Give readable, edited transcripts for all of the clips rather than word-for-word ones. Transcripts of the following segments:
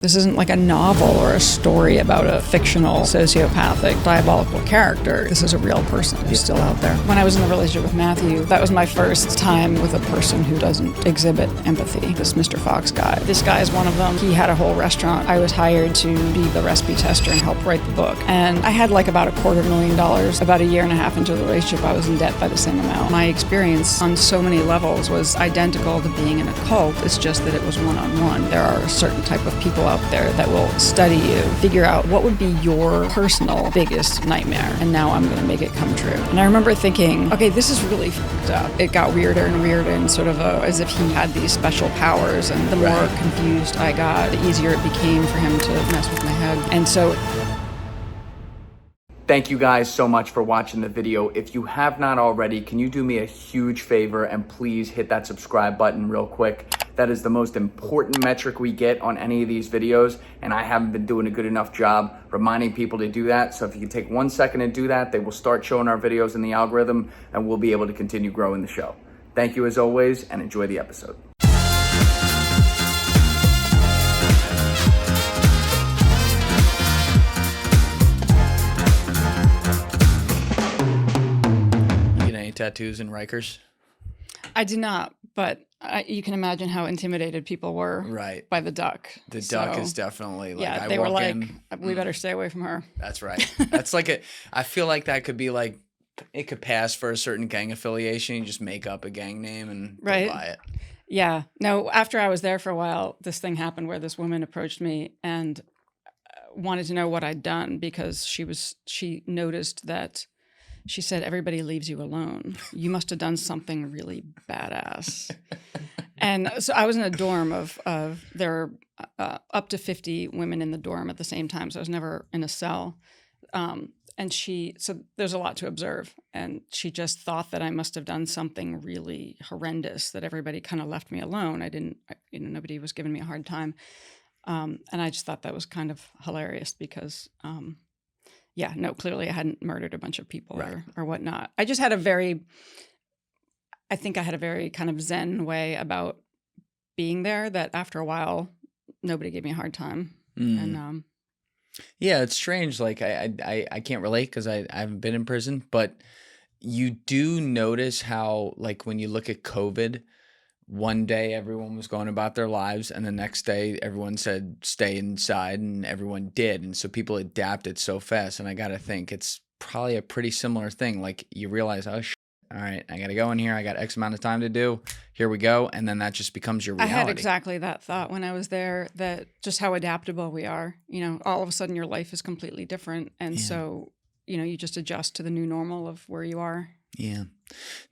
This isn't like a novel or a story about a fictional, sociopathic, diabolical character. This is a real person who's still out there. When I was in the relationship with Matthew, that was my first time with a person who doesn't exhibit empathy. This Mr. Fox guy. This guy is one of them. He had a whole restaurant. I was hired to be the recipe tester and help write the book. And I had like about $250,000. About a year and a half into the relationship, I was in debt by the same amount. My experience on so many levels was identical to being in a cult. It's just that it was one-on-one. There are a certain type of people out there that will study you, figure out what would be your personal biggest nightmare, and now I'm going to make it come true. And I remember thinking, okay, this is really fucked up. It got weirder and weirder, and sort of as if he had these special powers, and the more confused I got, the easier it became for him to mess with my head. And so thank you guys so much for watching the video. If you have not already, can you do me a huge favor and please hit that subscribe button real quick? That is the most important metric we get on any of these videos, and I haven't been doing a good enough job reminding people to do that. So if you can take 1 second to do that, they will start showing our videos in the algorithm, and we'll be able to continue growing the show. Thank you as always, and enjoy the episode. You get any tattoos in Rikers? I did not, but you can imagine how intimidated people were by the duck. The duck is definitely like, yeah, they were like, we better stay away from her. That's right. That's like I feel like that could be like, it could pass for a certain gang affiliation. You just make up a gang name and buy it. Yeah. No, after I was there for a while, this thing happened where this woman approached me and wanted to know what I'd done because she noticed that she said, everybody leaves you alone. You must have done something really badass. And so I was in a dorm of there were up to 50 women in the dorm at the same time. So I was never in a cell. So there's a lot to observe. And she just thought that I must have done something really horrendous, that everybody kind of left me alone. Nobody was giving me a hard time. And I just thought that was kind of hilarious because, clearly I hadn't murdered a bunch of people or whatnot. I just had I think I had a very kind of zen way about being there that after a while, nobody gave me a hard time. And yeah, it's strange. Like I can't relate because I haven't been in prison, but you do notice how, like, when you look at COVID, one day everyone was going about their lives and the next day everyone said stay inside and everyone did. And so people adapted so fast. And I got to think it's probably a pretty similar thing. Like you realize, oh, all right, I got to go in here. I got X amount of time to do. Here we go. And then that just becomes your reality. I had exactly that thought when I was there, that just how adaptable we are. All of a sudden your life is completely different. And so, you just adjust to the new normal of where you are. Yeah.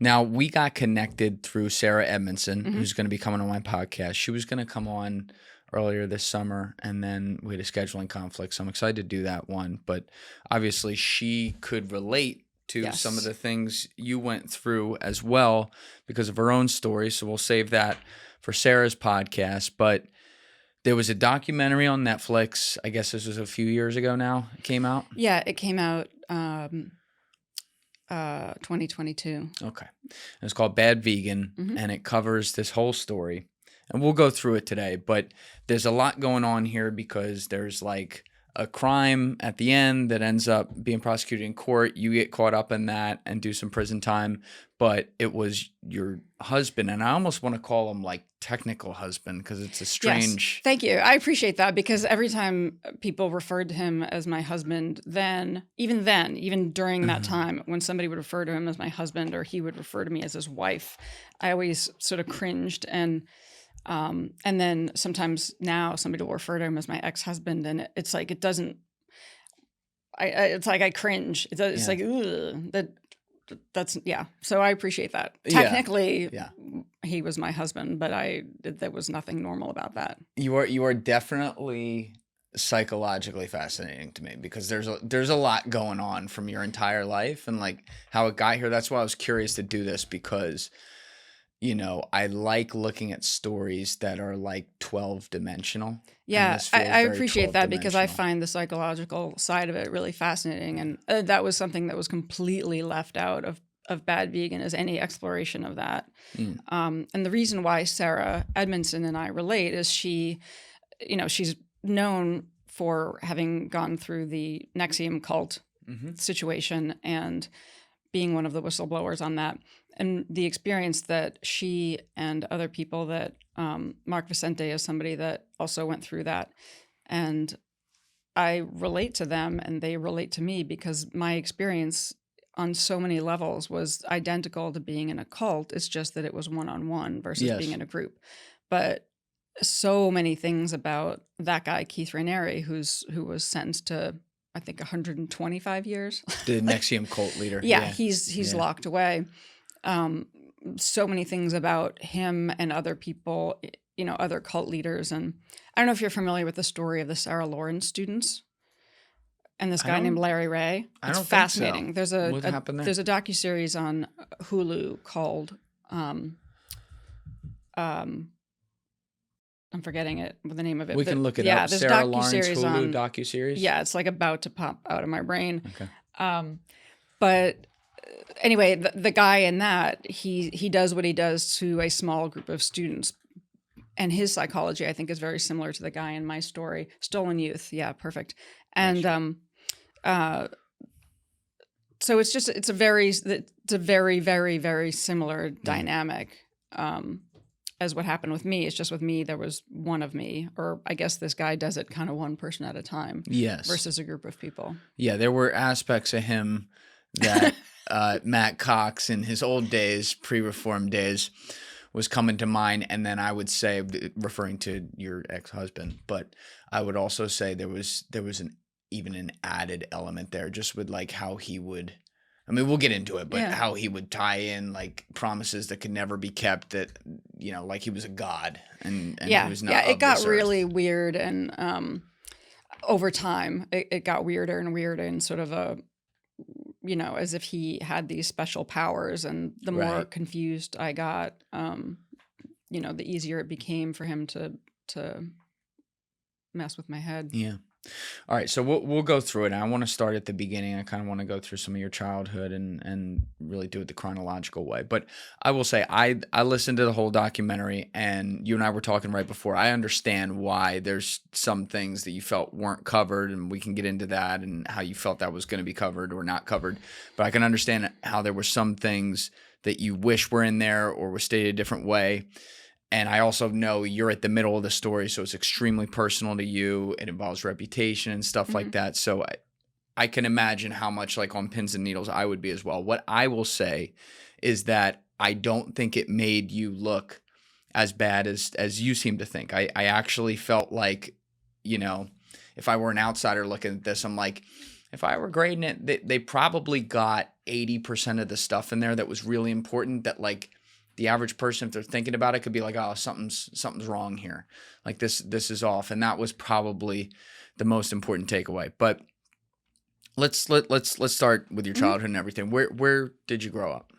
Now, we got connected through Sarah Edmondson, who's going to be coming on my podcast. She was going to come on earlier this summer, and then we had a scheduling conflict. So I'm excited to do that one. But obviously, she could relate to some of the things you went through as well because of her own story. So we'll save that for Sarah's podcast. But there was a documentary on Netflix. I guess this was a few years ago now. It came out? Yeah, it came out 2022. Okay. It's called Bad Vegan, and it covers this whole story. And we'll go through it today, but there's a lot going on here because there's like a crime at the end that ends up being prosecuted in court. You get caught up in that and do some prison time, but it was your husband. And I almost want to call him like technical husband because it's a strange. Yes. Thank you. I appreciate that because every time people referred to him as my husband, even during that time, when somebody would refer to him as my husband or he would refer to me as his wife, I always sort of cringed. And then sometimes now somebody will refer to him as my ex-husband, and it's like it's like I cringe. It's like, ugh, So I appreciate that. Technically, he was my husband, but there was nothing normal about that. You are definitely psychologically fascinating to me because there's a lot going on from your entire life and like how it got here. That's why I was curious to do this because I like looking at stories that are like 12-dimensional. Yeah, I appreciate that because I find the psychological side of it really fascinating. And that was something that was completely left out of Bad Vegan, is any exploration of that. And the reason why Sarah Edmondson and I relate is she's known for having gone through the Nexivm cult situation and being one of the whistleblowers on that. And the experience that she and other people that Mark Vicente is somebody that also went through that. And I relate to them and they relate to me because my experience on so many levels was identical to being in a cult. It's just that it was one-on-one versus being in a group. But so many things about that guy, Keith Raniere, who was sentenced to, I think, 125 years. The Nexivm cult leader. He's locked away. So many things about him and other people, other cult leaders. And I don't know if you're familiar with the story of the Sarah Lawrence students and this guy named Larry Ray. It's fascinating. Think so. What happened there? There's a docuseries on Hulu called I'm forgetting the name of it. We can look it up. There's Sarah Lawrence docuseries Hulu docuseries. Yeah, it's like about to pop out of my brain. Okay. But anyway, the guy in that, he does what he does to a small group of students. And his psychology, I think, is very similar to the guy in my story. Stolen youth. Yeah, perfect. And so it's a very, very, very similar dynamic as what happened with me. It's just with me, there was one of me, or I guess this guy does it kind of one person at a time. Yes. Versus a group of people. Yeah, there were aspects of him that Matt Cox in his old days, pre-reform days, was coming to mind. And then I would say, referring to your ex-husband, but I would also say there was even an added element there, just with like how he would, I mean, we'll get into it, but how he would tie in like promises that could never be kept, that, like he was a god and he was not. Yeah, it got really weird. And over time, it got weirder and weirder and sort of a, as if he had these special powers. And the more confused I got, the easier it became for him to mess with my head. Yeah. All right, so we'll go through it. And I want to start at the beginning. I kind of want to go through some of your childhood and really do it the chronological way. But I will say I listened to the whole documentary, and you and I were talking right before. I understand why there's some things that you felt weren't covered, and we can get into that and how you felt that was going to be covered or not covered. But I can understand how there were some things that you wish were in there or were stated a different way. And I also know you're at the middle of the story, so it's extremely personal to you. It involves reputation and stuff like that. So I can imagine how much like on pins and needles I would be as well. What I will say is that I don't think it made you look as bad as you seem to think. I actually felt like, if I were an outsider looking at this, I'm like, if I were grading it, they probably got 80% of the stuff in there that was really important, that like the average person, if they're thinking about it, could be like, oh, something's wrong here. Like this is off. And that was probably the most important takeaway. But let's start with your childhood and everything. Where did you grow up?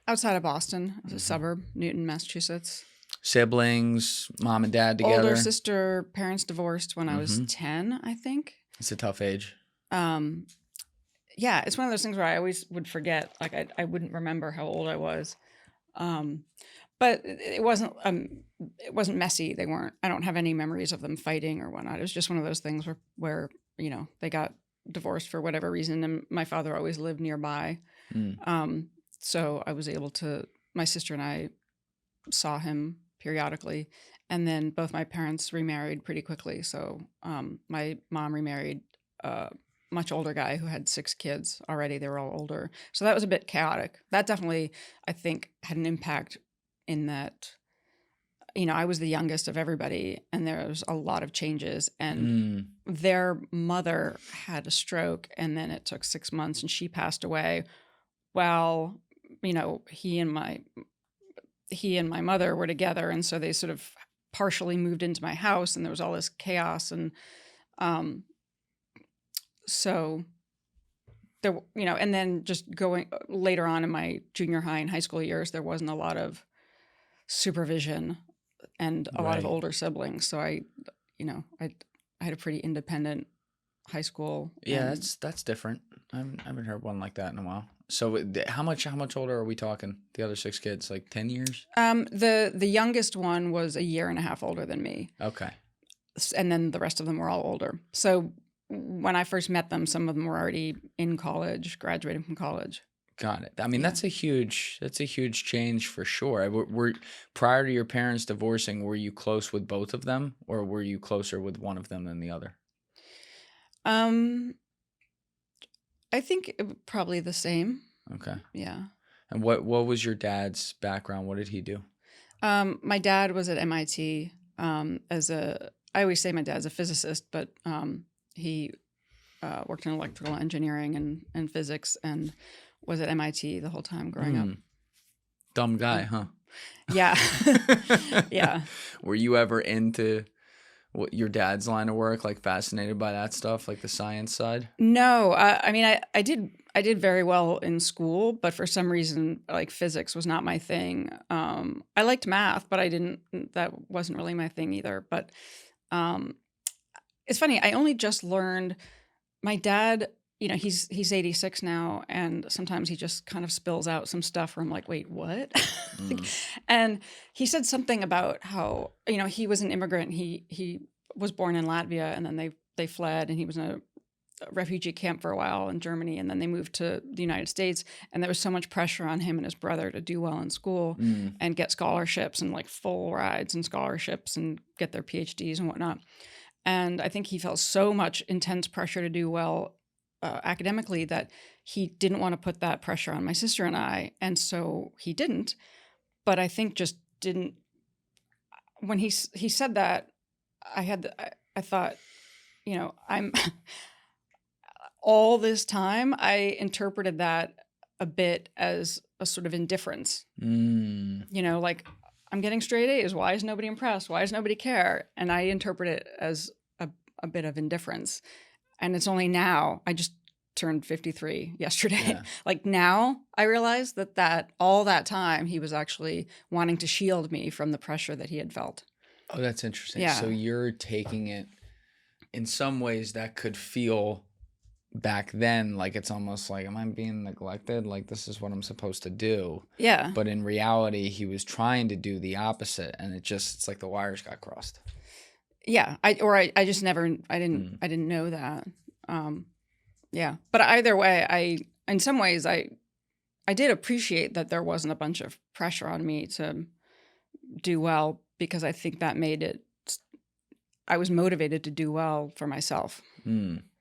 Outside of Boston, a suburb, Newton, Massachusetts. Siblings, mom and dad together? Older sister, parents divorced when I was 10, I think. It's a tough age. Yeah, it's one of those things where I always would forget. Like I wouldn't remember how old I was. But it wasn't messy. I don't have any memories of them fighting or whatnot. It was just one of those things where they got divorced for whatever reason, and my father always lived nearby. So I was able to, my sister and I saw him periodically, and then both my parents remarried pretty quickly. So my mom remarried much older guy who had 6 kids already. They were all older. So that was a bit chaotic. That definitely, I think, had an impact in that, I was the youngest of everybody, and there was a lot of changes. And their mother had a stroke, and then it took 6 months, and she passed away while, he and my mother were together. And so they sort of partially moved into my house, and there was all this chaos. And so there, and then just going later on in my junior high and high school years, there wasn't a lot of supervision and a lot of older siblings. So I had a pretty independent high school. Yeah, that's different. I haven't heard one like that in a while. So how much older are we talking? The other 6 kids, like 10 years? The youngest one was a year and a half older than me. Okay. And then the rest of them were all older. So when I first met them, some of them were already in college, graduating from college. Got it. I mean, that's a huge change for sure. Were prior to your parents divorcing, were you close with both of them, or were you closer with one of them than the other? I think probably the same. Okay. Yeah. And what was your dad's background? What did he do? My dad was at MIT I always say my dad's a physicist, but he worked in electrical engineering and physics and was at MIT the whole time growing up. Dumb guy, huh? Yeah. Yeah. Were you ever into your dad's line of work, like fascinated by that stuff, like the science side? No, I mean, I did very well in school, but for some reason, like physics was not my thing. I liked math, but that wasn't really my thing either. But it's funny, I only just learned, my dad, he's 86 now, and sometimes he just kind of spills out some stuff where I'm like, wait, what? And he said something about how, he was an immigrant. He was born in Latvia, and then they fled, and he was in a refugee camp for a while in Germany, and then they moved to the United States, and there was so much pressure on him and his brother to do well in school and get scholarships and like full rides and scholarships and get their PhDs and whatnot. And I think he felt so much intense pressure to do well academically that he didn't want to put that pressure on my sister and I, and so he didn't. But I think just didn't. When he said that, I thought, I'm all this time I interpreted that a bit as a sort of indifference. Like, I'm getting straight A's. Why is nobody impressed? Why does nobody care? And I interpret it as a bit of indifference. And it's only now, I just turned 53 yesterday. Yeah. Like now I realized that all that time he was actually wanting to shield me from the pressure that he had felt. Oh, that's interesting. Yeah. So you're taking it in some ways that could feel back then like it's almost like, am I being neglected? Like, this is what I'm supposed to do. Yeah. But in reality, he was trying to do the opposite, and it's like the wires got crossed. Yeah. I didn't know that. Yeah. But either way, in some ways, I did appreciate that there wasn't a bunch of pressure on me to do well, because I think that I was motivated to do well for myself.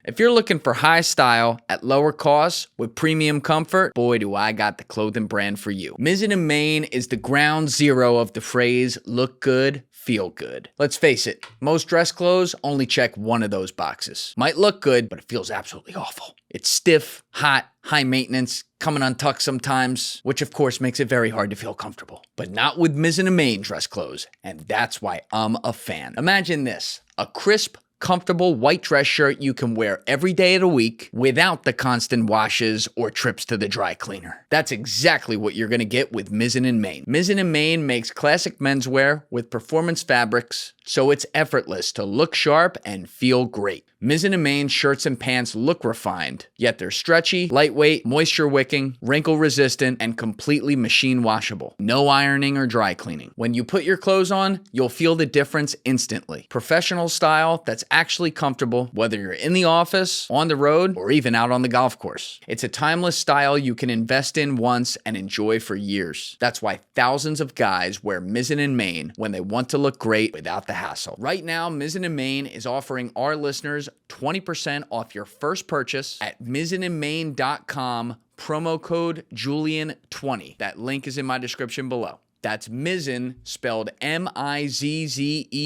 If you're looking for high style at lower costs with premium comfort, boy, do I got the clothing brand for you. Mizzen & Main is the ground zero of the phrase, look good, feel good. Let's face it, most dress clothes only check one of those boxes. Might look good, but it feels absolutely awful. It's stiff, hot, high maintenance, coming untucked sometimes, which of course makes it very hard to feel comfortable. But not with Mizzen & Main dress clothes, and that's why I'm a fan. Imagine this, a crisp, comfortable white dress shirt you can wear every day of the week without the constant washes or trips to the dry cleaner. That's exactly what you're going to get with Mizzen & Main. Mizzen & Main makes classic menswear with performance fabrics, so it's effortless to look sharp and feel great. Mizzen & Main shirts and pants look refined, yet they're stretchy, lightweight, moisture-wicking, wrinkle-resistant, and completely machine washable. No ironing or dry cleaning. When you put your clothes on, you'll feel the difference instantly. Professional style that's actually comfortable, whether you're in the office, on the road, or even out on the golf course. It's a timeless style you can invest in once and enjoy for years. That's why thousands of guys wear Mizzen & Main when they want to look great without the hassle. Right now, Mizzen & Main is offering our listeners 20% off your first purchase at mizzenandmain.com, promo code Julian20. That link is in my description below. That's Mizzen, spelled Mizzen,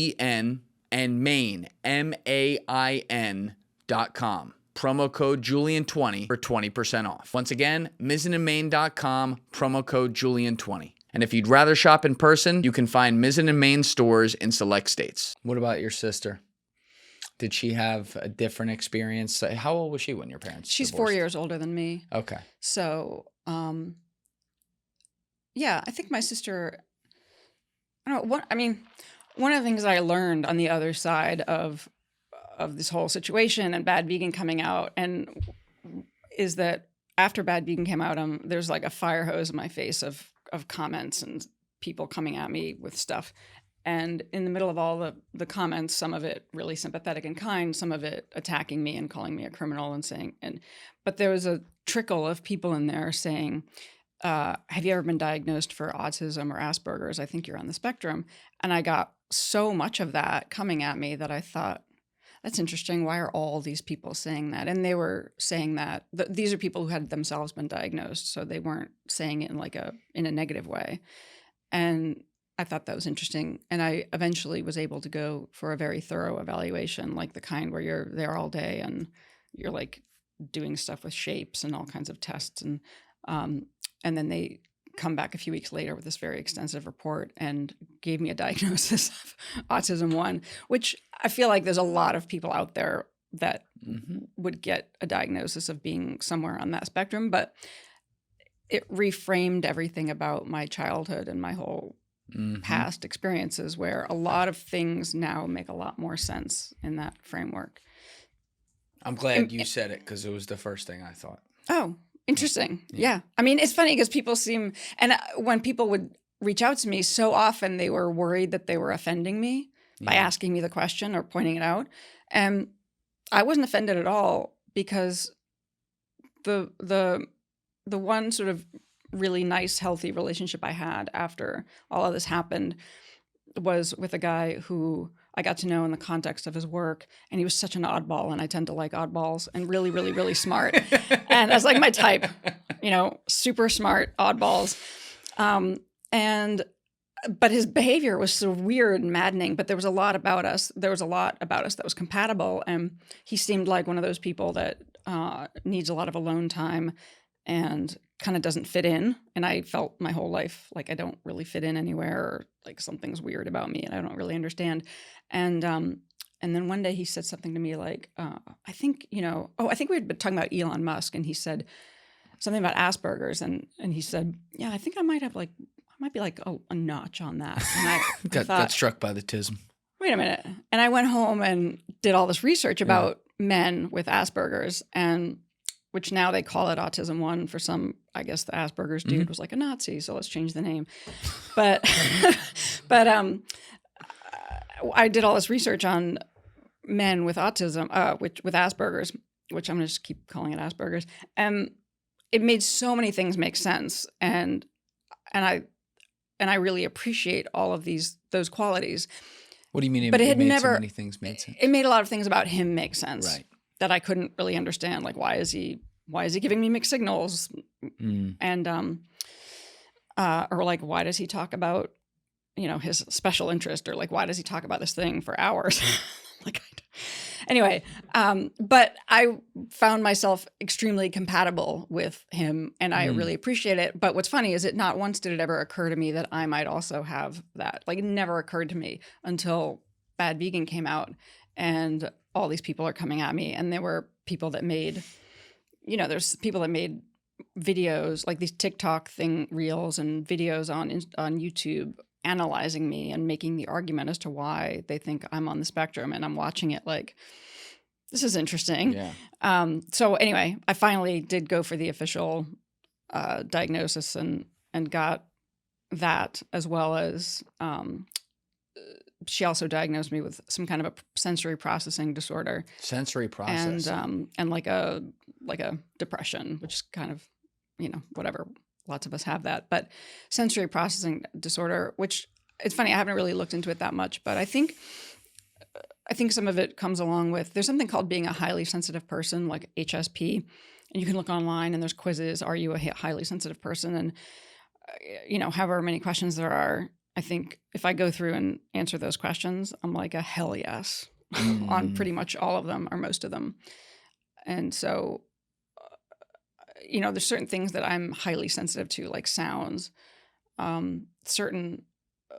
and Main, MAIN.com. Promo code Julian20 for 20% off. Once again, mizzenandmain.com, promo code Julian20. And if you'd rather shop in person, you can find Mizzen & Main stores in select states. What about your sister? Did she have a different experience? How old was she when your parents She's divorced? 4 years older than me. Okay. So, yeah, I think my sister, one of the things I learned on the other side of this whole situation and Bad Vegan coming out is that after Bad Vegan came out, there's like a fire hose in my face of comments and people coming at me with stuff. And in the middle of all the comments, some of it really sympathetic and kind, some of it attacking me and calling me a criminal and saying, but there was a trickle of people in there saying, have you ever been diagnosed for autism or Asperger's? I think you're on the spectrum. And I got so much of that coming at me that I thought, that's interesting. Why are all these people saying that? And they were saying that these are people who had themselves been diagnosed, so they weren't saying it in a negative way. And I thought that was interesting. And I eventually was able to go for a very thorough evaluation, like the kind where you're there all day and you're like doing stuff with shapes and all kinds of tests. And then they come back a few weeks later with this very extensive report and gave me a diagnosis of Autism 1, which I feel like there's a lot of people out there that would get a diagnosis of being somewhere on that spectrum. But it reframed everything about my childhood and my whole past experiences, where a lot of things now make a lot more sense in that framework. I'm glad you said it because it was the first thing I thought. Oh, interesting. Yeah. I mean, it's funny because people when people would reach out to me, so often they were worried that they were offending me by asking me the question or pointing it out. And I wasn't offended at all, because the one sort of really nice, healthy relationship I had after all of this happened was with a guy who I got to know in the context of his work. And he was such an oddball, and I tend to like oddballs, and really, really, really smart. And that's like my type, super smart oddballs. But his behavior was so weird and maddening, but there was a lot about us. There was a lot about us that was compatible. And he seemed like one of those people that needs a lot of alone time and kind of doesn't fit in. And I felt my whole life like I don't really fit in anywhere, or like something's weird about me and I don't really understand. And then one day he said something to me like, I think we had been talking about Elon Musk, and he said something about Asperger's, and he said, yeah, I think I might be like a notch on that. And I got struck by the tism. Wait a minute. And I went home and did all this research about men with Asperger's, and which now they call it Autism 1 for some. I guess the Asperger's dude was like a Nazi, so let's change the name. But I did all this research on men with autism, with Asperger's, which I'm going to just keep calling it Asperger's. And it made so many things make sense. And I really appreciate all of those qualities. What do you mean? But it had made never. So many things made sense. It made a lot of things about him make sense, right? That I couldn't really understand. Like, why is he giving me mixed signals? And or like, why does he talk about his special interest, or like, why does he talk about this thing for hours? Anyway, but I found myself extremely compatible with him, and I really appreciate it. But what's funny is not once did it ever occur to me that I might also have that. Like, it never occurred to me until Bad Vegan came out, and all these people are coming at me. And there were people that made, there's people that made videos, like these TikTok reels and videos on YouTube, analyzing me and making the argument as to why they think I'm on the spectrum. And I'm watching it like, this is interesting. Yeah. So anyway, I finally did go for the official diagnosis and got that, as well as she also diagnosed me with some kind of a sensory processing disorder. Sensory processing. And like a depression, which is kind of, whatever. Lots of us have that, but sensory processing disorder, which it's funny, I haven't really looked into it that much, but I think some of it comes along with, there's something called being a highly sensitive person, like HSP, and you can look online and there's quizzes. Are you a highly sensitive person? And, however many questions there are, I think if I go through and answer those questions, I'm like a hell yes on pretty much all of them or most of them. And so, there's certain things that I'm highly sensitive to, like sounds, certain,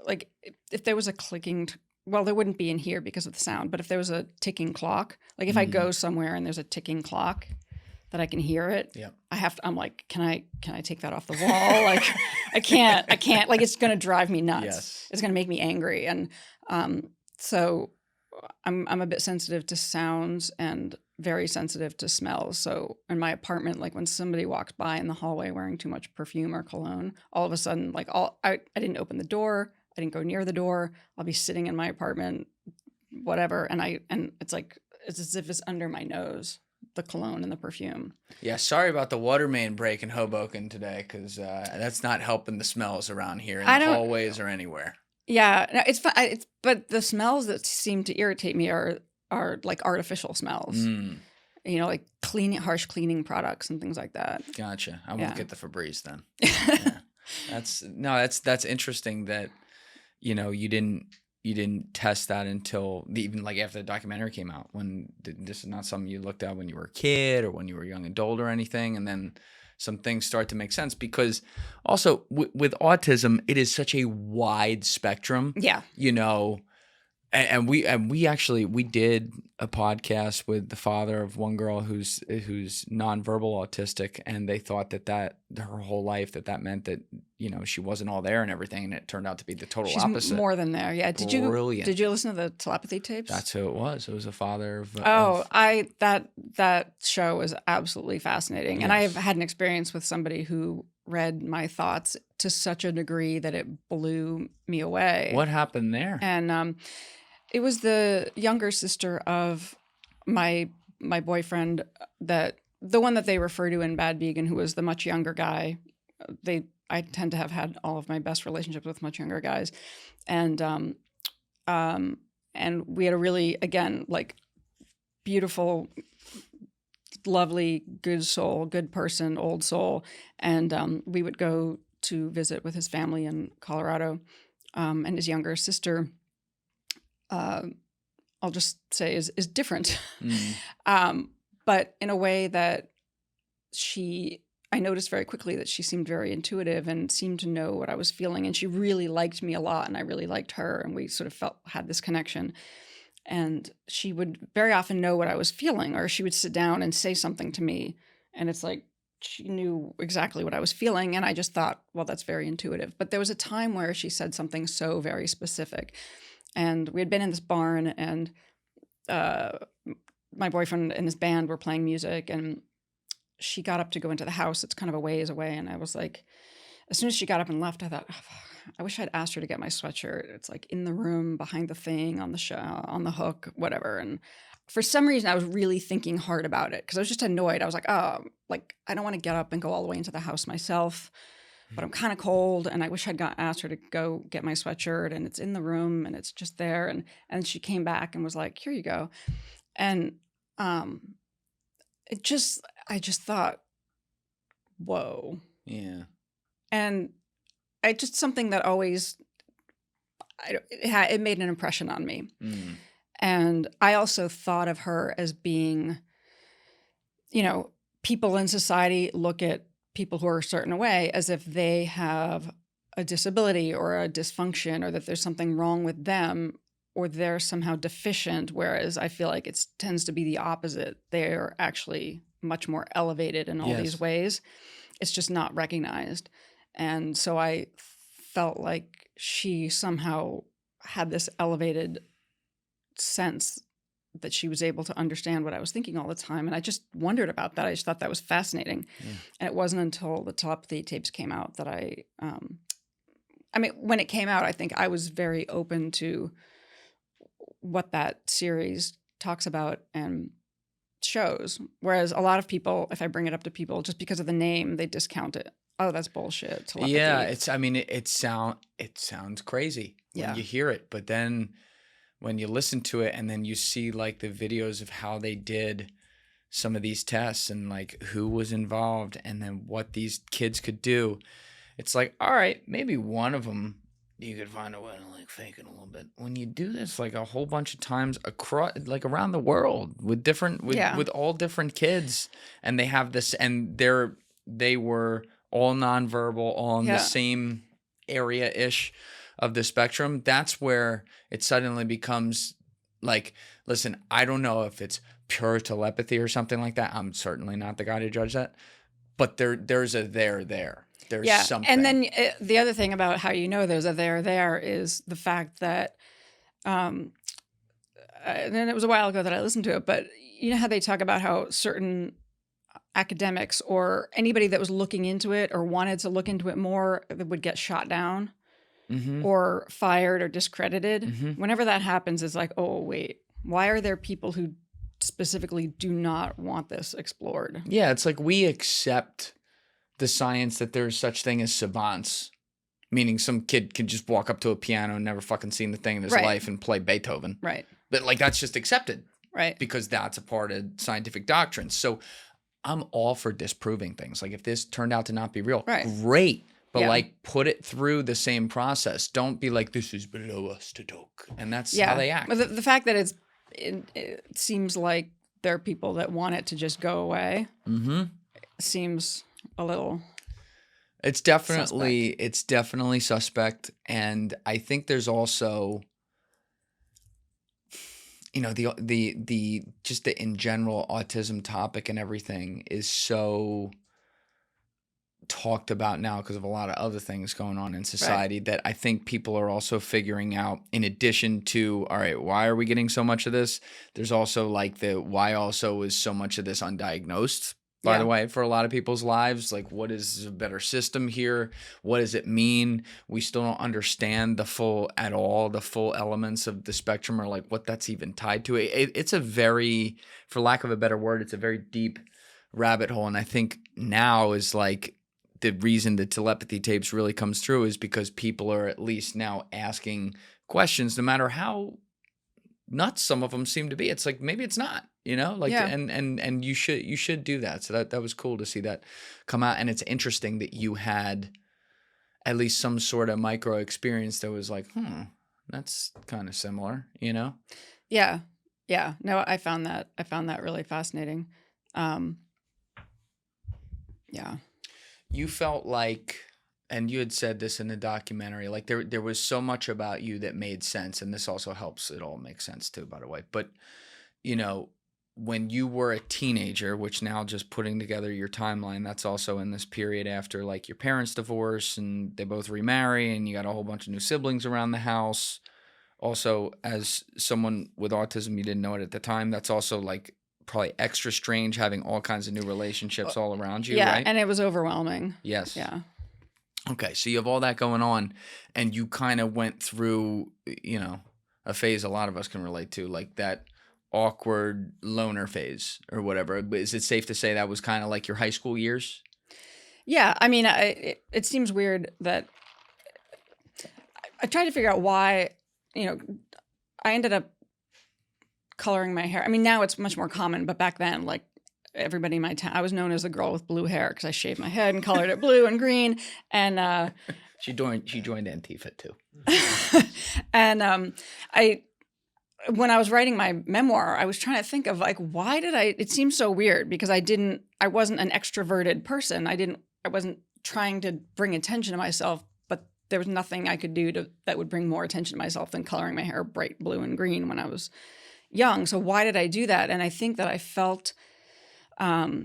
like if there was a clicking, well, there wouldn't be in here because of the sound, but if there was a ticking clock, like if I go somewhere and there's a ticking clock that I can hear it, I'm like, can I take that off the wall? Like I can't, like, it's going to drive me nuts. Yes. It's going to make me angry. And, so I'm a bit sensitive to sounds and very sensitive to smells. So in my apartment, like when somebody walks by in the hallway wearing too much perfume or cologne, all of a sudden, like I didn't open the door. I didn't go near the door. I'll be sitting in my apartment, whatever. And it's like, it's as if it's under my nose, the cologne and the perfume. Yeah, sorry about the water main break in Hoboken today, because that's not helping the smells around here in the hallways or anywhere. Yeah, no, it's fun. But the smells that seem to irritate me are like artificial smells. You know, like harsh cleaning products and things like that. Gotcha. I won't get the Febreze then. Yeah. That's interesting that, you know, you didn't test that until even like after the documentary came out, when this is not something you looked at when you were a kid or when you were a young adult or anything. And then some things start to make sense, because also with autism, it is such a wide spectrum. Yeah. You know, and we did a podcast with the father of one girl who's nonverbal autistic, and they thought that her whole life that meant that, you know, she wasn't all there and everything, and it turned out to be the total opposite. She's more than there. Yeah. Did you listen to the Telepathy tapes? That's who it was. It was a father of that show was absolutely fascinating. Yes. And I have had an experience with somebody who read my thoughts to such a degree that it blew me away. What happened there? And it was the younger sister of my boyfriend, the one that they refer to in Bad Vegan, who was the much younger guy. I tend to have had all of my best relationships with much younger guys, and we had a really, again, like, beautiful, lovely, good soul, good person, old soul, and we would go to visit with his family in Colorado, and his younger sister, I'll just say is different, but in a way that I noticed very quickly that she seemed very intuitive and seemed to know what I was feeling, and she really liked me a lot, and I really liked her, and we sort of had this connection. And she would very often know what I was feeling, or she would sit down and say something to me, and it's like she knew exactly what I was feeling, and I just thought, well, that's very intuitive. But there was a time where she said something so very specific, and we had been in this barn, and my boyfriend and his band were playing music, and she got up to go into the house. It's kind of a ways away. And I was like, as soon as she got up and left, I thought, oh, I wish I'd asked her to get my sweatshirt. It's like in the room, behind the thing, on the hook, whatever. And for some reason, I was really thinking hard about it, because I was just annoyed. I was like, oh, like, I don't want to get up and go all the way into the house myself, but I'm kind of cold, and I wish I'd asked her to go get my sweatshirt, and it's in the room, and it's just there. And she came back and was like, here you go. And I just thought, whoa. Yeah. And something that always, it made an impression on me. Mm. And I also thought of her as being, you know, people in society look at people who are a certain way as if they have a disability or a dysfunction, or that there's something wrong with them, or they're somehow deficient, whereas I feel like it tends to be the opposite. They're actually much more elevated in all these ways. It's just not recognized. And so I felt like she somehow had this elevated sense that she was able to understand what I was thinking all the time. And I just wondered about that. I just thought that was fascinating. Yeah. And it wasn't until the Telepathy tapes came out that when it came out, I think I was very open to what that series talks about and shows. Whereas a lot of people, if I bring it up to people, just because of the name, they discount it. Oh, that's bullshit. Telepathy. Yeah, it sounds crazy when you hear it, but then when you listen to it and then you see like the videos of how they did some of these tests and like who was involved and then what these kids could do, it's like, all right, maybe one of them you could find a way to like fake it a little bit. When you do this like a whole bunch of times across, like around the world with all different kids, and they have this, and they were all nonverbal, all in the same area-ish of the spectrum, that's where it suddenly becomes like, listen, I don't know if it's pure telepathy or something like that. I'm certainly not the guy to judge that, but there's a there. There's something. And then the other thing about how you know there's a there is the fact that, and it was a while ago that I listened to it, but you know how they talk about how certain academics or anybody that was looking into it or wanted to look into it more would get shot down? or fired or discredited. Whenever that happens, it's like, oh, wait, why are there people who specifically do not want this explored? Yeah, it's like we accept the science that there's such thing as savants, meaning some kid can just walk up to a piano and never fucking seen the thing in his life and play Beethoven. Right. But like that's just accepted. Right. Because that's a part of scientific doctrine. So I'm all for disproving things. Like if this turned out to not be real, great. But like put it through the same process. Don't be like, this is below us to talk. And that's how they act. But the fact that it seems like there are people that want it to just go away seems a little It's definitely suspect. And I think there's also, you know, the just the in general autism topic and everything is so talked about now because of a lot of other things going on in society that I think people are also figuring out, in addition to, all right, why are we getting so much of this? There's also like the why also is so much of this undiagnosed, by the way, for a lot of people's lives. Like, what is a better system here? What does it mean? We still don't understand the full elements of the spectrum, or like what that's even tied to. It's a very, for lack of a better word, it's a very deep rabbit hole. And I think now is like, the reason the telepathy tapes really comes through is because people are at least now asking questions, no matter how nuts some of them seem to be. It's like, maybe it's not, you know, like, and you should do that. So that was cool to see that come out. And it's interesting that you had at least some sort of micro experience that was like, that's kind of similar, you know? Yeah. Yeah. No, I found that really fascinating. Yeah. You felt like, and you had said this in the documentary, like there was so much about you that made sense, and this also helps it all make sense too, by the way. But, you know, when you were a teenager, which now just putting together your timeline, that's also in this period after like your parents' divorce and they both remarry and you got a whole bunch of new siblings around the house. Also, as someone with autism, you didn't know it at the time, that's also like probably extra strange having all kinds of new relationships all around you, right? And it was overwhelming. Yes. Yeah. Okay, so you have all that going on, and you kind of went through, you know, a phase a lot of us can relate to, like that awkward loner phase or whatever. Is it safe to say that was kind of like your high school years? Yeah. I mean, it seems weird that I tried to figure out why, you know, I ended up coloring my hair. I mean, now it's much more common, but back then, like everybody in my town, I was known as the girl with blue hair because I shaved my head and colored it blue and green. And she joined Antifa too. And when I was writing my memoir, I was trying to think of like, why did it seems so weird because I wasn't an extroverted person. I wasn't trying to bring attention to myself, but there was nothing I could do that would bring more attention to myself than coloring my hair bright blue and green when I was young. So why did I do that? And I think that I felt, I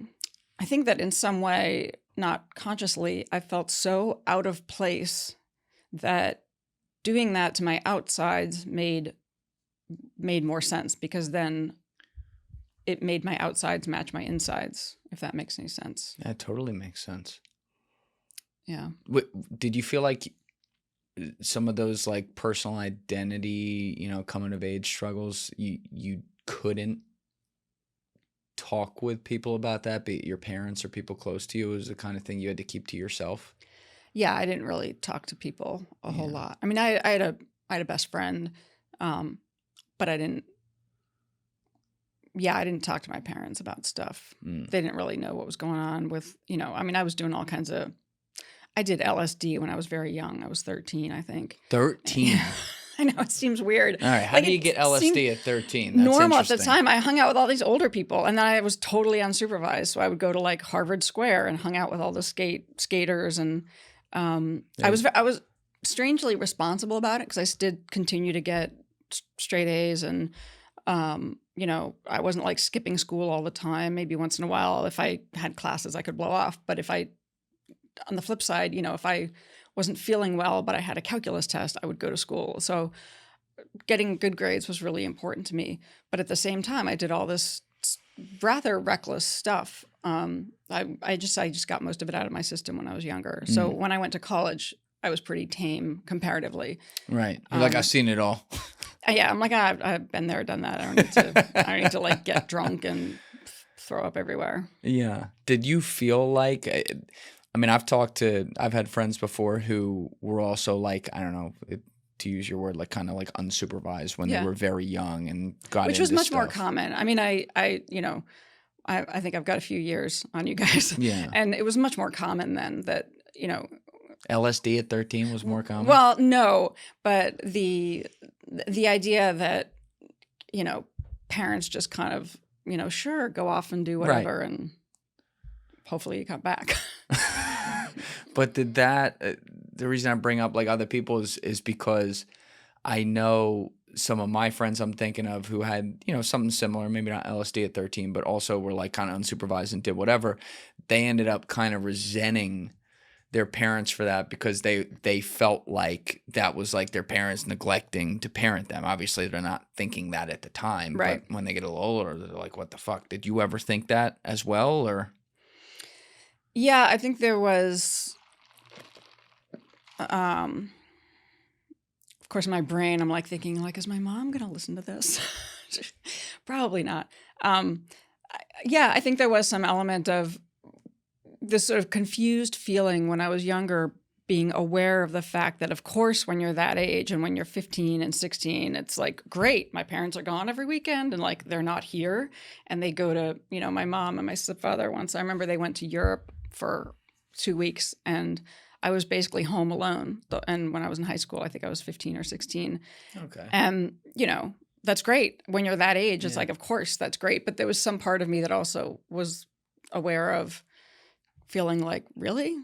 think that in some way, not consciously, I felt so out of place that doing that to my outsides made more sense, because then it made my outsides match my insides, if that makes any sense. That totally makes sense. Yeah. Did you feel like some of those like personal identity, you know, coming of age struggles, you couldn't talk with people about that, be it your parents or people close to you? It was the kind of thing you had to keep to yourself? Yeah, I didn't really talk to people a whole lot. I mean, I had a best friend, but I didn't talk to my parents about stuff. They didn't really know what was going on with, you know, I mean, I was doing all kinds of, I did LSD when I was very young. I was 13, I think. 13? I know, it seems weird. All right, how do you get LSD at 13? That's normal at the time. I hung out with all these older people, and then I was totally unsupervised. So I would go to like Harvard Square and hung out with all the skaters, and I was strangely responsible about it because I did continue to get straight A's, and you know, I wasn't like skipping school all the time. Maybe once in a while, if I had classes, I could blow off. But on the flip side, you know, if I wasn't feeling well, but I had a calculus test, I would go to school. So getting good grades was really important to me. But at the same time, I did all this rather reckless stuff. I just got most of it out of my system when I was younger. So when I went to college, I was pretty tame comparatively. Right. You're like, I've seen it all. Yeah, I'm like, I've been there, done that. I don't need to like get drunk and throw up everywhere. Yeah. Did you feel like, I mean, I've had friends before who were also like, I don't know, to use your word, like kind of like unsupervised when they were very young and got Which into was much stuff. more common. I mean, I think I've got a few years on you guys. Yeah. And it was much more common then that, LSD at 13 was more common? Well, no, but the idea that, parents just kind of, sure, go off and do whatever and hopefully you come back. But did that, the reason I bring up like other people is because I know some of my friends I'm thinking of who had, something similar, maybe not LSD at 13, but also were like kind of unsupervised and did whatever. They ended up kind of resenting their parents for that because they felt like that was like their parents neglecting to parent them. Obviously, they're not thinking that at the time. Right. But when they get a little older, they're like, what the fuck? Did you ever think that as well? Or? Yeah, I think there was, of course, in my brain, I'm like thinking, like, is my mom going to listen to this? Probably not. I think there was some element of this sort of confused feeling when I was younger, being aware of the fact that, of course, when you're that age and when you're 15 and 16, it's like, great, my parents are gone every weekend and like they're not here. And they go to, my mom and my stepfather once. I remember they went to Europe for 2 weeks and I was basically home alone. And when I was in high school, I think I was 15 or 16. Okay. And, that's great. When you're that age, it's like, of course, that's great. But there was some part of me that also was aware of feeling like, really?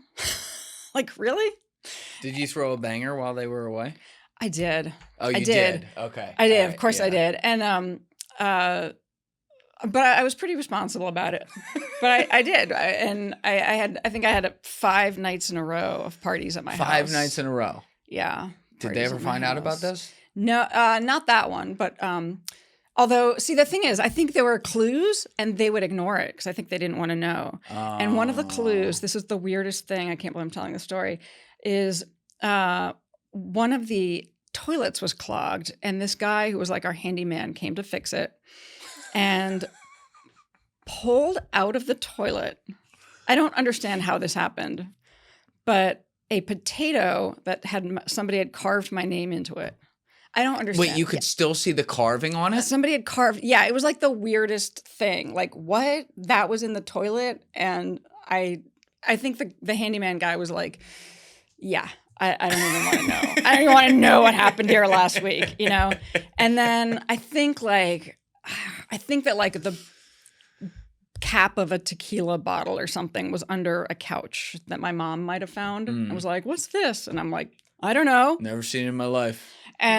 Like, really? Did you throw a banger while they were away? I did. Oh, you did? Okay. I did. Of course I did. And, but I was pretty responsible about it. But I did. I think I had 5 nights in a row of parties at my house. 5 nights in a row? Yeah. Did they ever find out about this? No, not that one. But although, see, the thing is, I think there were clues and they would ignore it because I think they didn't want to know. Oh. And one of the clues, this is the weirdest thing, I can't believe I'm telling the story, is one of the toilets was clogged and this guy who was like our handyman came to fix it and pulled out of the toilet. I don't understand how this happened, but a potato that somebody had carved my name into it. I don't understand. Wait, you could still see the carving on it? Somebody had carved. Yeah, it was like the weirdest thing. Like, what? That was in the toilet? And I think the handyman guy was like, yeah, I don't even want to know. I don't even want to know what happened here last week, And then I think that like the cap of a tequila bottle or something was under a couch that my mom might have found. I was like, what's this? And I'm like, I don't know. Never seen it in my life.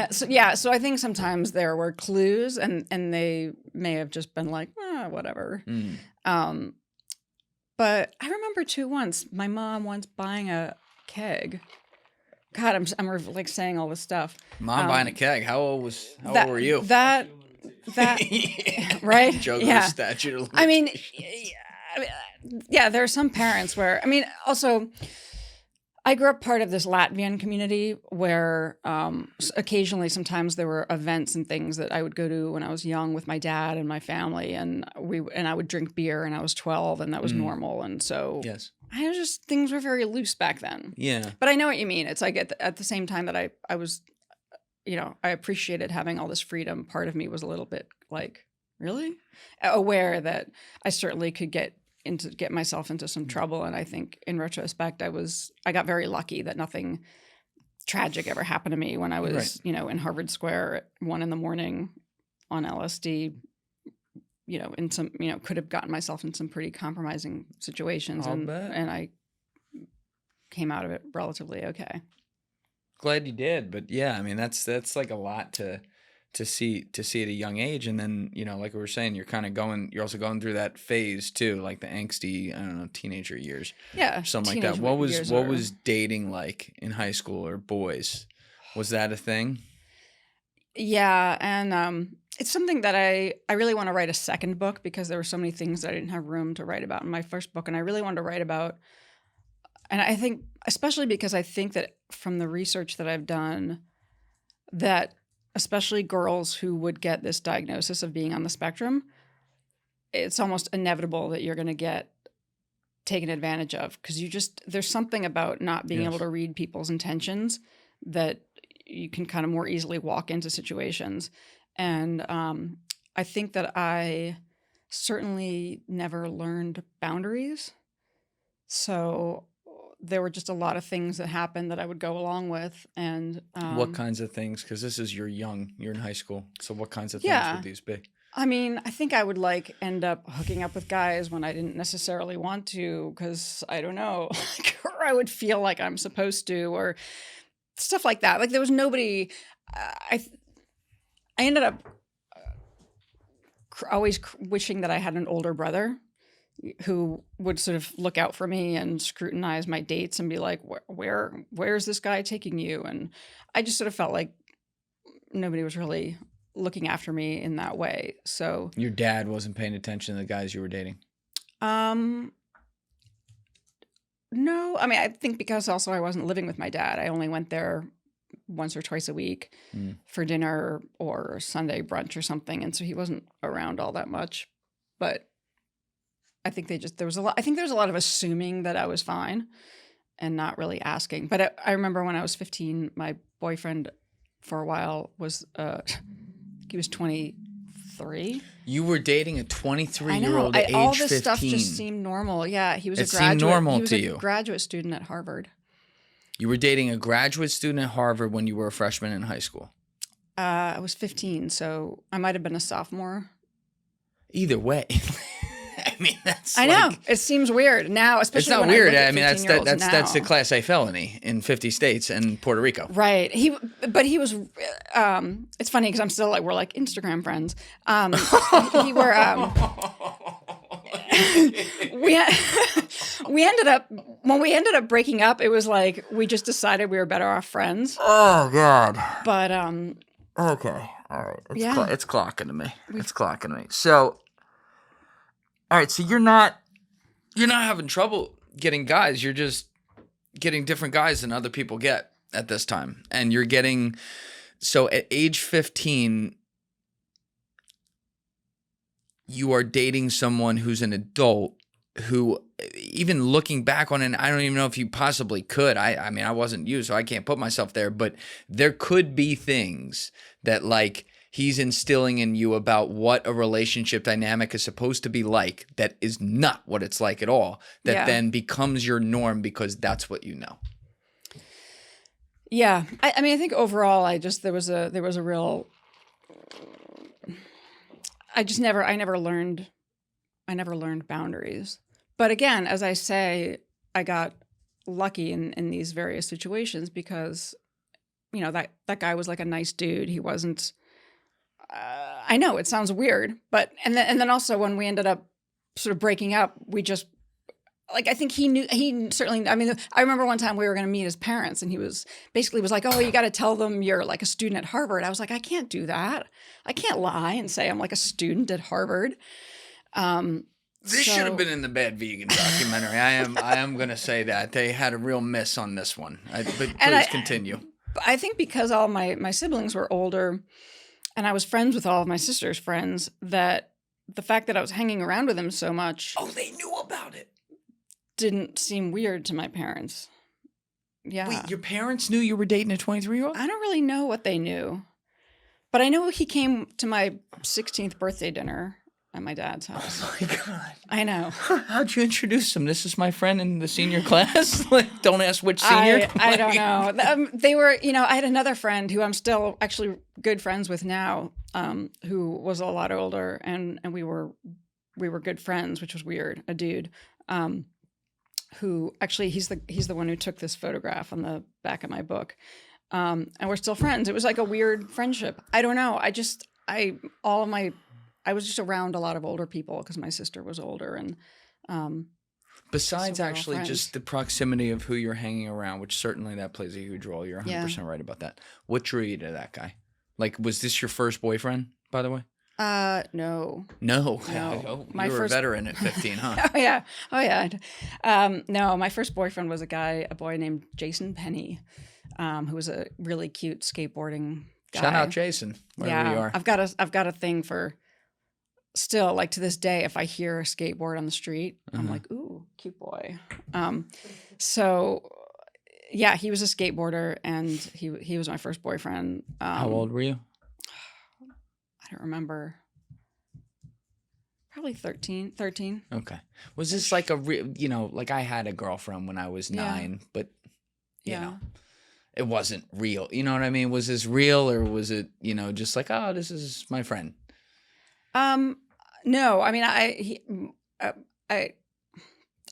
So I think sometimes there were clues and they may have just been like, whatever. But I remember too my mom buying a keg. God, I'm like saying all this stuff. Mom buying a keg. How old were you? That right? Joke of statute of limitations. I mean, there are some parents where, also, I grew up part of this Latvian community where occasionally, sometimes there were events and things that I would go to when I was young with my dad and my family, and I would drink beer, and I was 12, and that was normal, and so yes, things were very loose back then. Yeah, but I know what you mean. It's like at the same time that I was, I appreciated having all this freedom. Part of me was a little bit like, really aware that I certainly could get myself into some trouble. And I think in retrospect, I got very lucky that nothing tragic ever happened to me when I was, in Harvard Square at 1 a.m. on LSD, in some, could have gotten myself in some pretty compromising situations. And I came out of it relatively okay. Glad you did. But yeah, that's like a lot to see at a young age. And then, like we were saying, you're also going through that phase too, like the angsty, I don't know, teenager years. Yeah. Something like that. What was dating like in high school or boys? Was that a thing? Yeah. And it's something that I really want to write a second book because there were so many things that I didn't have room to write about in my first book. And I really wanted to write about, and I think, especially because I think that from the research that I've done that especially girls who would get this diagnosis of being on the spectrum, it's almost inevitable that you're going to get taken advantage of because there's something about not being able to read people's intentions that you can kind of more easily walk into situations. And I think that I certainly never learned boundaries. So there were just a lot of things that happened that I would go along with. And what kinds of things? Because you're in high school. So what kinds of things would these be? I mean, I think I would end up hooking up with guys when I didn't necessarily want to, because I don't know, or I would feel like I'm supposed to, or stuff like that. Like there was nobody. I ended up always wishing that I had an older brother who would sort of look out for me and scrutinize my dates and be like, where's this guy taking you? And I just sort of felt like nobody was really looking after me in that way. So your dad wasn't paying attention to the guys you were dating? No, I mean, I think because also I wasn't living with my dad. I only went there once or twice a week for dinner or Sunday brunch or something. And so he wasn't around all that much, but I think there was a lot of assuming that I was fine and not really asking. But I remember when I was 15, my boyfriend for a while was, he was 23. You were dating a 23-year-old at age 15. All this stuff just seemed normal. Yeah, he was a graduate. Seemed normal he was to a you. Graduate student at Harvard. You were dating a graduate student at Harvard when you were a freshman in high school. I was 15, so I might have been a sophomore. Either way. I mean, I know. It seems weird now, especially when I look at 15-year-olds now. That's a Class A felony in 50 states and Puerto Rico. Right. He was. It's funny because I'm still we're like Instagram friends. We ended up breaking up. It was like we just decided we were better off friends. Oh God. But Okay. All right. It's clocking to me. It's clocking to me. So. All right, so you're not having trouble getting guys. You're just getting different guys than other people get at this time. And you're getting so at age 15 you are dating someone who's an adult who, even looking back on it, I don't even know if you possibly could. I mean, I wasn't you, so I can't put myself there, but there could be things that he's instilling in you about what a relationship dynamic is supposed to be like that is not what it's like at all, that then becomes your norm because that's what you know. Yeah. I mean, I think overall there was a real, I never learned boundaries. But again, as I say, I got lucky in these various situations because, that guy was like a nice dude. He wasn't, I know it sounds weird, but and then also when we ended up sort of breaking up, we just I think he certainly. I mean, I remember one time we were going to meet his parents, and he was like, "Oh, you got to tell them you're like a student at Harvard." I was like, "I can't do that. I can't lie and say I'm like a student at Harvard." This should have been in the Bad Vegan documentary. I am going to say that they had a real miss on this one. But please continue. I think because all my siblings were older. And I was friends with all of my sister's friends, that the fact that I was hanging around with him so much. Oh, they knew about it. Didn't seem weird to my parents. Yeah. Wait, your parents knew you were dating a 23-year-old? I don't really know what they knew. But I know he came to my 16th birthday dinner at my dad's house. Oh my God. I know. How'd you introduce him? This is my friend in the senior class? Don't ask which senior. I don't know. They were, I had another friend who I'm still actually good friends with now, who was a lot older, and we were good friends, which was weird. A dude, who actually he's the one who took this photograph on the back of my book, and we're still friends. It was like a weird friendship. I don't know. I was just around a lot of older people because my sister was older, and besides actually just the proximity of who you're hanging around, which certainly that plays a huge role. You're 100% right about that. What drew you to that guy? Was this your first boyfriend, by the way? No. No. You were a veteran at 15, huh? Oh yeah. No, my first boyfriend was a boy named Jason Penny. who was a really cute skateboarding guy. Shout out Jason, wherever you are. I've got a thing for still, like, to this day, if I hear a skateboard on the street, I'm like, ooh, cute boy. So yeah, he was a skateboarder, and he was my first boyfriend. How old were you? I don't remember. Probably 13. Okay. Was this like like I had a girlfriend when I was 9, but you know, it wasn't real. You know what I mean? Was this real, or was it, just like, oh, this is my friend? No, I mean, I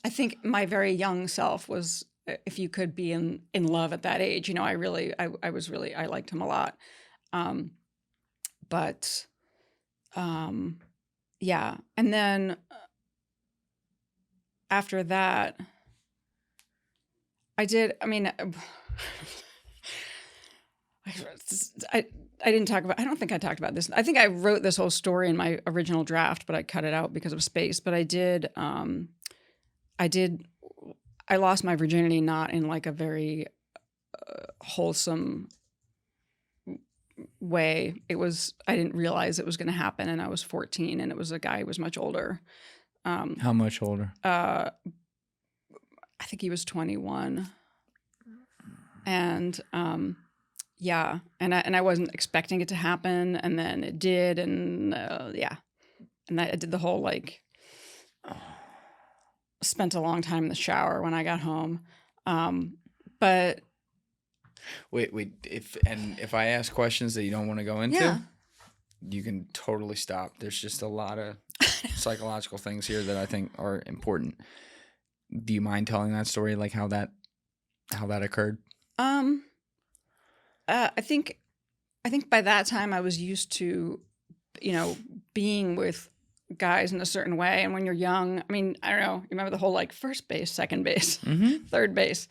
think my very young self was, if you could be in love at that age, I liked him a lot. But yeah. And then after that, I didn't talk about, I don't think I talked about this. I think I wrote this whole story in my original draft, but I cut it out because of space. But I lost my virginity, not in like a very wholesome way. I didn't realize it was going to happen, and I was 14, and it was a guy who was much older. How much older? I think he was 21. And yeah, and I wasn't expecting it to happen, and then it did, and yeah, and I did the whole like spent a long time in the shower when I got home, but wait, if I ask questions that you don't want to go into, yeah, you can totally stop. There's just a lot of psychological things here that I think are important. Do you mind telling that story, like how that occurred? I think by that time I was used to, being with guys in a certain way. And when you're young, I mean, I don't know, you remember the whole like first base, second base, third base.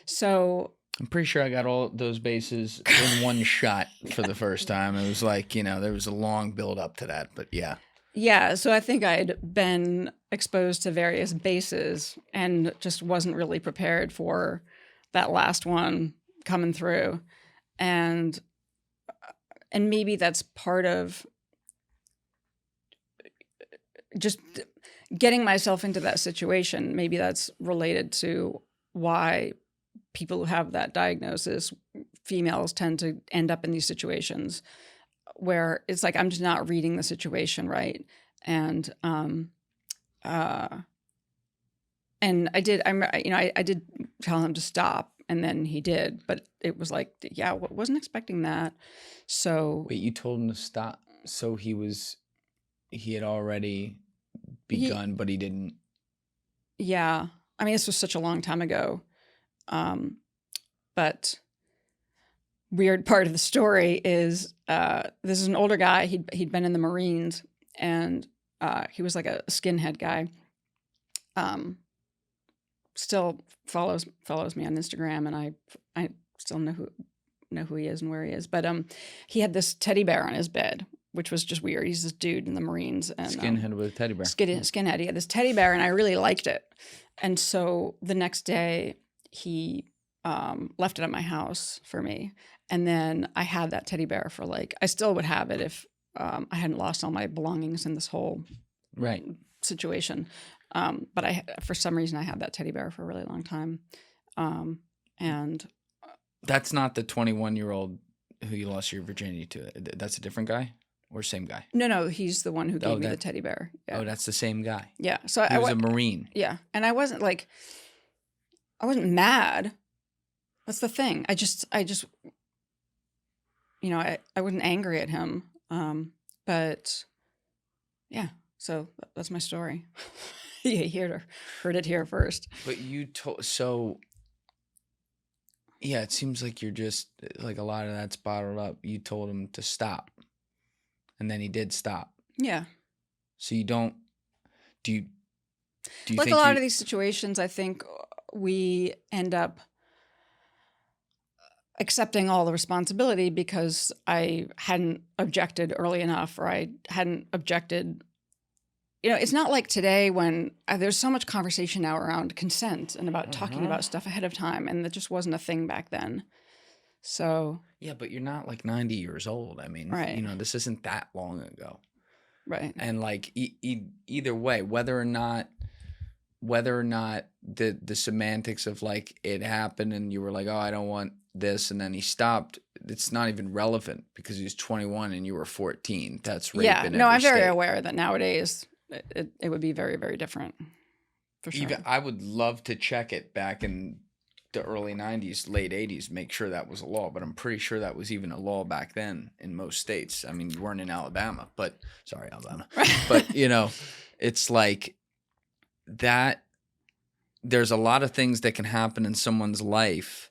So I'm pretty sure I got all those bases in one shot for the first time. It was like, there was a long build up to that, but yeah. Yeah. So I think I'd been exposed to various bases and just wasn't really prepared for that last one coming through. And maybe that's part of just getting myself into that situation. Maybe that's related to why people who have that diagnosis, females, tend to end up in these situations where it's like, I'm just not reading the situation right. And I did tell him to stop, and then he did, but it was like, yeah, wasn't expecting that. So wait, you told him to stop. So he had already begun, but he didn't. Yeah. I mean, this was such a long time ago. But weird part of the story is, this is an older guy. He'd been in the Marines, and he was like a skinhead guy. Still follows me on Instagram, and I still know who he is and where he is. But he had this teddy bear on his bed, which was just weird. He's this dude in the Marines, and skinhead with a teddy bear. Skinhead. He had this teddy bear, and I really liked it. And so the next day, he left it at my house for me, and then I had that teddy bear for I still would have it if I hadn't lost all my belongings in this whole situation. But for some reason, I had that teddy bear for a really long time. And that's not the 21-year-old who you lost your virginity to. That's a different guy, or same guy? No, he's the one who gave me the teddy bear. Yeah. Oh, that's the same guy. Yeah. So he was a Marine. Yeah, and I wasn't mad. That's the thing. I wasn't angry at him. But yeah, so that's my story. You heard it here first. But you yeah, it seems like you're just like a lot of that's bottled up. You told him to stop, and then he did stop. Yeah. So you don't, do you like think a lot of these situations, I think we end up accepting all the responsibility because I hadn't objected early enough, or I hadn't objected. It's not like today when there's so much conversation now around consent and about talking about stuff ahead of time, and that just wasn't a thing back then. So Yeah, but you're not like 90 years old. I mean, Right. you know, this isn't that long ago. right. And like either way, whether or not the semantics of like it happened and you were like, oh, I don't want this, and then he stopped, it's not even relevant because he's 21 and you were 14. That's rape Yeah. in No, every I'm very state. aware that nowadays it would be very, very different. For sure. Even I would love to check it back in the early 90s, late 80s, make sure that was a law, but I'm pretty sure that was even a law back then in most states. I mean, you weren't in Alabama, but sorry, Alabama. But, you know, it's like that there's a lot of things that can happen in someone's life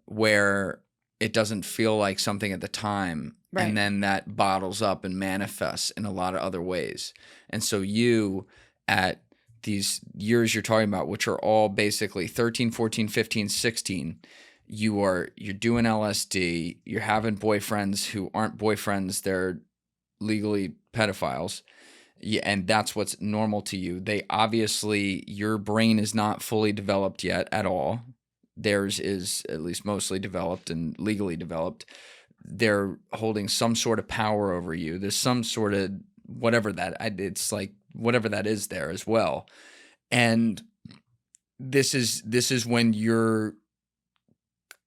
where it doesn't feel like something at the time. Right. And then that bottles up and manifests in a lot of other ways. And so you, at these years you're talking about, which are all basically 13, 14, 15, 16, you're doing LSD, you're having boyfriends who aren't boyfriends, they're legally pedophiles. Yeah, and that's what's normal to you. They obviously, your brain is not fully developed yet at all. Theirs is at least mostly developed and legally developed. They're holding some sort of power over you. There's some sort of it's like whatever that is there as well. And this is when you're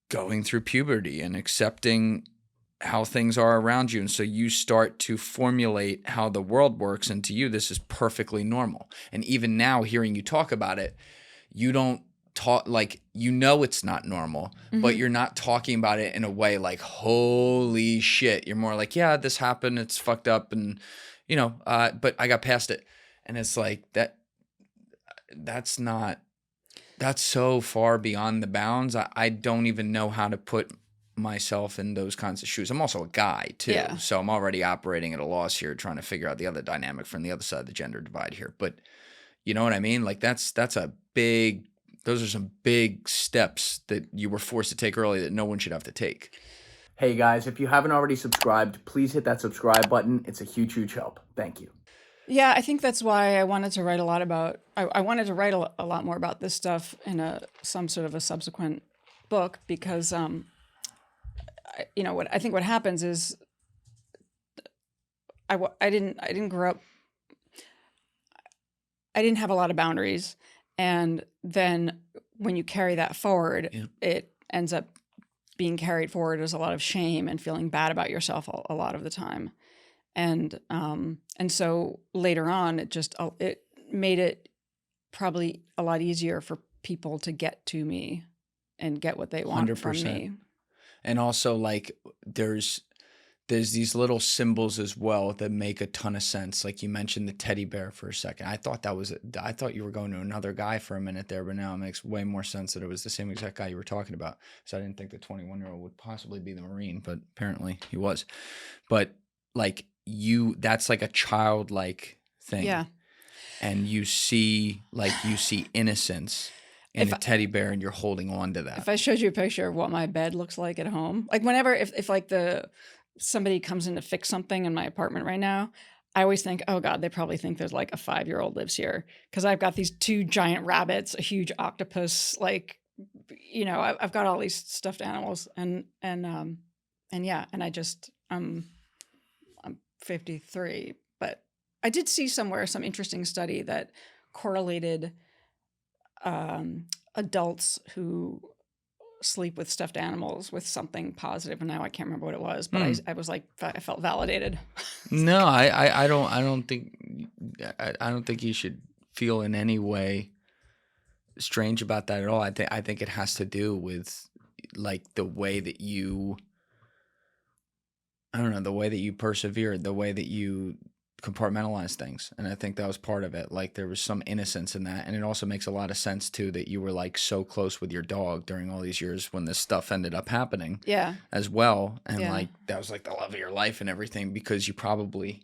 going through puberty and accepting how things are around you. And so you start to formulate how the world works. And to you, this is perfectly normal. And even now, hearing you talk about it, you don't talk like, you know, it's not normal, but you're not talking about it in a way like, holy shit. You're more like, yeah, this happened. It's fucked up. And, you know, but I got past it. And it's like that's so far beyond the bounds. I don't even know how to put myself in those kinds of shoes. I'm also a guy too. Yeah. So I'm already operating at a loss here, trying to figure out the other dynamic from the other side of the gender divide here. But you know what I mean? Like those are some big steps that you were forced to take early that no one should have to take. Hey guys, if you haven't already subscribed, please hit that subscribe button. It's a huge, huge help. Thank you. Yeah, I think that's why I wanted to write a lot about. I wanted to write a lot more about this stuff in some sort of a subsequent book because, what I think what happens is, I didn't grow up. I didn't have a lot of boundaries, and then when you carry that forward, it ends up being carried forward as a lot of shame and feeling bad about yourself a lot of the time. And so later on, it made it probably a lot easier for people to get to me and get what they want 100%. from me. And also, like, there's these little symbols as well that make a ton of sense. Like you mentioned the teddy bear for a second. I thought you were going to another guy for a minute there, but now it makes way more sense that it was the same exact guy you were talking about. So I didn't think the 21-year-old would possibly be the Marine, but apparently he was. But like that's like a childlike thing. Yeah. And you see innocence in a teddy bear, and you're holding on to that. If I showed you a picture of what my bed looks like at home, like whenever, if like somebody comes in to fix something in my apartment right now, I always think, oh God, they probably think there's like a 5-year-old lives here. Cause I've got these 2 giant rabbits, a huge octopus, like, I've got all these stuffed animals and yeah. And I'm 53, but I did see somewhere some interesting study that correlated adults who sleep with stuffed animals with something positive, and now I can't remember what it was, but I was like, I felt validated. No, I don't think you should feel in any way strange about that at all. I think it has to do with like the way that you persevered, the way that you compartmentalize things. And I think that was part of it. Like there was some innocence in that. And it also makes a lot of sense too, that you were like so close with your dog during all these years when this stuff ended up happening as well. And like, that was like the love of your life and everything, because you probably,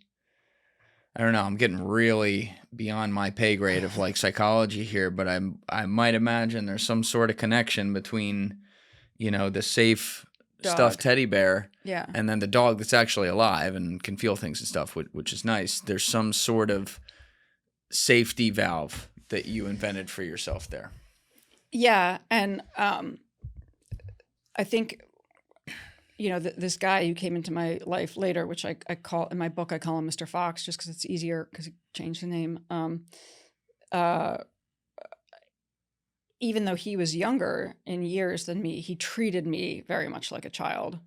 I don't know, I'm getting really beyond my pay grade of like psychology here, but I might imagine there's some sort of connection between, the safe stuffed teddy bear and then the dog that's actually alive and can feel things and stuff, which is nice. There's some sort of safety valve that you invented for yourself there. Yeah. And I think this guy who came into my life later, which I call in my book, I call him Mr. Fox, just because it's easier because he changed the name. Even though he was younger in years than me, he treated me very much like a child,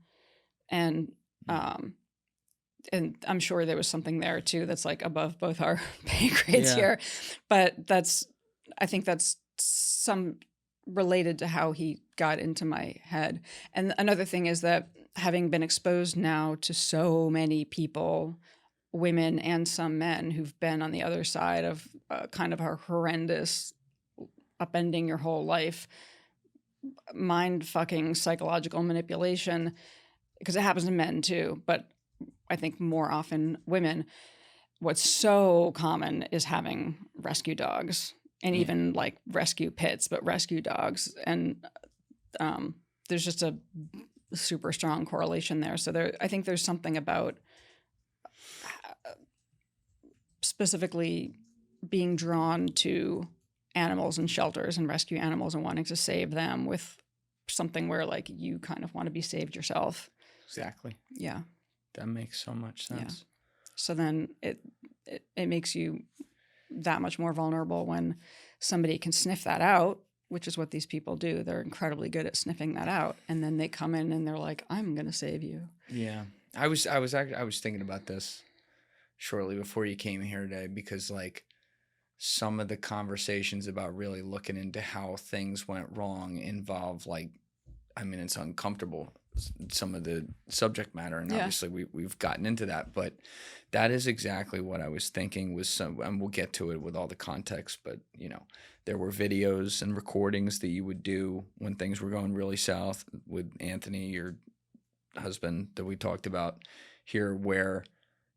and I'm sure there was something there too that's like above both our pay grades here, but I think that's some related to how he got into my head. And another thing is that having been exposed now to so many people, women and some men, who've been on the other side of kind of a horrendous upending your whole life, mind fucking psychological manipulation, because it happens to men too, but I think more often women. What's so common is having rescue dogs, and even like rescue pits, but rescue dogs. And there's just a super strong correlation there. So I think there's something about specifically being drawn to animals and shelters and rescue animals and wanting to save them with something where like you kind of want to be saved yourself. Exactly. Yeah. That makes so much sense. Yeah. So then it makes you that much more vulnerable when somebody can sniff that out, which is what these people do. They're incredibly good at sniffing that out, and then they come in and they're like, "I'm going to save you." Yeah, I was thinking about this shortly before you came here today, because like some of the conversations about really looking into how things went wrong involve like, I mean, it's uncomfortable, some of the subject matter, and obviously we've gotten into that, but that is exactly what I was thinking was and we'll get to it with all the context, but there were videos and recordings that you would do when things were going really south with Anthony, your husband that we talked about here, where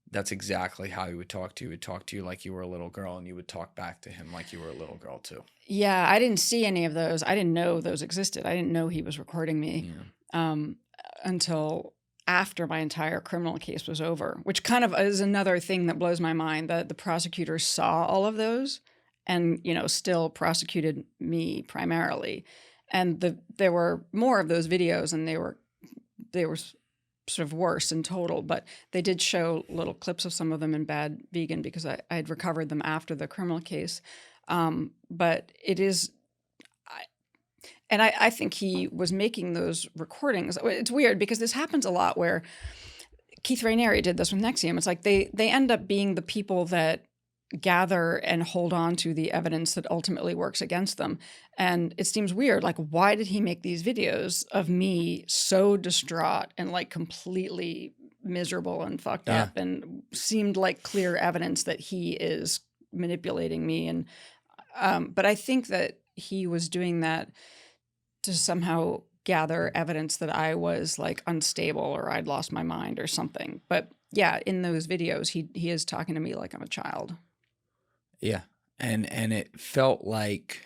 that's exactly how he would talk to you. He would talk to you like you were a little girl, and you would talk back to him like you were a little girl too. Yeah, I didn't see any of those. I didn't know those existed. I didn't know he was recording me until after my entire criminal case was over, which kind of is another thing that blows my mind, that the prosecutors saw all of those and, still prosecuted me primarily. And there were more of those videos, and they were sort of worse in total, but they did show little clips of some of them in Bad Vegan because I had recovered them after the criminal case. But it is, I think he was making those recordings. It's weird because this happens a lot where Keith Raniere did this with Nexivm. It's like they end up being the people that gather and hold on to the evidence that ultimately works against them. And it seems weird. Like, why did he make these videos of me so distraught and like completely miserable and fucked up, and seemed like clear evidence that he is manipulating me? And but I think that he was doing that to somehow gather evidence that I was like unstable or I'd lost my mind or something. But yeah, in those videos, he is talking to me like I'm a child. Yeah. And it felt like,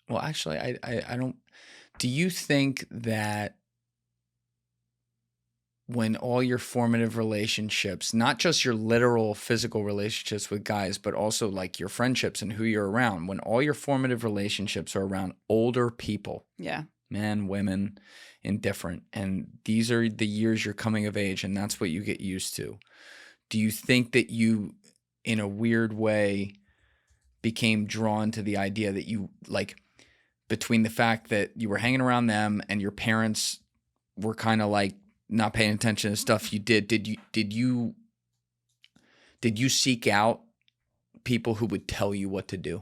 well, actually, I don't, do you think that when all your formative relationships, not just your literal physical relationships with guys, but also like your friendships and who you're around, when all your formative relationships are around older people, men, women, indifferent, and these are the years you're coming of age, and that's what you get used to. Do you think that you, in a weird way, became drawn to the idea that you, like, between the fact that you were hanging around them and your parents were kind of like not paying attention to stuff you did you seek out people who would tell you what to do?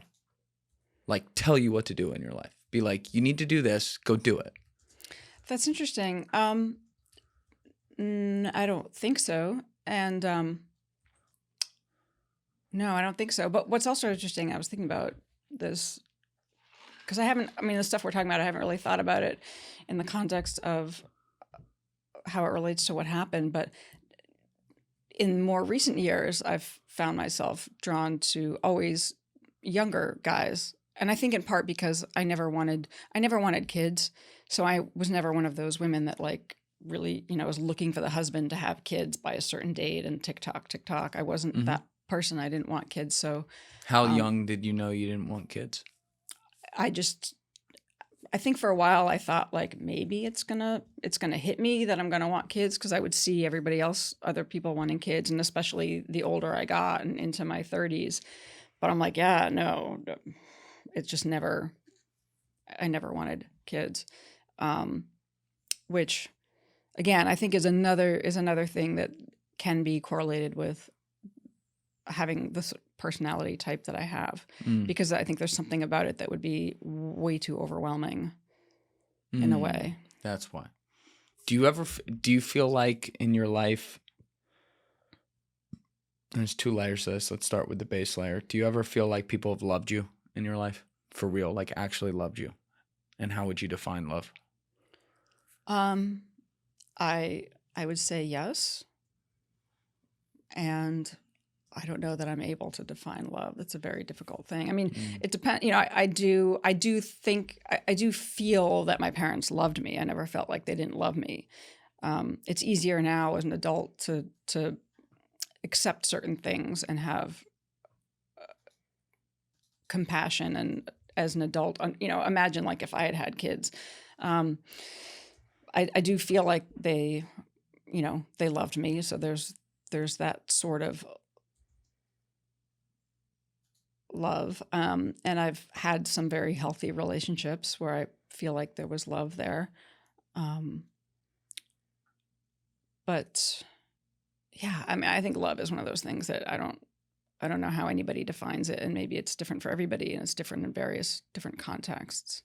Like, tell you what to do in your life. Be like, you need to do this, go do it. That's interesting. I don't think so. And no, I don't think so. But what's also interesting, I was thinking about this because the stuff we're talking about, I haven't really thought about it in the context of how it relates to what happened. But in more recent years, I've found myself drawn to always younger guys. And I think in part because I never wanted kids. So I was never one of those women that like really, was looking for the husband to have kids by a certain date and TikTok. I wasn't that person. I didn't want kids. So how young did you know you didn't want kids? I think for a while I thought like maybe it's gonna hit me that I'm gonna want kids, because I would see everybody else, other people wanting kids, and especially the older I got and into my 30s. But I'm like, yeah, no, it's just never. I never wanted kids, which, again, I think is another thing that can be correlated with having this personality type that I have, because I think there's something about it that would be way too overwhelming in a way. That's why. Do you feel like in your life, there's 2 layers to this. Let's start with the base layer. Do you ever feel like people have loved you in your life for real, like actually loved you? And how would you define love? I would say yes. And I don't know that I'm able to define love. That's a very difficult thing. I mean, it depends. You know, I do feel that my parents loved me. I never felt like they didn't love me. It's easier now as an adult to accept certain things and have compassion. And as an adult, you know, imagine like if I had kids, I do feel like they loved me. So there's that sort of love. And I've had some very healthy relationships where I feel like there was love there. But yeah, I mean, I think love is one of those things that I don't know how anybody defines it, and maybe it's different for everybody, and it's different in various different contexts.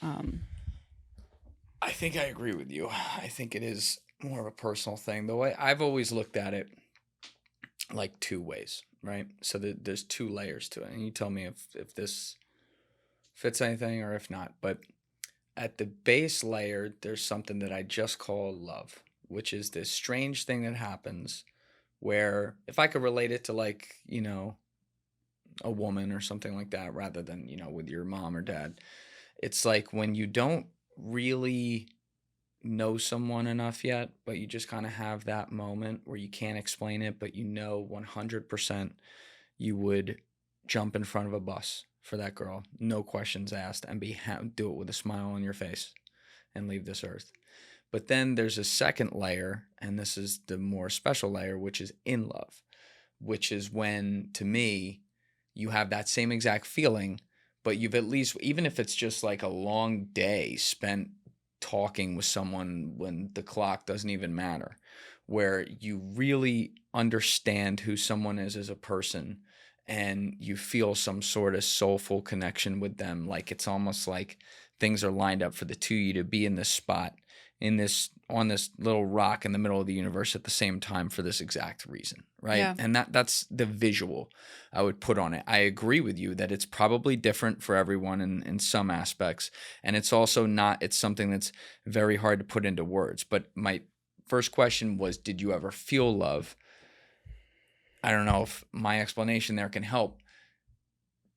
I think I agree with you. I think it is more of a personal thing. The way I've always looked at it, like 2 ways, right? So there's 2 layers to it, and you tell me if this fits anything or if not. But at the base layer, there's something that I just call love, which is this strange thing that happens where, if I could relate it to, like, you know, a woman or something like that, rather than, you know, with your mom or dad, it's like when you don't really know someone enough yet, but you just kind of have that moment where you can't explain it, but you know 100% you would jump in front of a bus for that girl, no questions asked, and do it with a smile on your face and leave this earth. But then there's a second layer, and this is the more special layer, which is in love, which is when, to me, you have that same exact feeling, but you've at least, even if it's just like a long day spent talking with someone when the clock doesn't even matter, where you really understand who someone is as a person, and you feel some sort of soulful connection with them. Like it's almost like things are lined up for the 2 of you to be in this spot, on this little rock in the middle of the universe at the same time for this exact reason, right? Yeah. And that's the visual I would put on it. I agree with you that it's probably different for everyone in some aspects, and it's also not. It's something that's very hard to put into words. But my first question was, did you ever feel love? I don't know if my explanation there can help.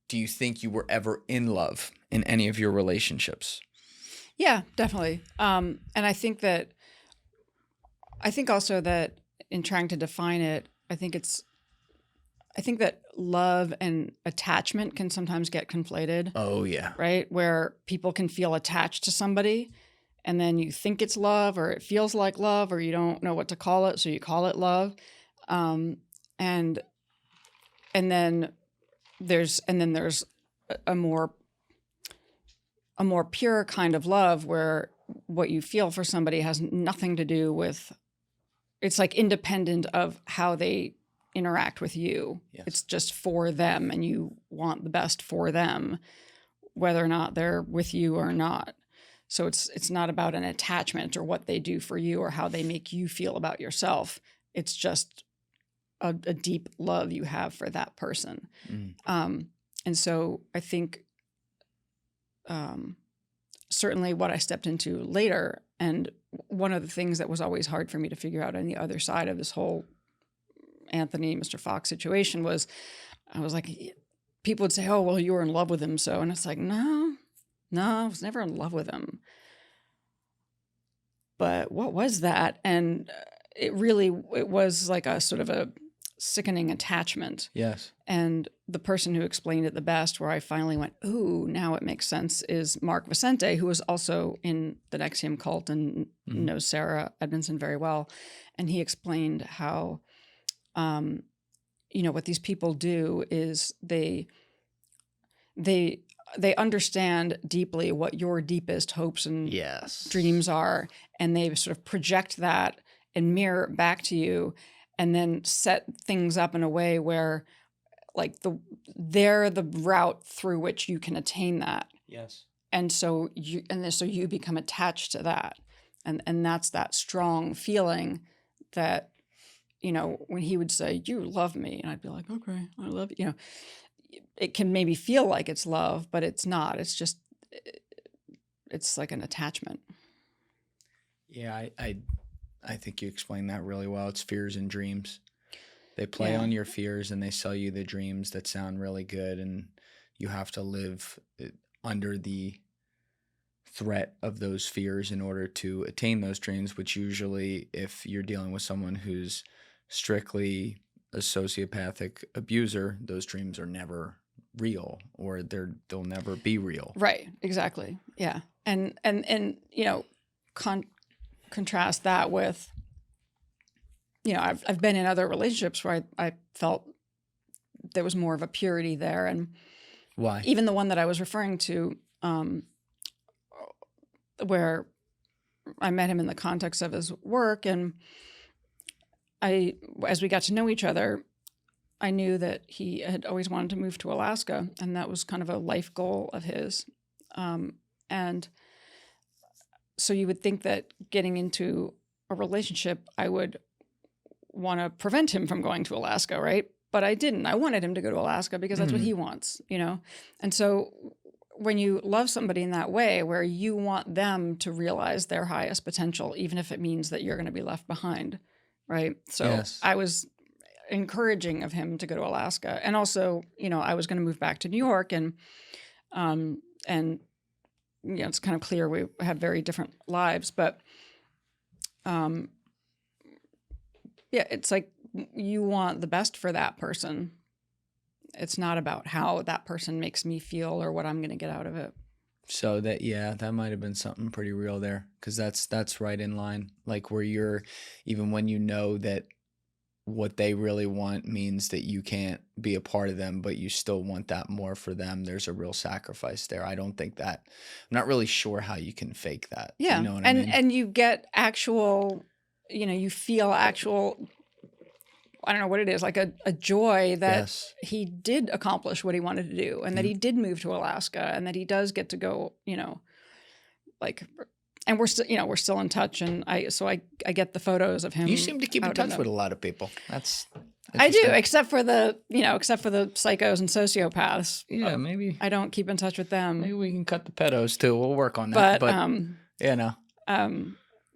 Do you think you were ever in love in any of your relationships? Yeah, definitely. And I think also that in trying to define it, I think that love and attachment can sometimes get conflated. Oh, yeah. Right? Where people can feel attached to somebody, and then you think it's love, or it feels like love, or you don't know what to call it, so you call it love. And then there's a more pure kind of love where what you feel for somebody has nothing to do with, it's like independent of how they interact with you. Yes. It's just for them, and you want the best for them, whether or not they're with you or not. So it's not about an attachment or what they do for you or how they make you feel about yourself. It's just a deep love you have for that person. And so I think certainly what I stepped into later, and one of the things that was always hard for me to figure out on the other side of this whole Anthony, Mr. Fox situation was, I was like, people would say, oh, well, you were in love with him. So, and it's like, no, I was never in love with him. But what was that? And it was like a sort of sickening attachment. Yes. And the person who explained it the best, where I finally went, ooh, now it makes sense, is Mark Vicente, who was also in the Nexivm cult and knows Sarah Edmondson very well. And he explained how, what these people do is they understand deeply what your deepest hopes and dreams are, and they sort of project that and mirror it back to you, and then set things up in a way where, like, they're the route through which you can attain that. Yes. And so you become attached to that, and that's that strong feeling that, when he would say, "You love me," and I'd be like, "Okay, I love you." It can maybe feel like it's love, but it's not. It's just, it's like an attachment. Yeah, I think you explained that really well. It's fears and dreams. They play on your fears and they sell you the dreams that sound really good, and you have to live under the threat of those fears in order to attain those dreams, which usually, if you're dealing with someone who's strictly a sociopathic abuser, those dreams are never real, or they'll never be real. Right. Exactly. Yeah. And contrast that with, I've been in other relationships where I felt there was more of a purity there. And why? Even the one that I was referring to, where I met him in the context of his work, and as we got to know each other, I knew that he had always wanted to move to Alaska, and that was kind of a life goal of his. And so you would think that getting into a relationship, I would want to prevent him from going to Alaska, right? But I didn't. I wanted him to go to Alaska because that's what he wants, And so when you love somebody in that way, where you want them to realize their highest potential, even if it means that you're going to be left behind, right? So I was encouraging of him to go to Alaska, and also, I was going to move back to New York, and it's kind of clear we have very different lives, but it's like you want the best for that person. It's not about how that person makes me feel or what I'm going to get out of it. So that might have been something pretty real there, because that's right in line. Like, where you're, even when you know that what they really want means that you can't be a part of them, but you still want that more for them, there's a real sacrifice there. I don't think that, I'm not really sure how you can fake that. Yeah. You know what I mean? And you get actual, you feel actual, I don't know what it is, like a joy that he did accomplish what he wanted to do, and that he did move to Alaska, and that he does get to go, and we're still in touch. And I get the photos of him. You seem to keep in touch with a lot of people. That's I do, except for the psychos and sociopaths. Yeah, maybe I don't keep in touch with them. Maybe we can cut the pedos too. We'll work on that. But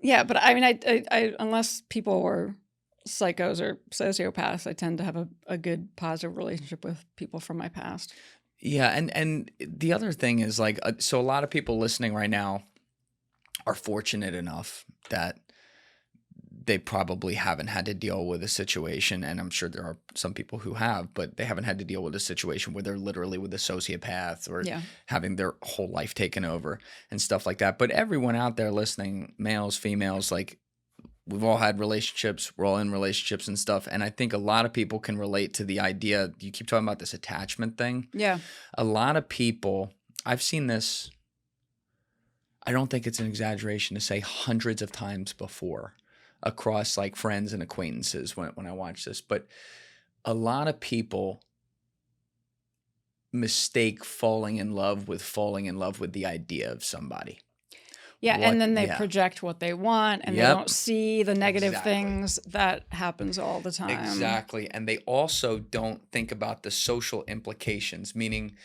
yeah, but I mean, I unless people were psychos or sociopaths, I tend to have a good positive relationship with people from my past. Yeah, and the other thing is, like, so a lot of people listening right now are fortunate enough that they probably haven't had to deal with a situation, and I'm sure there are some people who have, but they haven't had to deal with a situation where they're literally with a sociopath or having their whole life taken over and stuff like that. But everyone out there listening, males, females, like, we've all had relationships, we're all in relationships and stuff, and I think a lot of people can relate to the idea, you keep talking about this attachment thing. Yeah. A lot of people, I've seen this, I don't think it's an exaggeration to say hundreds of times before, across, like, friends and acquaintances when I watch this, but a lot of people mistake falling in love with the idea of somebody. Yeah, and then they project what they want, and they don't see the negative things. That happens all the time. Exactly. And they also don't think about the social implications, meaning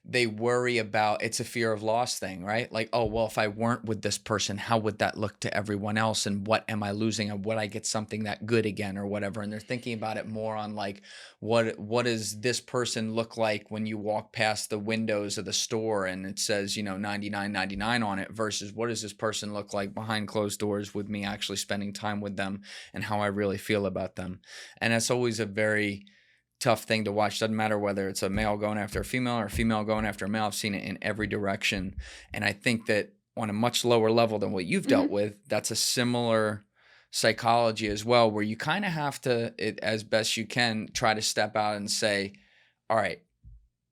they worry about, it's a fear of loss thing, right? Like, oh, well, if I weren't with this person, how would that look to everyone else? And what am I losing? And would I get something that good again or whatever? And they're thinking about it more on like, what does this person look like when you walk past the windows of the store and it says, you know, $99.99 on it, versus what does this person look like behind closed doors with me actually spending time with them and how I really feel about them. And that's always a very tough thing to watch. Doesn't matter whether it's a male going after a female or a female going after a male. I've seen it in every direction. And I think that on a much lower level than what you've dealt with, that's a similar psychology as well, where you kind of have to, as best you can, try to step out and say, all right,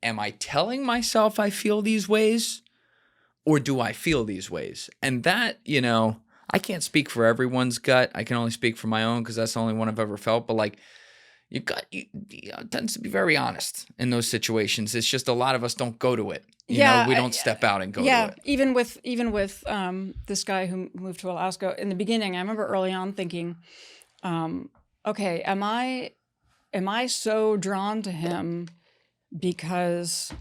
am I telling myself I feel these ways, or do I feel these ways? And that, you know, I can't speak for everyone's gut. I can only speak for my own because that's the only one I've ever felt. But like, your gut tends to be very honest in those situations. It's just a lot of us don't go to it. You know, we don't step out and go to it. Even with this guy who moved to Alaska in the beginning, I remember early on thinking, okay, am I so drawn to him because,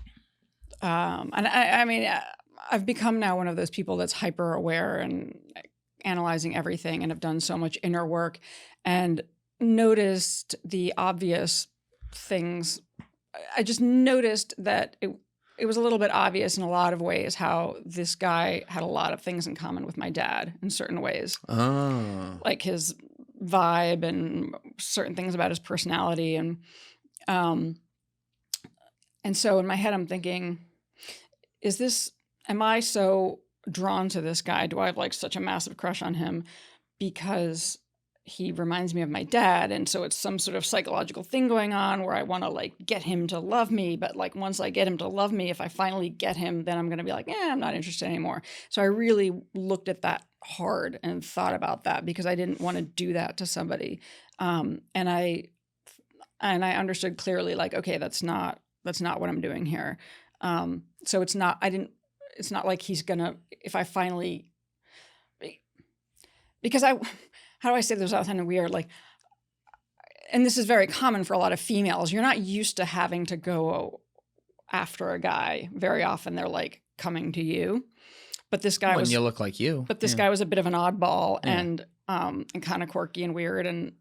and I mean, I've become now one of those people that's hyper aware and analyzing everything, and have done so much inner work and noticed the obvious things. I just noticed that it was a little bit obvious in a lot of ways how this guy had a lot of things in common with my dad in certain ways. Oh. Like his vibe and certain things about his personality. And so in my head, I'm thinking, am I so drawn to this guy? Do I have like such a massive crush on him because he reminds me of my dad? And so it's some sort of psychological thing going on where I want to like get him to love me. But like once I get him to love me, if I finally get him, then I'm going to be like, I'm not interested anymore. So I really looked at that hard and thought about that because I didn't want to do that to somebody. And I understood clearly like, okay, that's not what I'm doing here. So it's not like he's gonna, if I finally, because how do I say this without sounding weird? Like, and this is very common for a lot of females. You're not used to having to go after a guy. Very often they're like coming to you. But this guy you look like you. But this guy was a bit of an oddball and kind of quirky and weird. And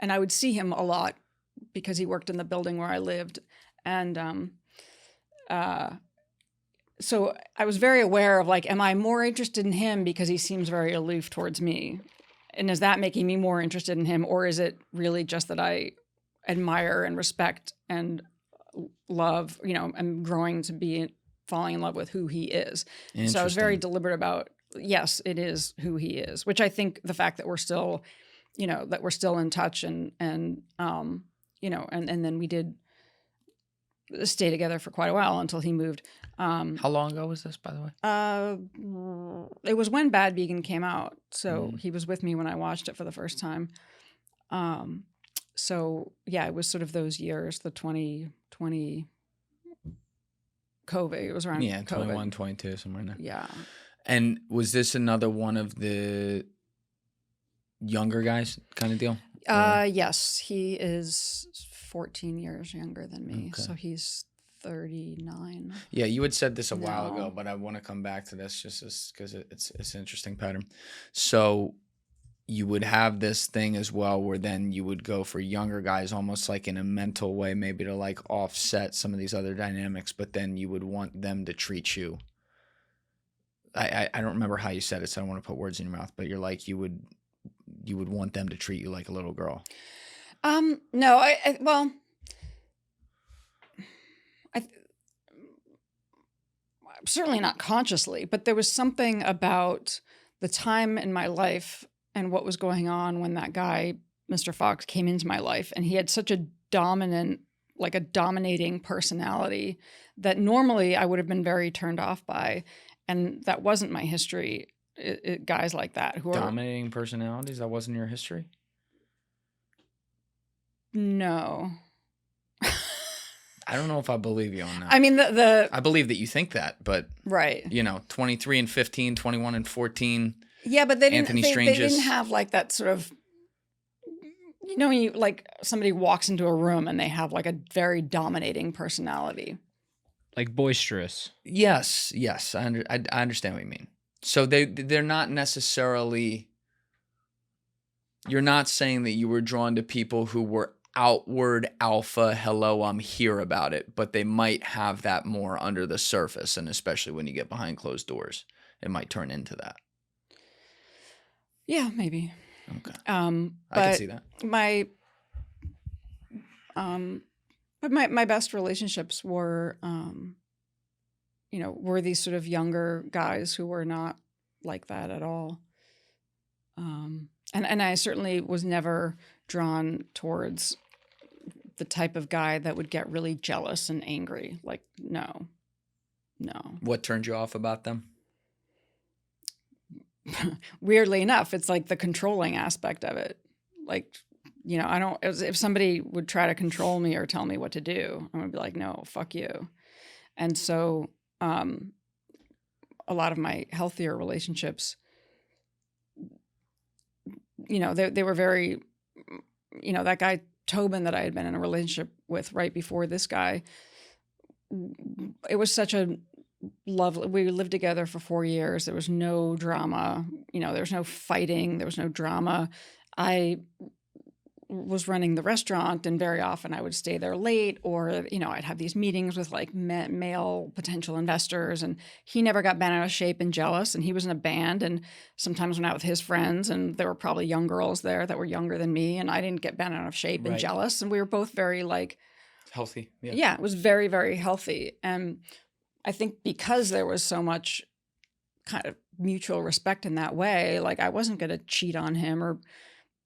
I would see him a lot because he worked in the building where I lived. And so I was very aware of like, am I more interested in him because he seems very aloof towards me? And is that making me more interested in him? Or is it really just that I admire and respect and love, you know, I'm growing to be falling in love with who he is. So I was very deliberate about, yes, it is who he is, which I think the fact that we're still, you know, that we're still in touch and you know, and then we did stay together for quite a while until he moved. How long ago was this, by the way? It was when Bad Vegan came out. So he was with me when I watched it for the first time. So yeah, it was sort of those years, the 2020 COVID. It was around COVID. 21, 22, somewhere in there. Yeah. And was this another one of the younger guys kind of deal? Yes, he is 14 years younger than me. Okay. So he's 39. Yeah, you had said this a while ago, but I want to come back to this just because it's an interesting pattern. So you would have this thing as well where then you would go for younger guys almost like in a mental way, maybe to like offset some of these other dynamics, but then you would want them to treat you. I don't remember how you said it, so I don't want to put words in your mouth, but you're like you would want them to treat you like a little girl. No, certainly not consciously, but there was something about the time in my life and what was going on when that guy, Mr. Fox, came into my life, and he had such a dominating personality that normally I would have been very turned off by, and that wasn't my history. Guys like that who dominating personalities, that wasn't your history? No. I don't know if I believe you on that. I mean, I believe that you think that, but right. You know, 23 and 15, 21 and 14. Yeah, but they didn't have like that sort of, you know, when you like somebody walks into a room and they have like a very dominating personality. Like boisterous. Yes. I understand what you mean. So they're not necessarily. You're not saying that you were drawn to people who were outward alpha, hello, I'm here about it, but they might have that more under the surface, and especially when you get behind closed doors, it might turn into that. Yeah, maybe. Okay. But I can see that. But my best relationships were, were these sort of younger guys who were not like that at all. And I certainly was never drawn towards the type of guy that would get really jealous and angry. Like, no. What turned you off about them? Weirdly enough, it's like the controlling aspect of it. Like, if somebody would try to control me or tell me what to do, I'm gonna be like, no, fuck you. And so, a lot of my healthier relationships, they were very, that guy Tobin that I had been in a relationship with right before this guy, it was such a lovely, we lived together for 4 years. There was no drama, there was no fighting, there was no drama. I was running the restaurant, and very often I would stay there late, or, I'd have these meetings with like male potential investors, and he never got bent out of shape and jealous. And he was in a band, and sometimes went out with his friends, and there were probably young girls there that were younger than me, and I didn't get bent out of shape and jealous. And we were both very like healthy. Yeah, it was very, very healthy. And I think because there was so much kind of mutual respect in that way, like I wasn't going to cheat on him or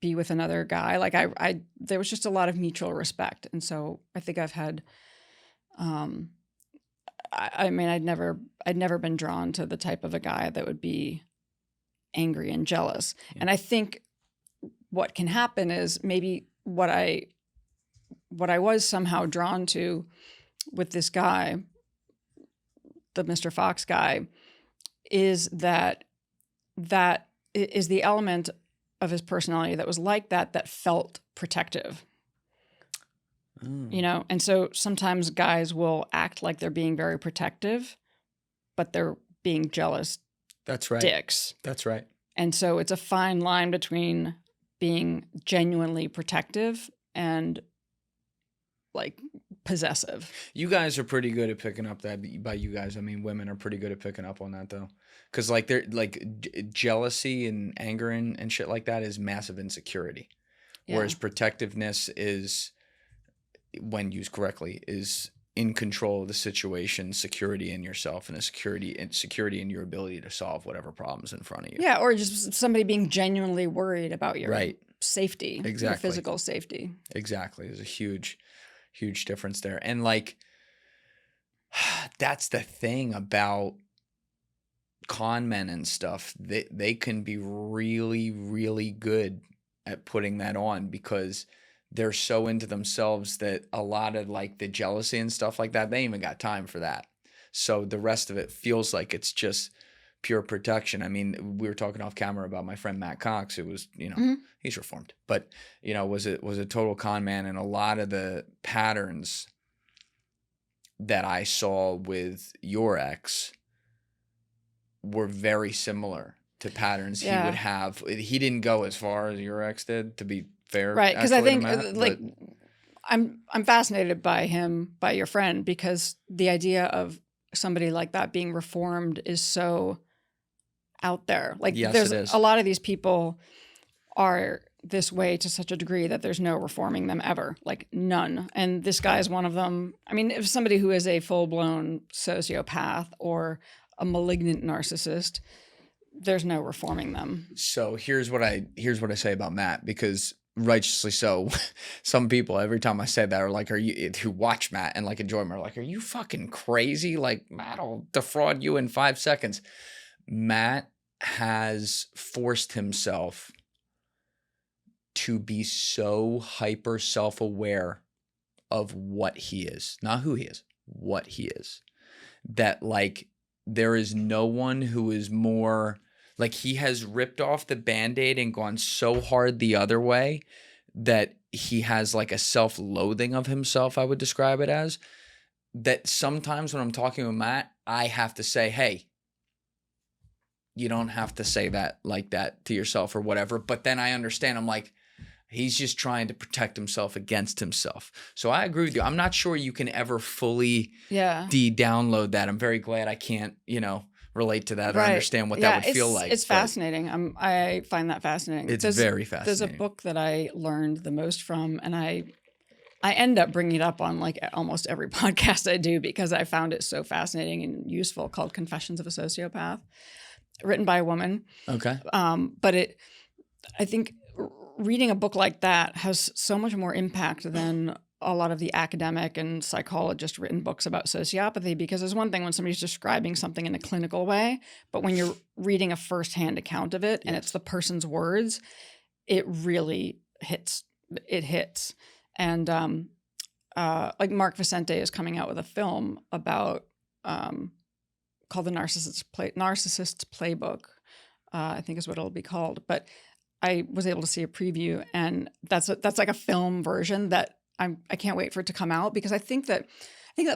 be with another guy. Like I there was just a lot of mutual respect. And so I think I've had, I mean, I'd never been drawn to the type of a guy that would be angry and jealous. Yeah. And I think what can happen is maybe what I was somehow drawn to with this guy, the Mr. Fox guy, is that is the element of his personality that was like that felt protective. And so sometimes guys will act like they're being very protective, but they're being jealous. That's right. Dicks. That's right. And so it's a fine line between being genuinely protective and like possessive. You guys are pretty good at picking up that. By you guys, I mean women are pretty good at picking up on that though. Because like they're like jealousy and anger and shit like that is massive insecurity. Yeah. Whereas protectiveness is, when used correctly, is in control of the situation, security in yourself, and security in your ability to solve whatever problems in front of you. Yeah, or just somebody being genuinely worried about your safety, exactly. Your physical safety. Exactly. There's a huge difference there. And like, that's the thing about con men and stuff. They can be really, really good at putting that on because they're so into themselves that a lot of like the jealousy and stuff like that, they ain't even got time for that. So the rest of it feels like it's just pure protection. I mean, we were talking off camera about my friend Matt Cox, who was, he's reformed, but was a total con man. And a lot of the patterns that I saw with your ex were very similar to patterns he would have. He didn't go as far as your ex did, to be fair. Right. Because I think I'm fascinated by him, by your friend, because the idea of somebody like that being reformed is so out there. Like there's a lot of these people are this way to such a degree that there's no reforming them ever, like none. And this guy is one of them. I mean, if somebody who is a full-blown sociopath or a malignant narcissist, there's no reforming them. So here's what I say about Matt, because righteously so, some people every time I say that are like, who watch Matt and like enjoy him are like, are you fucking crazy? Like Matt'll defraud you in 5 seconds. Matt has forced himself to be so hyper self-aware of what he is, not who he is, what he is, that like there is no one who is more like, he has ripped off the Band-Aid and gone so hard the other way that he has like a self-loathing of himself, I would describe it as, that sometimes when I'm talking with Matt, I have to say, hey, you don't have to say that like that to yourself or whatever. But then I understand. I'm like, he's just trying to protect himself against himself. So I agree with you. I'm not sure you can ever fully de-download that. I'm very glad I can't, relate to that or understand what that would feel like. It's fascinating. I find that fascinating. It's very fascinating. There's a book that I learned the most from, and I end up bringing it up on like almost every podcast I do because I found it so fascinating and useful, called Confessions of a Sociopath, written by a woman. Okay. But I think reading a book like that has so much more impact than a lot of the academic and psychologist written books about sociopathy, because there's one thing when somebody's describing something in a clinical way, but when you're reading a firsthand account of it and it's the person's words, it really hits. It hits. And like Mark Vicente is coming out with a film about called The Narcissist's Playbook, I think is what it'll be called. But I was able to see a preview, and that's like a film version that I can't wait for it to come out, because I think that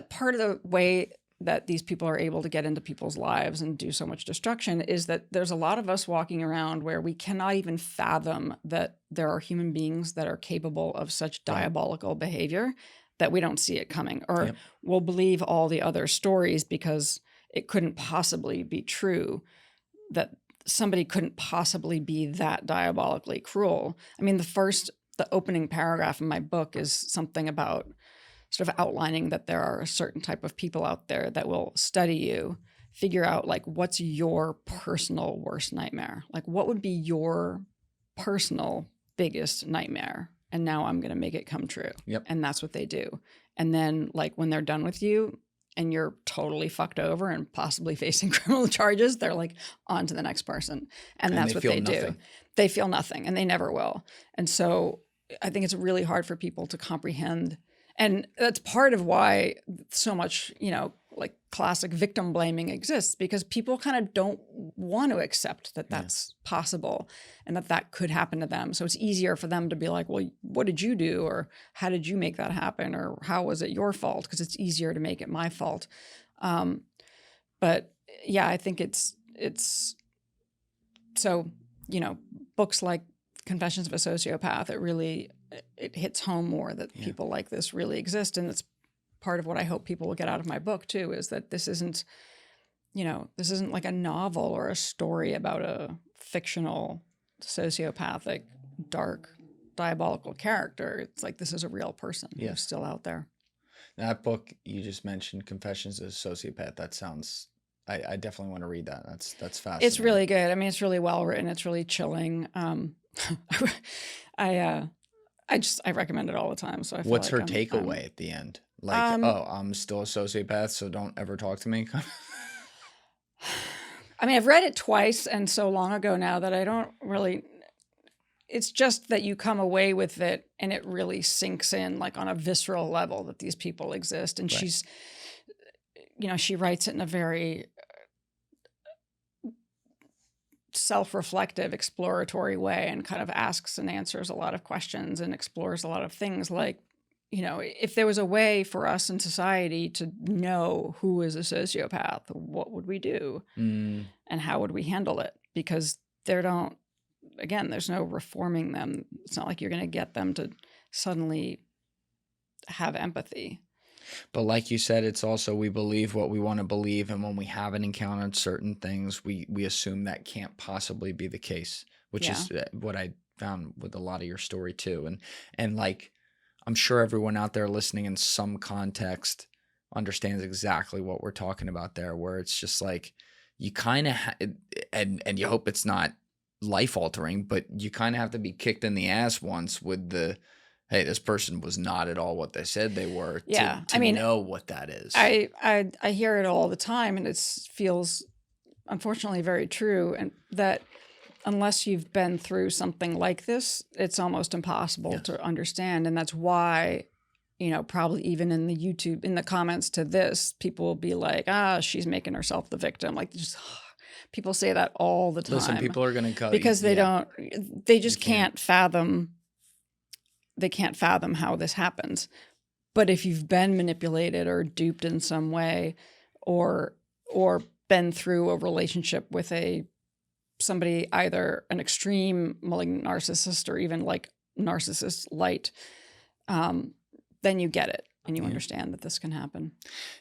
part of the way that these people are able to get into people's lives and do so much destruction is that there's a lot of us walking around where we cannot even fathom that there are human beings that are capable of such diabolical behavior that we don't see it coming, or we'll believe all the other stories because it couldn't possibly be true, that somebody couldn't possibly be that diabolically cruel. I mean, the opening paragraph in my book is something about sort of outlining that there are a certain type of people out there that will study you, figure out like what's your personal worst nightmare, like what would be your personal biggest nightmare, and now I'm going to make it come true. And that's what they do. And then like when they're done with you and you're totally fucked over and possibly facing criminal charges, they're like on to the next person. And that's what they do. They feel nothing, and they never will. And so I think it's really hard for people to comprehend. And that's part of why so much, like classic victim blaming exists, because people kind of don't want to accept that that's possible and that could happen to them. So it's easier for them to be like, well, what did you do? Or how did you make that happen? Or how was it your fault? Because it's easier to make it my fault. But yeah, I think it's so, books like Confessions of a Sociopath, it hits home more that people like this really exist. And it's part of what I hope people will get out of my book too, is that this isn't like a novel or a story about a fictional sociopathic, dark, diabolical character. It's like, this is a real person who's still out there. That book you just mentioned, Confessions of a Sociopath, that sounds, I definitely want to read that. That's fascinating. It's really good. I mean, it's really well written. It's really chilling. I recommend it all the time. So what's her takeaway at the end? Like, I'm still a sociopath, so don't ever talk to me. I mean, I've read it twice and so long ago now that I don't really. It's just that you come away with it and it really sinks in, like on a visceral level, that these people exist. And she's, she writes it in a very self-reflective, exploratory way, and kind of asks and answers a lot of questions and explores a lot of things. Like, if there was a way for us in society to know who is a sociopath, what would we do? And how would we handle it? Because there's no reforming them. It's not like you're going to get them to suddenly have empathy. But like you said, it's also, we believe what we want to believe. And when we haven't encountered certain things, we assume that can't possibly be the case, which is what I found with a lot of your story too. And like, I'm sure everyone out there listening in some context understands exactly what we're talking about there, where it's just like, you kind of, and you hope it's not life altering, but you kind of have to be kicked in the ass once with the, hey, this person was not at all what they said they were. To know what that is. I hear it all the time, and it feels unfortunately very true. And that unless you've been through something like this, it's almost impossible to understand. And that's why, probably even in the comments to this, people will be like, she's making herself the victim. Like, just people say that all the time. Listen, people are going to cut because they just can't fathom. They can't fathom how this happens. But if you've been manipulated or duped in some way, or been through a relationship with somebody, either an extreme malignant narcissist or even like narcissist light, then you get it and you understand that this can happen.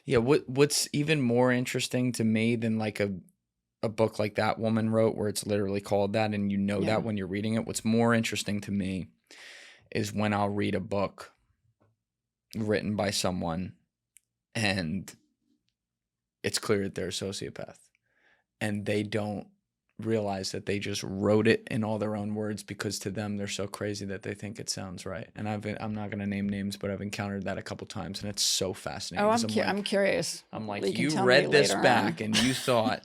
Yeah. What's even more interesting to me than like a book like that woman wrote, where it's literally called that, and you know that when you're reading it, what's more interesting to me is when I'll read a book written by someone and it's clear that they're a sociopath, and they don't realize that they just wrote it in all their own words because to them they're so crazy that they think it sounds right. And I'm not going to name names, but I've encountered that a couple times, and it's so fascinating. Oh, I'm curious. I'm like, you read this back and you thought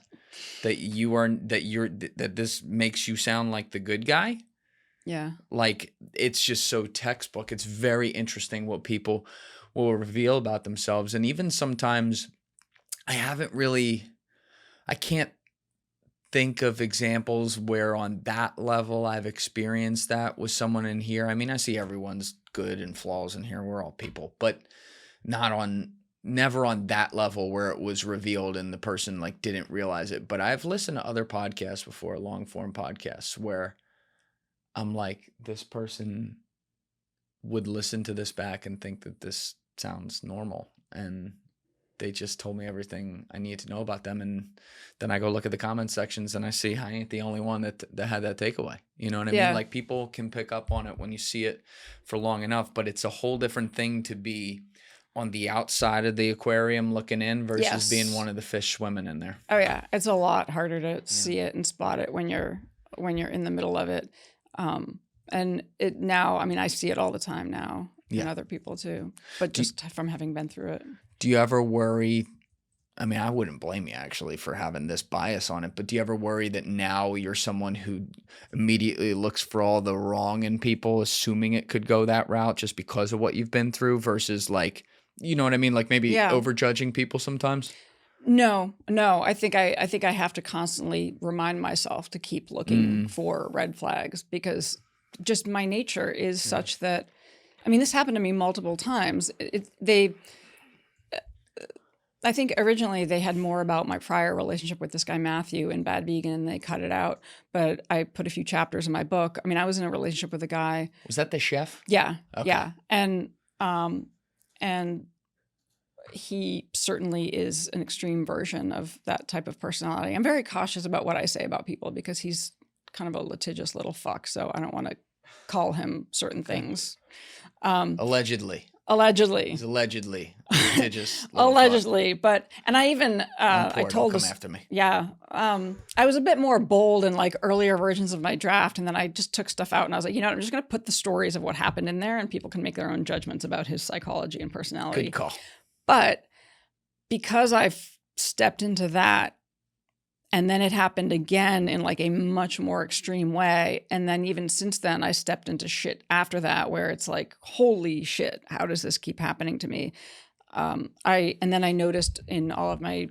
that this makes you sound like the good guy. Yeah. Like, it's just so textbook. It's very interesting what people will reveal about themselves. And even sometimes I can't think of examples where on that level I've experienced that with someone in here. I mean, I see everyone's good and flaws in here. We're all people, but never on that level where it was revealed and the person like didn't realize it. But I've listened to other podcasts before, long form podcasts, where I'm like, this person would listen to this back and think that this sounds normal, and they just told me everything I need to know about them. And then I go look at the comment sections and I see I ain't the only one that had that takeaway. You know what I mean? Like, people can pick up on it when you see it for long enough, but it's a whole different thing to be on the outside of the aquarium looking in versus being one of the fish swimming in there. Oh yeah. It's a lot harder to see it and spot it when you're in the middle of it. And it now, I mean, I see it all the time now in other people too, but just from having been through it. Do you ever worry? I mean, I wouldn't blame you actually for having this bias on it, but do you ever worry that now you're someone who immediately looks for all the wrong in people, assuming it could go that route just because of what you've been through, versus like, you know what I mean? Like maybe overjudging people sometimes? No. I think I have to constantly remind myself to keep looking for red flags, because just my nature is such that, I mean, this happened to me multiple times. I think originally they had more about my prior relationship with this guy, Matthew, in Bad Vegan, and they cut it out. But I put a few chapters in my book. I mean, I was in a relationship with a guy. Was that the chef? Yeah. Okay. Yeah. And he certainly is an extreme version of that type of personality. I'm very cautious about what I say about people because he's kind of a litigious little fuck. So I don't want to call him certain things. Allegedly. Allegedly. He's allegedly litigious. Allegedly. But, and I even, I told come after me. Yeah. I was a bit more bold in like earlier versions of my draft. And then I just took stuff out and I was like, you know, I'm just going to put the stories of what happened in there and people can make their own judgments about his psychology and personality. Good call. But because I've stepped into that, and then it happened again in like a much more extreme way. And then even since then, I stepped into shit after that where it's like, holy shit, how does this keep happening to me? And then I noticed in all of my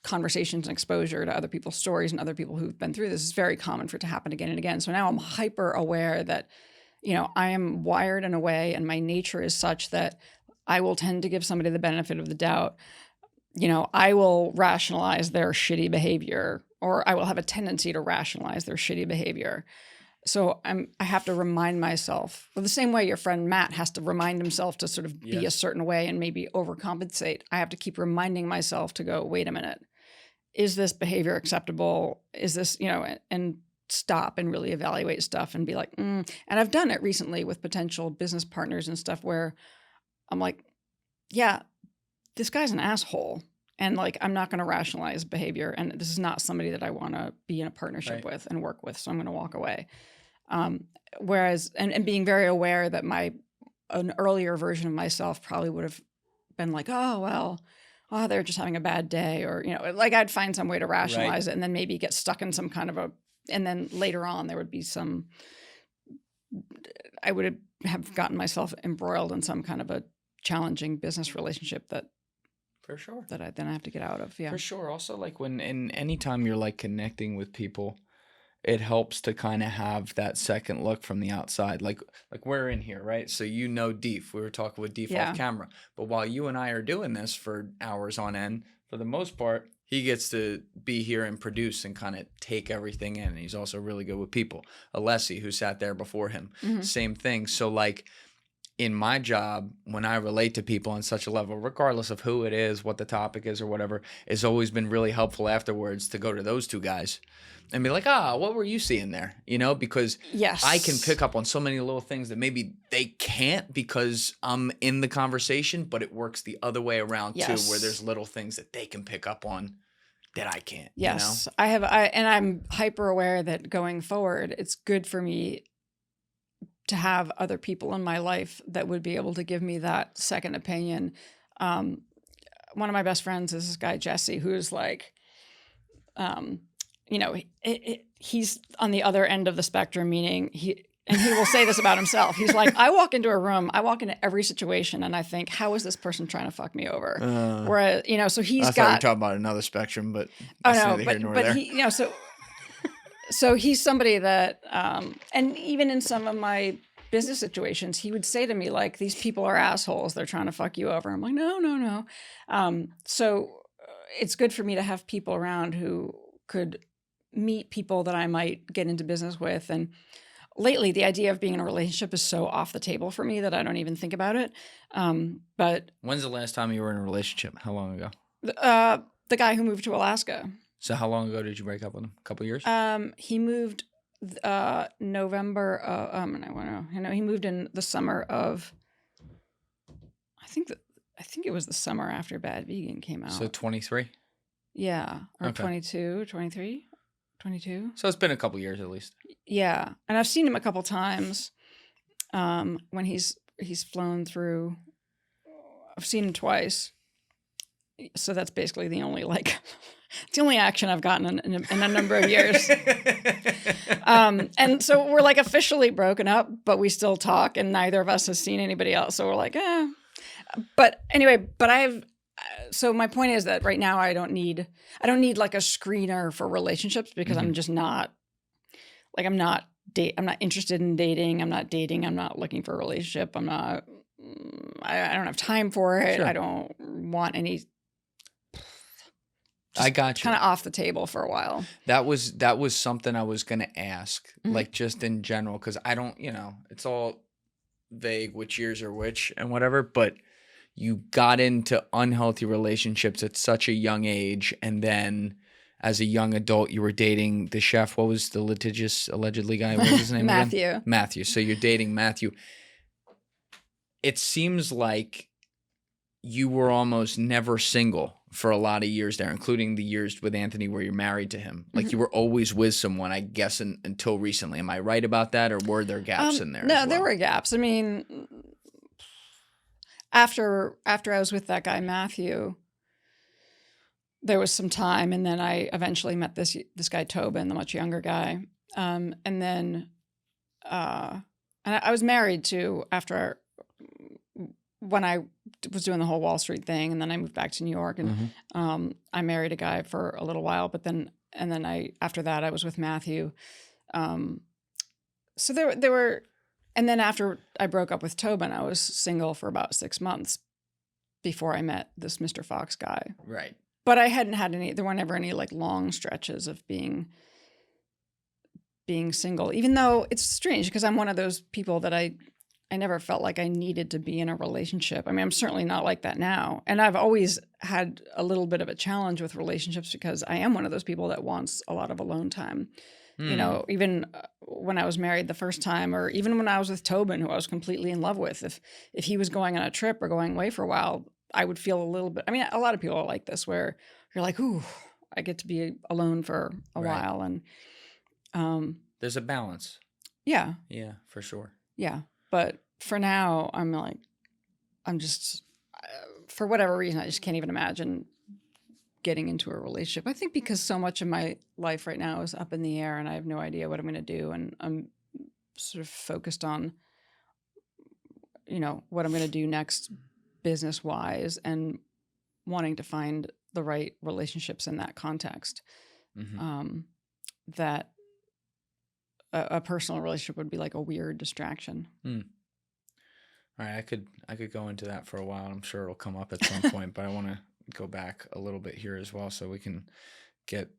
conversations and exposure to other people's stories and other people who've been through this, is very common for it to happen again and again. So now I'm hyper aware that, you know, I am wired in a way and my nature is such that I will tend to give somebody the benefit of the doubt. You know, I will rationalize their shitty behavior, or I will have a tendency to rationalize their shitty behavior. So I have to remind myself, well, the same way your friend Matt has to remind himself to sort of be a certain way and maybe overcompensate. I have to keep reminding myself to go, wait a minute, is this behavior acceptable? Is this, you know, and stop and really evaluate stuff and be like, And I've done it recently with potential business partners and stuff where I'm like, yeah, this guy's an asshole. And like, I'm not going to rationalize behavior. And this is not somebody that I want to be in a partnership with and work with. So I'm going to walk away. Whereas, and being very aware that an earlier version of myself probably would have been like, they're just having a bad day. Or, you know, like I'd find some way to rationalize it and then maybe get stuck in some kind of and then later on there would be I would have gotten myself embroiled in some kind of a challenging business relationship that for sure that I have to get out of. Yeah, for sure. Also, like anytime you're like connecting with people it helps to kind of have that second look from the outside. Like we're in here, right? So you know Deef. We were talking with Deef off camera. But while you and I are doing this for hours on end, for the most part, he gets to be here and produce and kind of take everything in. And he's also really good with people. Alessi, who sat there before him, same thing. So like in my job, when I relate to people on such a level, regardless of who it is, what the topic is or whatever, it's always been really helpful afterwards to go to those two guys and be like, what were you seeing there? You know, because I can pick up on so many little things that maybe they can't because I'm in the conversation, but it works the other way around too, where there's little things that they can pick up on that I can't. Yes, you know? and I'm hyper aware that going forward, it's good for me to have other people in my life that would be able to give me that second opinion. One of my best friends is this guy, Jesse, who's like, you know, he's on the other end of the spectrum, meaning he will say this about himself. He's like, I walk into a room, I walk into every situation and I think, how is this person trying to fuck me over? Whereas, you know, so he's I thought you were talking about another spectrum, but he, you know, so he's somebody that, and even in some of my business situations, he would say to me, like, these people are assholes. They're trying to fuck you over. I'm like, no. So it's good for me to have people around who could meet people that I might get into business with. And lately, the idea of being in a relationship is so off the table for me that I don't even think about it. But when's the last time you were in a relationship? How long ago? The guy who moved to Alaska. So how long ago did you break up with him? A couple years? He moved November. He moved in the summer of. I think it was the summer after Bad Vegan came out. So 23. Yeah, or 22, 23, 22. So it's been a couple years at least. Yeah, and I've seen him a couple times. When he's flown through. I've seen him twice. So that's basically the only it's the only action I've gotten in a number of years. And so we're like officially broken up, but we still talk and neither of us has seen anybody else. So we're like, But anyway, so my point is that right now I don't need like a screener for relationships because I'm just not, like, I'm not interested in dating. I'm not dating. I'm not looking for a relationship. I don't have time for it. Sure. I don't want any. I got you. Kind of off the table for a while. That was something I was going to ask, like just in general, because I don't, it's all vague which years are which and whatever, but you got into unhealthy relationships at such a young age, and then as a young adult, you were dating the chef. What was the litigious, allegedly guy? What was his name again? Matthew. So you're dating Matthew. It seems like you were almost never single for a lot of years there, including the years with Anthony where you're married to him. Like you were always with someone, I guess, until recently. Am I right about that, or were there gaps in there? No, there were gaps. I mean, after I was with that guy Matthew, there was some time, and then I eventually met this guy Tobin, the much younger guy, and then and I was married to after. When I was doing the whole Wall Street thing, and then I moved back to New York, and I married a guy for a little while, but then after that I was with Matthew. So there were, and then after I broke up with Tobin, I was single for about 6 months before I met this Mr. Fox guy. Right. But I hadn't had there were never any like long stretches of being single, even though it's strange because I'm one of those people that I never felt like I needed to be in a relationship. I mean, I'm certainly not like that now. And I've always had a little bit of a challenge with relationships because I am one of those people that wants a lot of alone time. You know, even when I was married the first time, or even when I was with Tobin, who I was completely in love with, if he was going on a trip or going away for a while, I would feel a little bit, I mean, a lot of people are like this, where you're like, ooh, I get to be alone for a while. And there's a balance. Yeah. Yeah, for sure. Yeah. But for now, I'm just, for whatever reason, I just can't even imagine getting into a relationship. I think because so much of my life right now is up in the air and I have no idea what I'm going to do. And I'm sort of focused on, what I'm going to do next business-wise and wanting to find the right relationships in that context. That a personal relationship would be like a weird distraction. All right, I could go into that for a while. I'm sure it'll come up at some point, but I want to go back a little bit here as well so we can get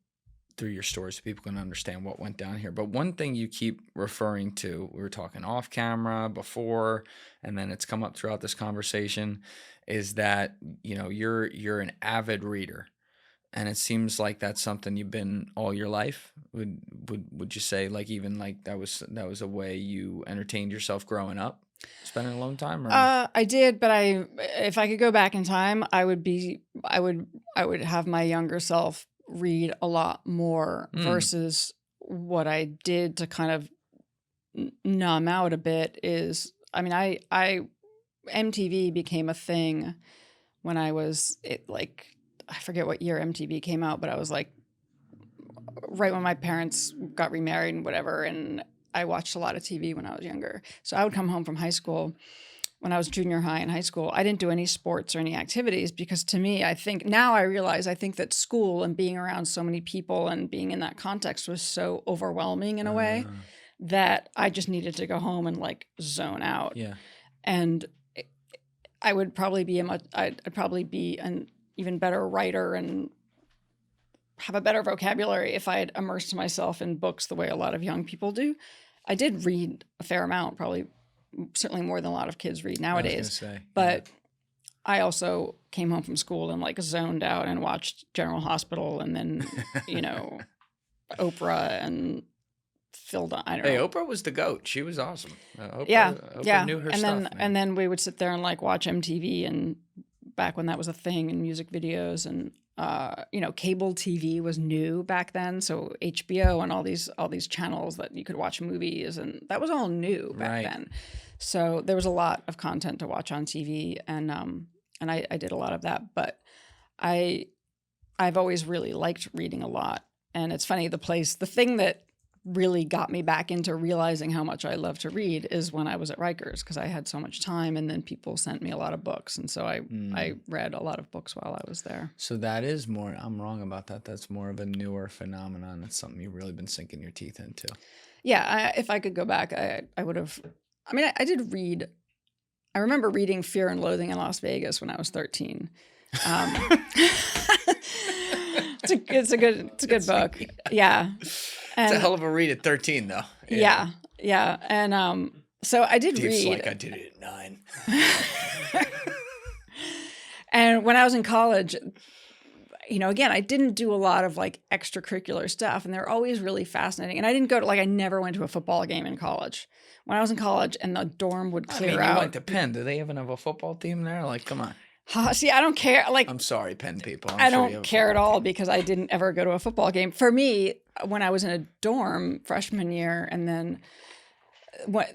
through your story so people can understand what went down here. But one thing you keep referring to, we were talking off camera before, and then it's come up throughout this conversation, is that, you know, you're an avid reader. And it seems like that's something you've been all your life. Would you say, like, even like that was a way you entertained yourself growing up, spending alone time? Or? I did, but if I could go back in time, I would have my younger self read a lot more versus what I did to kind of numb out a bit. Is, I mean, I MTV became a thing when I was like, I forget what year MTV came out, but I was like right when my parents got remarried and whatever, and I watched a lot of TV when I was younger. So I would come home from high school when I was junior high and high school. I didn't do any sports or any activities because, to me, I think now I realize, I think that school and being around so many people and being in that context was so overwhelming in a way that I just needed to go home and like zone out. Yeah. And I would probably be I'd probably be an even better writer and have a better vocabulary if I had immersed myself in books the way a lot of young people do. I did read a fair amount, probably certainly more than a lot of kids read nowadays. I was gonna say, but I also came home from school and like zoned out and watched General Hospital and then, you know, Oprah and Phil Don. I don't know. Oprah was the GOAT. She was awesome. Oprah, Yeah. Oprah knew her and stuff. then Man. and then we would sit there and like watch MTV, and back when that was a thing, and music videos, and you know, cable TV was new back then, so HBO and all these channels that you could watch movies, and that was all new back then. So there was a lot of content to watch on TV, and I did a lot of that. But I've always really liked reading a lot, and it's funny, the thing that really got me back into realizing how much I love to read is when I was at Rikers, because I had so much time, and then people sent me a lot of books, and so I read a lot of books while I was there. So that is more, I'm wrong about that. That's more of a newer phenomenon. It's something you've really been sinking your teeth into. Yeah, if I could go back, I would have. I mean, I did read. I remember reading Fear and Loathing in Las Vegas when I was 13. It's a good book. Yeah. It's a hell of a read at 13, though. Yeah. And so I did Dave's read. like, I did it at 9. And when I was in college, you know, again, I didn't do a lot of like extracurricular stuff, and they're always really fascinating. And I didn't go to, like, I never went to a football game in college. When I was in college and the dorm would clear out. You went to Penn. Do they even have a football team there? Like, come on. See, I don't care. Like, I'm sorry, Penn people. I don't care at all because I didn't ever go to a football game. For me, when I was in a dorm freshman year, and then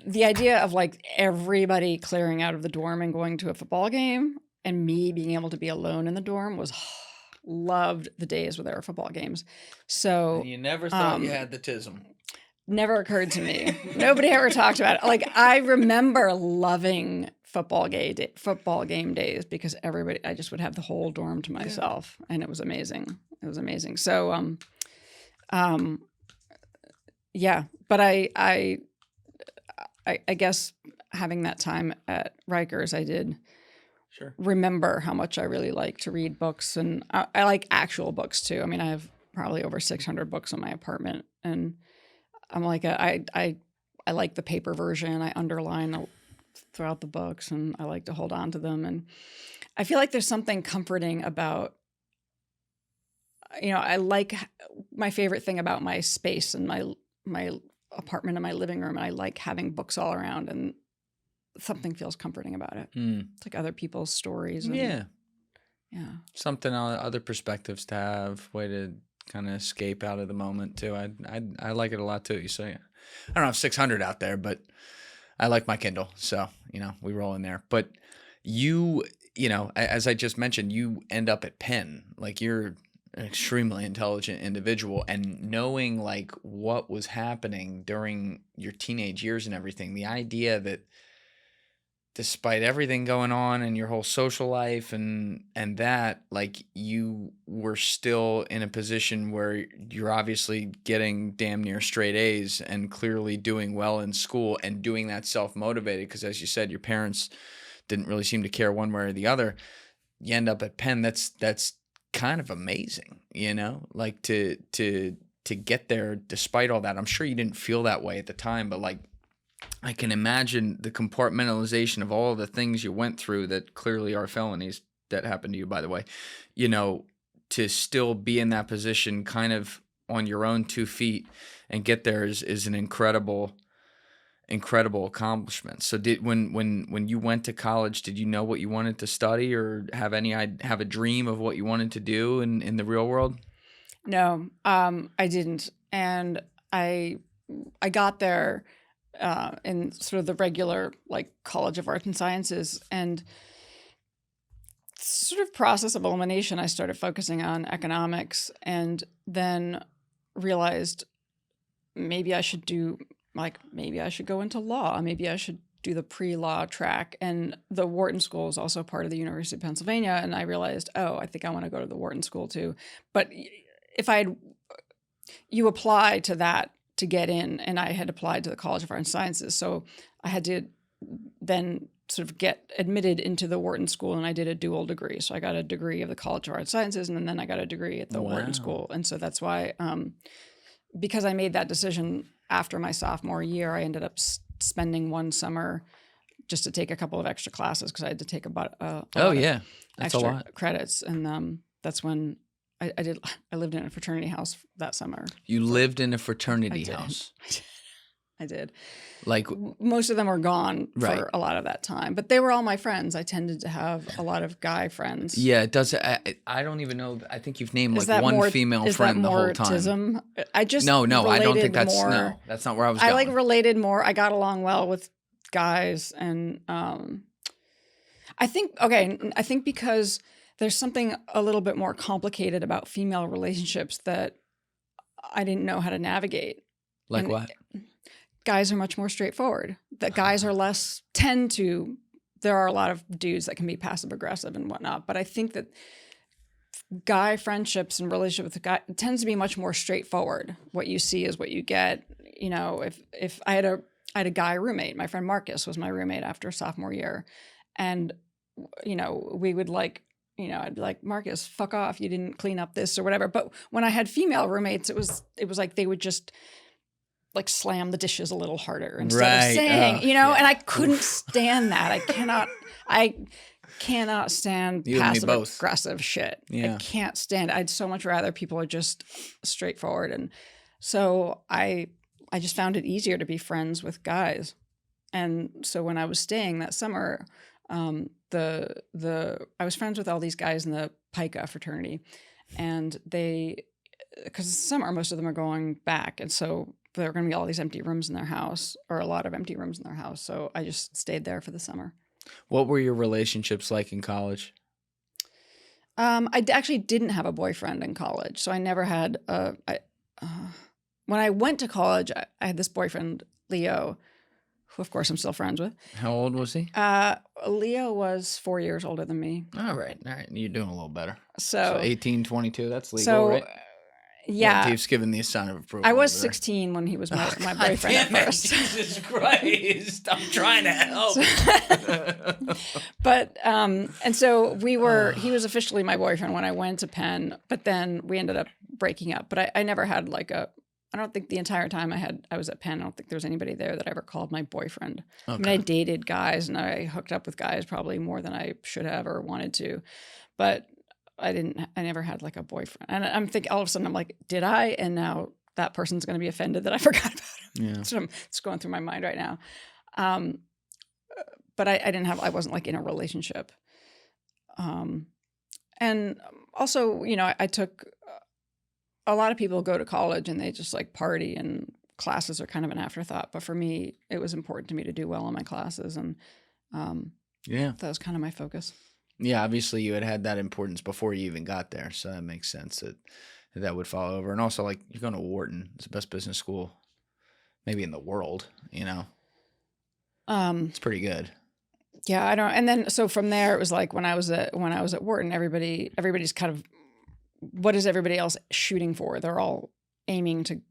the idea of like everybody clearing out of the dorm and going to a football game, and me being able to be alone in the dorm was loved the days where there were football games. So and you never thought you had the tism. Never occurred to me. Nobody ever talked about it. Like, I remember loving football game days because I just would have the whole dorm to myself, and it was amazing. So, yeah. But I guess having that time at Rikers, I did remember how much I really like to read books, and I like actual books too. I mean, I have probably over 600 books in my apartment, and I'm like, I like the paper version. I underline throughout the books, and I like to hold on to them. And I feel like there's something comforting about, you know, I like, my favorite thing about my space and my apartment and my living room, and I like having books all around, and something feels comforting about it. It's like other people's stories. And, yeah. Something other perspectives to have, way to kind of escape out of the moment too. I like it a lot too. So yeah. I don't have 600 out there, but I like my Kindle. So, you know, we roll in there. But you know, as I just mentioned, you end up at Penn. Like, you're an extremely intelligent individual, and knowing like what was happening during your teenage years and everything, the idea that despite everything going on and your whole social life and that, like, you were still in a position where you're obviously getting damn near straight A's and clearly doing well in school and doing that self-motivated, because as you said, your parents didn't really seem to care one way or the other. You end up at Penn. That's kind of amazing, you know, like to get there despite all that. I'm sure you didn't feel that way at the time, but like, I can imagine the compartmentalization of all the things you went through that clearly are felonies that happened to you, by the way, you know, to still be in that position kind of on your own 2 feet and get there is an incredible accomplishment. So when you went to college, did you know what you wanted to study or have a dream of what you wanted to do in the real world? No, I didn't. And I got there in sort of the regular like College of Arts and Sciences, and sort of process of elimination, I started focusing on economics, and then realized maybe I should go into law. Maybe I should do the pre-law track. And the Wharton School is also part of the University of Pennsylvania. And I realized, I think I want to go to the Wharton School too. But if you apply to that to get in, and I had applied to the College of Arts and Sciences. So I had to then sort of get admitted into the Wharton School, and I did a dual degree. So I got a degree of the College of Arts and Sciences, and then I got a degree at the Wharton School. And so that's why, because I made that decision after my sophomore year, I ended up spending one summer just to take a couple of extra classes, because I had to take about that's extra a lot. credits. And that's when I lived in a fraternity house that summer. You lived in a fraternity house? I did. Like, most of them were gone right. for a lot of that time, but they were all my friends. I tended to have a lot of guy friends. Yeah, it does. I don't even know. I think you've named Is like one more, female friend the whole time. Autism? I just no. I don't think that's more, no. That's not where I was going. I like related more. I got along well with guys, and I think because there's something a little bit more complicated about female relationships that I didn't know how to navigate. Like and what? Guys are much more straightforward. That guys are there are a lot of dudes that can be passive aggressive and whatnot, but I think that guy friendships and relationships with a guy tends to be much more straightforward. What you see is what you get. You know, if I had a guy roommate, my friend Marcus was my roommate after sophomore year, and you know, we would like, you know, I'd be like, Marcus, fuck off, you didn't clean up this or whatever. But when I had female roommates, it was like they would just like slam the dishes a little harder instead of saying, you know, and I couldn't stand that. I cannot stand passive aggressive shit. Yeah. I can't stand it. I'd so much rather people are just straightforward. And so I just found it easier to be friends with guys. And so when I was staying that summer, I was friends with all these guys in the Pica fraternity, and because it's summer, most of them are going back, and so there are going to be all these empty rooms in their house, or a lot of empty rooms in their house. So I just stayed there for the summer. What were your relationships like in college? I actually didn't have a boyfriend in college, so I never had when I went to college, I had this boyfriend, Leo, who of course I'm still friends with. How old was he? Leo was 4 years older than me. All right. You're doing a little better. So 18, 22, that's legal, right? Yeah. Dave's given the sign of approval. I was 16 when he was my boyfriend at first. Jesus Christ. I'm trying to help. But, and so he was officially my boyfriend when I went to Penn, but then we ended up breaking up. But I never had I don't think the entire time I was at Penn, I don't think there was anybody there that I ever called my boyfriend. Okay. I mean, I dated guys and I hooked up with guys probably more than I should have or wanted to, but I never had like a boyfriend. And I'm thinking all of a sudden I'm like, did I? And now that person's going to be offended that I forgot about him. Yeah. So it's going through my mind right now. But I wasn't like in a relationship. And also, you know, I took, a lot of people go to college and they just like party and classes are kind of an afterthought. But for me, it was important to me to do well in my classes. And that was kind of my focus. Yeah, obviously you had that importance before you even got there. So that makes sense that would follow over. And also, like, you're going to Wharton. It's the best business school maybe in the world, you know? It's pretty good. Yeah, I don't. And then so from there, it was like when I was at Wharton, everybody's kind of, what is everybody else shooting for? They're all aiming to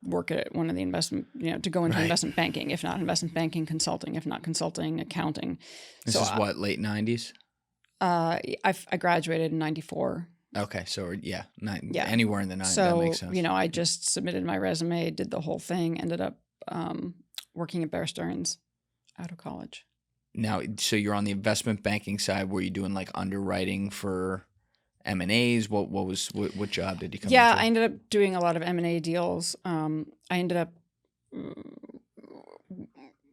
work at one of the investment, to go into investment banking, if not investment banking, consulting, if not consulting, accounting. This is what, late 90s? I graduated in 94. Okay, so anywhere in the 90s, so, that makes sense. I just submitted my resume, did the whole thing, ended up working at Bear Stearns out of college. Now, so you're on the investment banking side. Were you doing like underwriting for M&As? What job did you come into? I ended up doing a lot of M&A deals. I ended up,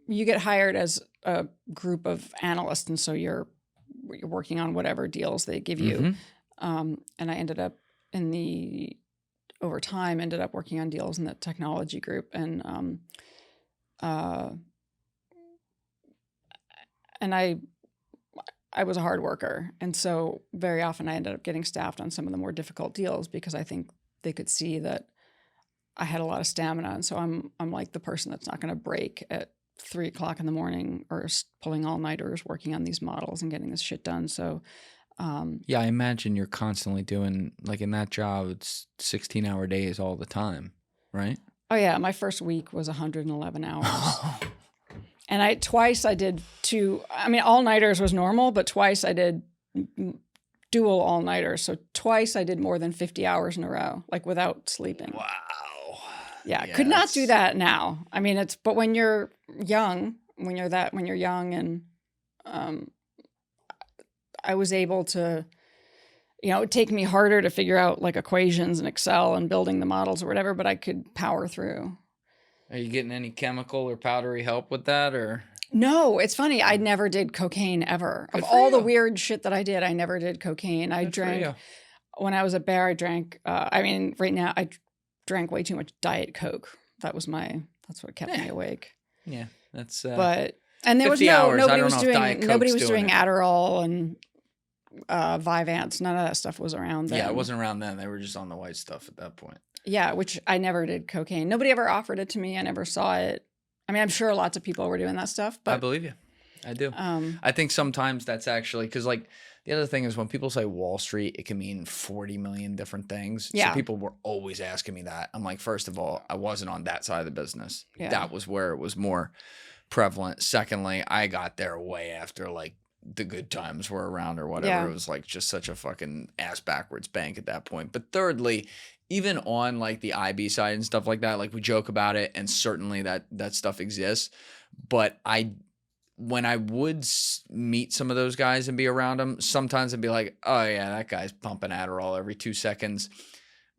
you get hired as a group of analysts, and so you're working on whatever deals they give you. And I ended up over time, ended up working on deals in the technology group. And I was a hard worker. And so very often I ended up getting staffed on some of the more difficult deals because I think they could see that I had a lot of stamina. And so I'm like the person that's not going to break at 3 o'clock in the morning or pulling all-nighters working on these models and getting this shit done. So yeah, I imagine you're constantly doing, like in that job, it's 16-hour days all the time, right? Oh yeah, my first week was 111 hours. And twice I did all-nighters was normal, but twice I did dual all-nighters. So twice I did more than 50 hours in a row, like without sleeping. Wow. Yeah, could not do that now. I mean, but when you're young, and I was able to, it would take me harder to figure out like equations in Excel and building the models or whatever, but I could power through. Are you getting any chemical or powdery help with that, or? No, it's funny. I never did cocaine ever. Of all the weird shit that I did, I never did cocaine. I drank, when I was at Bear, I drank, right now I drank way too much Diet Coke. That's what kept me awake. Yeah, that's, and there was nobody was doing it. Adderall and Vyvanse. None of that stuff was around then. Yeah, it wasn't around then. They were just on the white stuff at that point. Yeah, which I never did cocaine. Nobody ever offered it to me. I never saw it. I mean, I'm sure lots of people were doing that stuff. But I believe you. I do. I think sometimes that's actually, because like the other thing is when people say Wall Street, it can mean 40 million different things. Yeah. So people were always asking me that. I'm like, first of all, I wasn't on that side of the business. Yeah. That was where it was more prevalent. Secondly, I got there way after like the good times were around or whatever. Yeah. It was like just such a fucking ass backwards bank at that point. But thirdly, even on like the IB side and stuff like that, like we joke about it, and certainly that stuff exists. But when I would meet some of those guys and be around them, sometimes I'd be like, oh yeah, that guy's pumping Adderall every 2 seconds.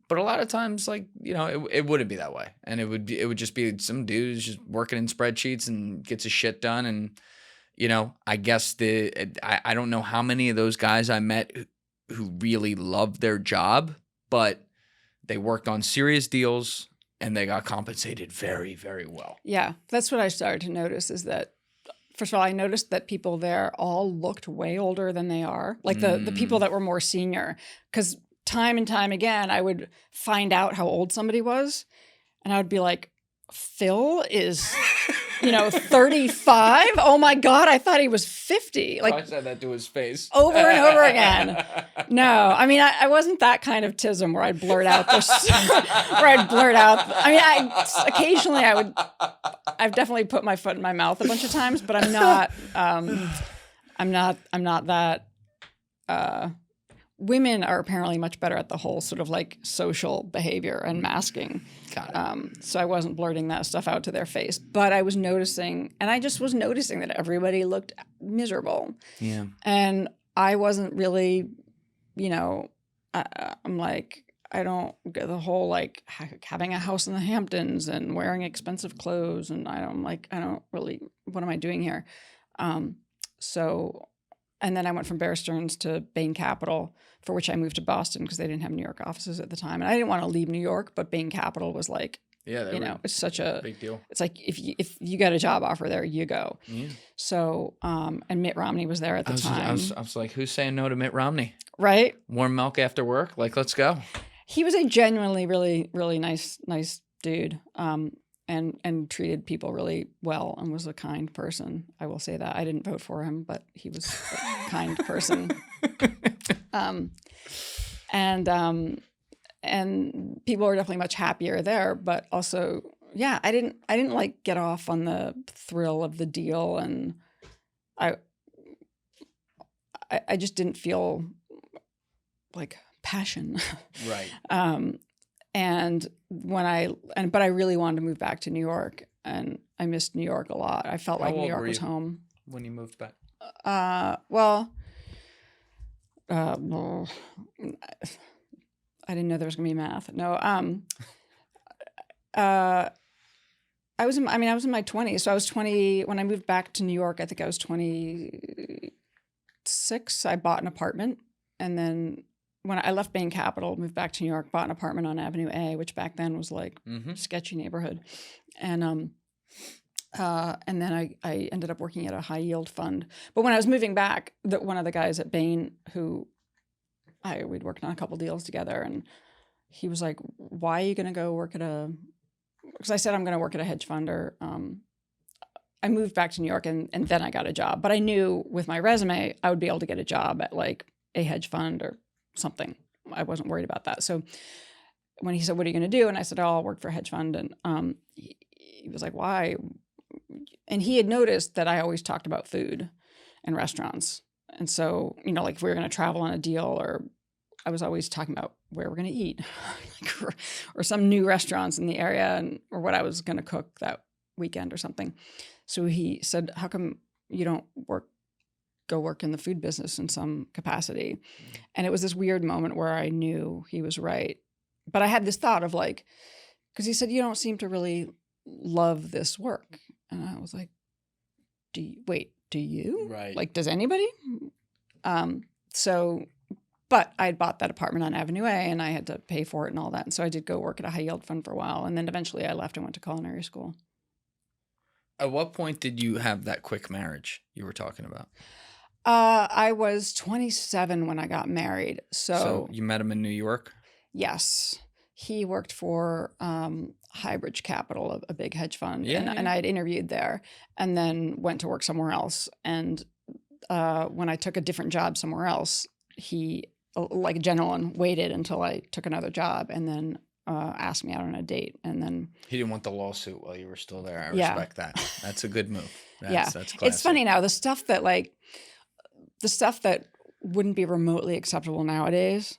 But a lot of times, like, it wouldn't be that way. And it would just be some dudes just working in spreadsheets and gets his shit done. And, I guess I don't know how many of those guys I met who really loved their job, but they worked on serious deals and they got compensated very, very well. Yeah, that's what I started to notice is that, first of all, I noticed that people there all looked way older than they are. Like the people that were more senior. Because time and time again, I would find out how old somebody was. And I would be like, Phil is, 35? Oh my God, I thought he was 50. Like, I said that to his face. Over and over again. No, I mean, I wasn't that kind of tism where I'd blurt out this, occasionally I've definitely put my foot in my mouth a bunch of times, but I'm not that, women are apparently much better at the whole sort of like social behavior and masking. Got it. So I wasn't blurting that stuff out to their face, but I was noticing, and I just was noticing that everybody looked miserable. Yeah. And I wasn't really, I'm like, I don't get the whole like having a house in the Hamptons and wearing expensive clothes. And I don't really, what am I doing here? And then I went from Bear Stearns to Bain Capital, for which I moved to Boston because they didn't have New York offices at the time. And I didn't want to leave New York, but Bain Capital was like, it's such a big deal. It's like if you got a job offer there, you go. Yeah. So, and Mitt Romney was there at the time. I was like, who's saying no to Mitt Romney? Right? Warm milk after work? Like, let's go. He was a genuinely really, really nice dude. and treated people really well and was a kind person. I will say that. I didn't vote for him, but he was a kind person. And people were definitely much happier there, but also, yeah, I didn't like get off on the thrill of the deal, and I just didn't feel like passion. Right. But I really wanted to move back to New York, and I missed New York a lot. I felt like New York was home. When you moved back? I didn't know there was going to be math. No. I was in my 20s. So I was 20 when I moved back to New York. I think I was 26. I bought an apartment, and then when I left Bain Capital, moved back to New York, bought an apartment on Avenue A, which back then was like sketchy neighborhood, and then I ended up working at a high yield fund. But when I was moving back, one of the guys at Bain we'd worked on a couple deals together, and he was like, "Why are you going to go work at a?" Because I said I'm going to work at a hedge fund, or I moved back to New York, and then I got a job. But I knew with my resume I would be able to get a job at like a hedge fund or something. I wasn't worried about that. So when he said, "What are you going to do?" and I said, "Oh, I'll work for a hedge fund," and he was like, "Why?" And he had noticed that I always talked about food and restaurants, and so like if we were going to travel on a deal, or I was always talking about where we're going to eat, or some new restaurants in the area, or what I was going to cook that weekend or something. So he said, "How come you don't go work in the food business in some capacity?" And it was this weird moment where I knew he was right. But I had this thought of like, because he said, "You don't seem to really love this work." And I was like, do you? Right. Like, does anybody? But I had bought that apartment on Avenue A, and I had to pay for it and all that. And so I did go work at a high yield fund for a while. And then eventually I left and went to culinary school. At what point did you have that quick marriage you were talking about? I was 27 when I got married. So you met him in New York? Yes. He worked for Highbridge Capital, a big hedge fund. Yeah, and I had interviewed there and then went to work somewhere else. And when I took a different job somewhere else, he, like a gentleman, waited until I took another job and then asked me out on a date. And then he didn't want the lawsuit while you were still there. I respect that. That's a good move. That's classic. It's funny now, the stuff that wouldn't be remotely acceptable nowadays,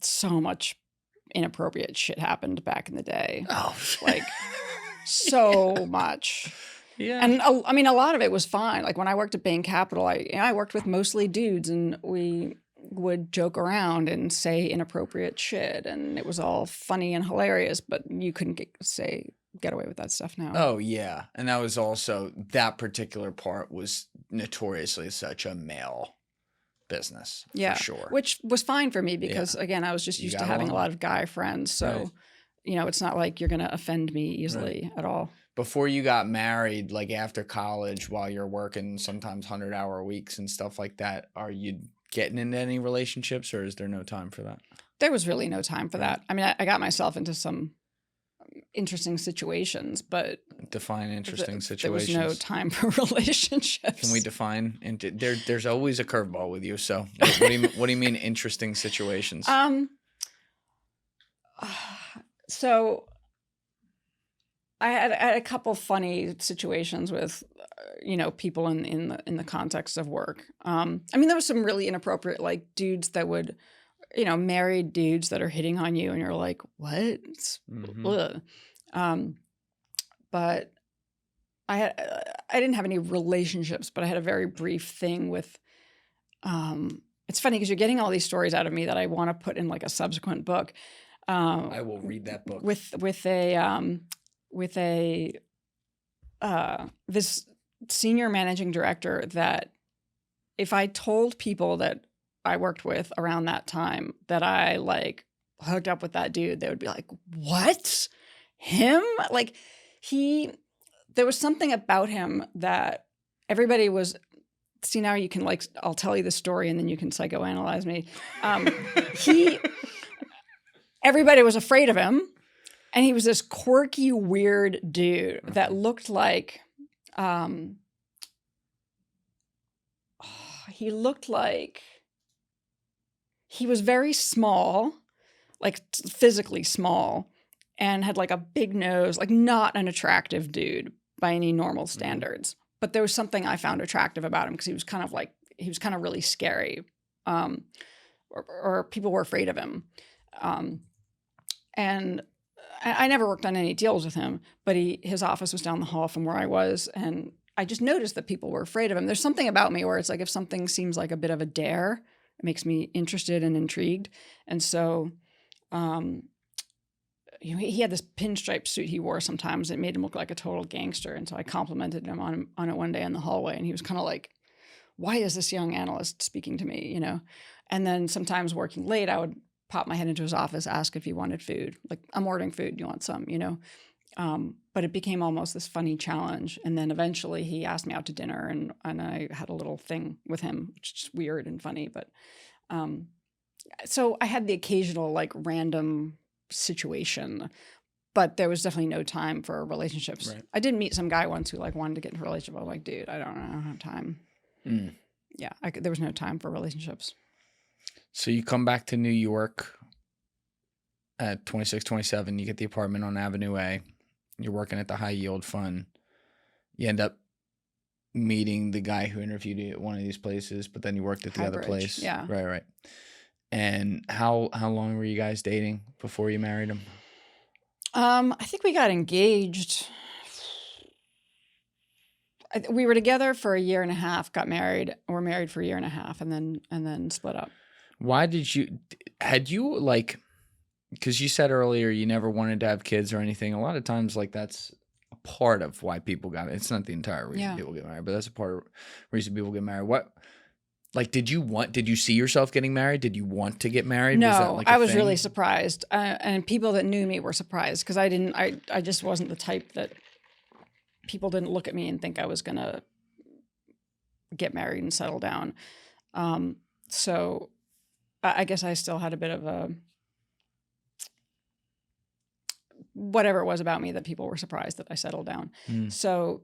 so much inappropriate shit happened back in the day. Oh, like so much. Yeah. And I mean, a lot of it was fine. Like when I worked at Bain Capital, I worked with mostly dudes, and we would joke around and say inappropriate shit, and it was all funny and hilarious, but you couldn't get away with that stuff now. Oh yeah. And that was also, that particular part was notoriously such a male business. Yeah, for sure. Which was fine for me because again, I was just used to having a lot of guy friends. So, it's not like you're going to offend me easily at all. Before you got married, like after college, while you're working sometimes 100-hour weeks and stuff like that, are you getting into any relationships, or is there no time for that? There was really no time for that. I mean, I got myself into some interesting situations, but define interesting situations. There was no time for relationships. Can we define? There's always a curveball with you. So what do you mean interesting situations? So I had a couple funny situations with, people in the context of work. I mean, there was some really inappropriate, like dudes that would, married dudes that are hitting on you, and you're like, what? But I didn't have any relationships, but I had a very brief thing with. It's funny because you're getting all these stories out of me that I want to put in like a subsequent book. I will read that book with this senior managing director that if I told people that I worked with around that time that I like hooked up with that dude, they would be like, what? Him? Like there was something about him that everybody was, see now you can like, I'll tell you the story and then you can psychoanalyze me. Everybody was afraid of him. And he was this quirky, weird dude that looked like, he was very small, like physically small, and had like a big nose, like not an attractive dude by any normal standards. But there was something I found attractive about him because he was kind of really scary, or people were afraid of him. And I never worked on any deals with him, but his office was down the hall from where I was, and I just noticed that people were afraid of him. There's something about me where it's like if something seems like a bit of a dare, it makes me interested and intrigued. And so he had this pinstripe suit he wore sometimes. It made him look like a total gangster. And so I complimented him on it one day in the hallway, and he was kind of like, why is this young analyst speaking to me, And then sometimes working late, I would pop my head into his office, ask if he wanted food. Like, I'm ordering food, you want some, But it became almost this funny challenge. And then eventually he asked me out to dinner, and I had a little thing with him, which is weird and funny. But so I had the occasional like random situation, but there was definitely no time for relationships. Right. I did meet some guy once who like wanted to get into a relationship. I was like, dude, I don't have time. Yeah, there was no time for relationships. So you come back to New York at 26, 27. You get the apartment on Avenue A. You're working at the High Yield Fund. You end up meeting the guy who interviewed you at one of these places, but then you worked at the other place. Yeah. Right. And how long were you guys dating before you married him? I think we got engaged. We were together for a year and a half, got married. We're married for a year and a half, and then split up. Why had you like, because you said earlier you never wanted to have kids or anything. A lot of times like that's a part of why people got it. It's not the entire reason people get married, but that's a part of the reason people get married. What, like, did you see yourself getting married? Did you want to get married? No, was that like I was really surprised. And people that knew me were surprised because I just wasn't the type that people didn't look at me and think I was going to get married and settle down. So I guess I still had a bit of a, whatever it was about me that people were surprised that I settled down. So,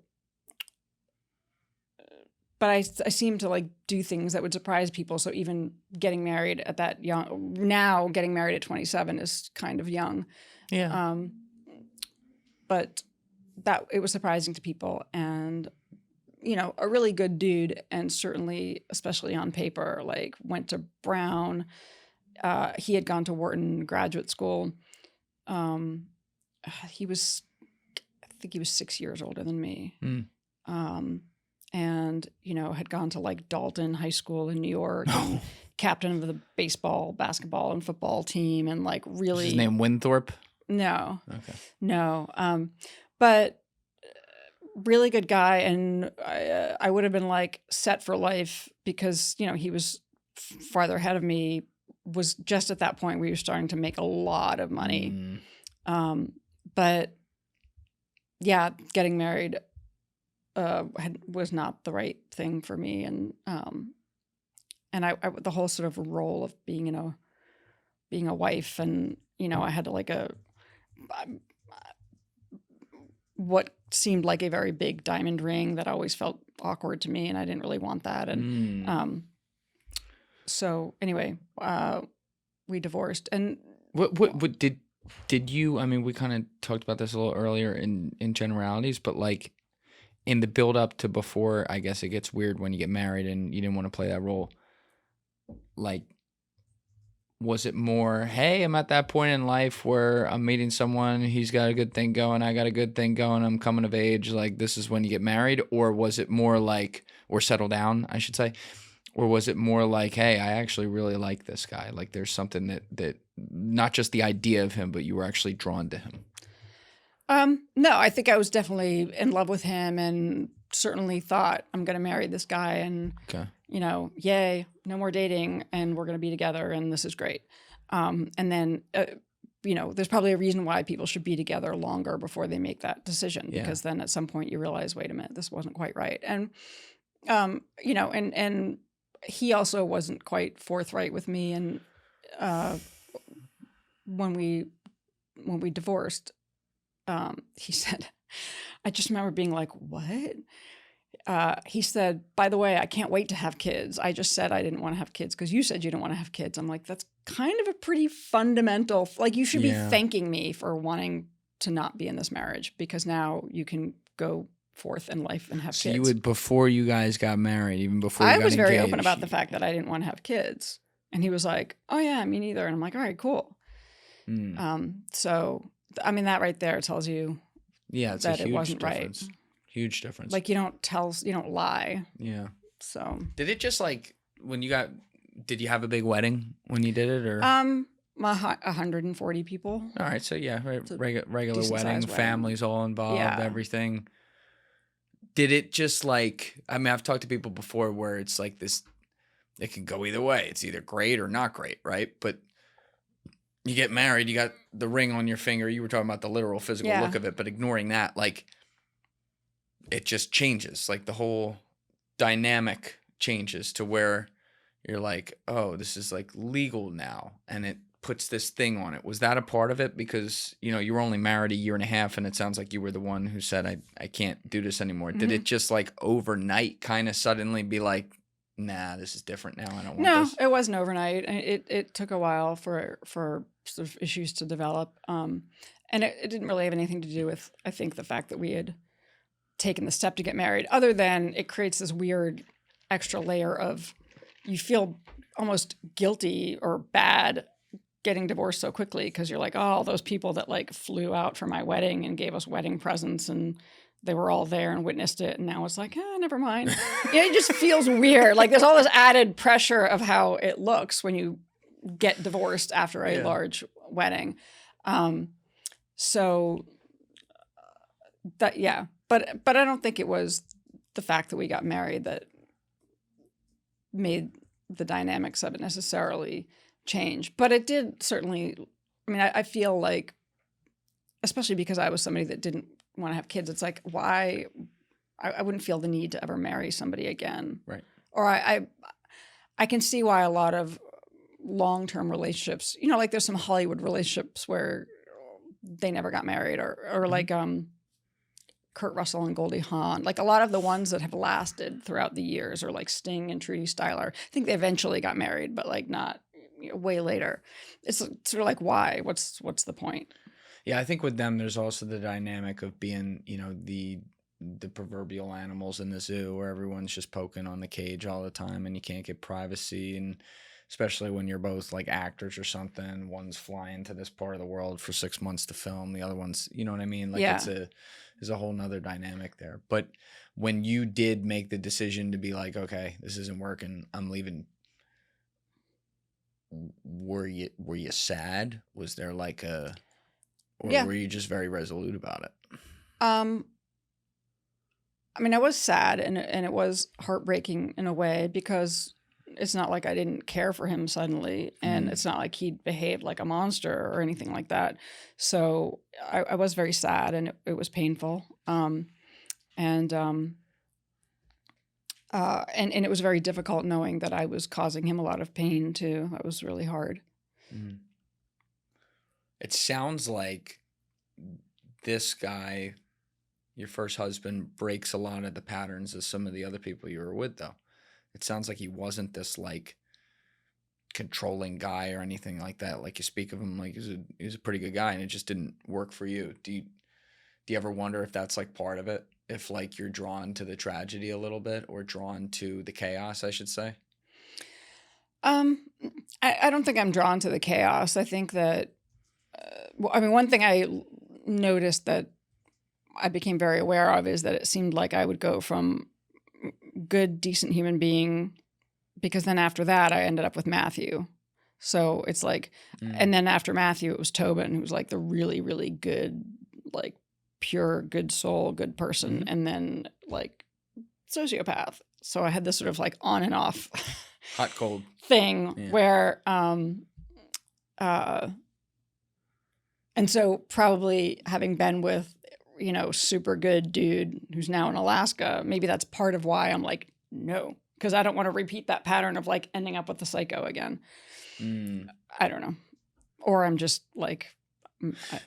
but I seem to like do things that would surprise people. So even getting married at that young, now getting married at 27 is kind of young. Yeah. But that it was surprising to people, and a really good dude, and certainly, especially on paper, like went to Brown. He had gone to Wharton graduate school. I think he was 6 years older than me. And, had gone to like Dalton High School in New York, and captain of the baseball, basketball, and football team. And like really. Is his name Winthorpe? No. Okay. No. But really good guy. And I would have been like set for life because, he was farther ahead of me, was just at that point where you're starting to make a lot of money. But yeah, getting married was not the right thing for me. And I the whole sort of role of being a wife, and, I had to like what seemed like a very big diamond ring that always felt awkward to me, and I didn't really want that. And so anyway, we divorced. And what did you? I mean, we kind of talked about this a little earlier in generalities, but like in the build up to before, I guess it gets weird when you get married and you didn't want to play that role. Like, was it more, hey, I'm at that point in life where I'm meeting someone, he's got a good thing going, I got a good thing going, I'm coming of age, like this is when you get married? Or was it more like, or settle down, I should say? Or was it more like, hey, I actually really like this guy, like there's something that not just the idea of him, but you were actually drawn to him? No, I think I was definitely in love with him, and certainly thought I'm going to marry this guy, and yay, no more dating, and we're going to be together, and this is great. And then, there's probably a reason why people should be together longer before they make that decision, because then at some point you realize, wait a minute, this wasn't quite right. And, and he also wasn't quite forthright with me. And when we divorced, he said, I just remember being like, what? He said, by the way, I can't wait to have kids. I just said I didn't want to have kids because you said you didn't want to have kids. I'm like, that's kind of a pretty fundamental, like you should be thanking me for wanting to not be in this marriage because now you can go forth in life and have kids. So you would, before you guys got married, even before you got was very engaged, open about the fact that I didn't want to have kids. And he was like, oh yeah, me neither. And I'm like, all right, cool. So, I mean, that right there tells you it's that a huge it wasn't difference. right. Huge difference. Like you don't lie. Yeah. So did it just like did you have a big wedding when you did it or? 140 people. All right. So yeah, regular wedding, families all involved, everything. Did it just like, I mean, I've talked to people before where it's like this, it can go either way. It's either great or not great, right? But you get married, you got the ring on your finger. You were talking about the literal physical look of it, but ignoring that, like, it just changes. Like the whole dynamic changes to where you're like, oh, this is like legal now. And it puts this thing on it. Was that a part of it? Because, you know, you were only married a year and a half and it sounds like you were the one who said, I can't do this anymore. Did it just like overnight kind of suddenly be like, nah, this is different now. I don't want this? No, it wasn't overnight. It took a while for sort of issues to develop. And it didn't really have anything to do with, I think, the fact that we had taken the step to get married, other than it creates this weird extra layer of you feel almost guilty or bad getting divorced so quickly because you're like, oh, all those people that like flew out for my wedding and gave us wedding presents and they were all there and witnessed it. And now it's like, never mind. It just feels weird. Like there's all this added pressure of how it looks when you get divorced after a large wedding. So that, but I don't think it was the fact that we got married that made the dynamics of it necessarily change. But it did certainly, I mean, I feel like, especially because I was somebody that didn't want to have kids, it's like, why, I wouldn't feel the need to ever marry somebody again. Right. Or I can see why a lot of long-term relationships, you know, like there's some Hollywood relationships where they never got married or like Kurt Russell and Goldie Hawn, like a lot of the ones that have lasted throughout the years, or like Sting and Trudy Styler. I think they eventually got married, but like not, you know, way later. It's sort of like, why? What's the point? Yeah, I think with them, there's also the dynamic of being, you know, the proverbial animals in the zoo where everyone's just poking on the cage all the time and you can't get privacy. And especially when you're both like actors or something, one's flying to this part of the world for 6 months to film, the other one's, you know what I mean? Like there's a whole nother dynamic there. But when you did make the decision to be like, okay, this isn't working, I'm leaving, were you sad? Was there like or were you just very resolute about it? I mean, I was sad and it was heartbreaking in a way because it's not like I didn't care for him suddenly, and it's not like he'd behaved like a monster or anything like that. So I was very sad and it was painful. And it was very difficult knowing that I was causing him a lot of pain too. That was really hard. Mm-hmm. It sounds like this guy, your first husband, breaks a lot of the patterns of some of the other people you were with, though. It sounds like he wasn't this like controlling guy or anything like that. Like you speak of him like he was a pretty good guy, and it just didn't work for you. Do you ever wonder if that's like part of it? If like you're drawn to the tragedy a little bit, or drawn to the chaos, I should say? I don't think I'm drawn to the chaos. I think that, I mean, one thing I noticed that I became very aware of is that it seemed like I would go from good, decent human being, because then after that I ended up with Matthew. So it's like, and then after Matthew it was Tobin, who was like the really, really good, like pure, good soul, good person. And then like sociopath. So I had this sort of like on and off hot, cold thing where, and so probably having been with, you know, super good dude who's now in Alaska, maybe that's part of why I'm like, no, because I don't want to repeat that pattern of like ending up with the psycho again. I don't know. Or I'm just like,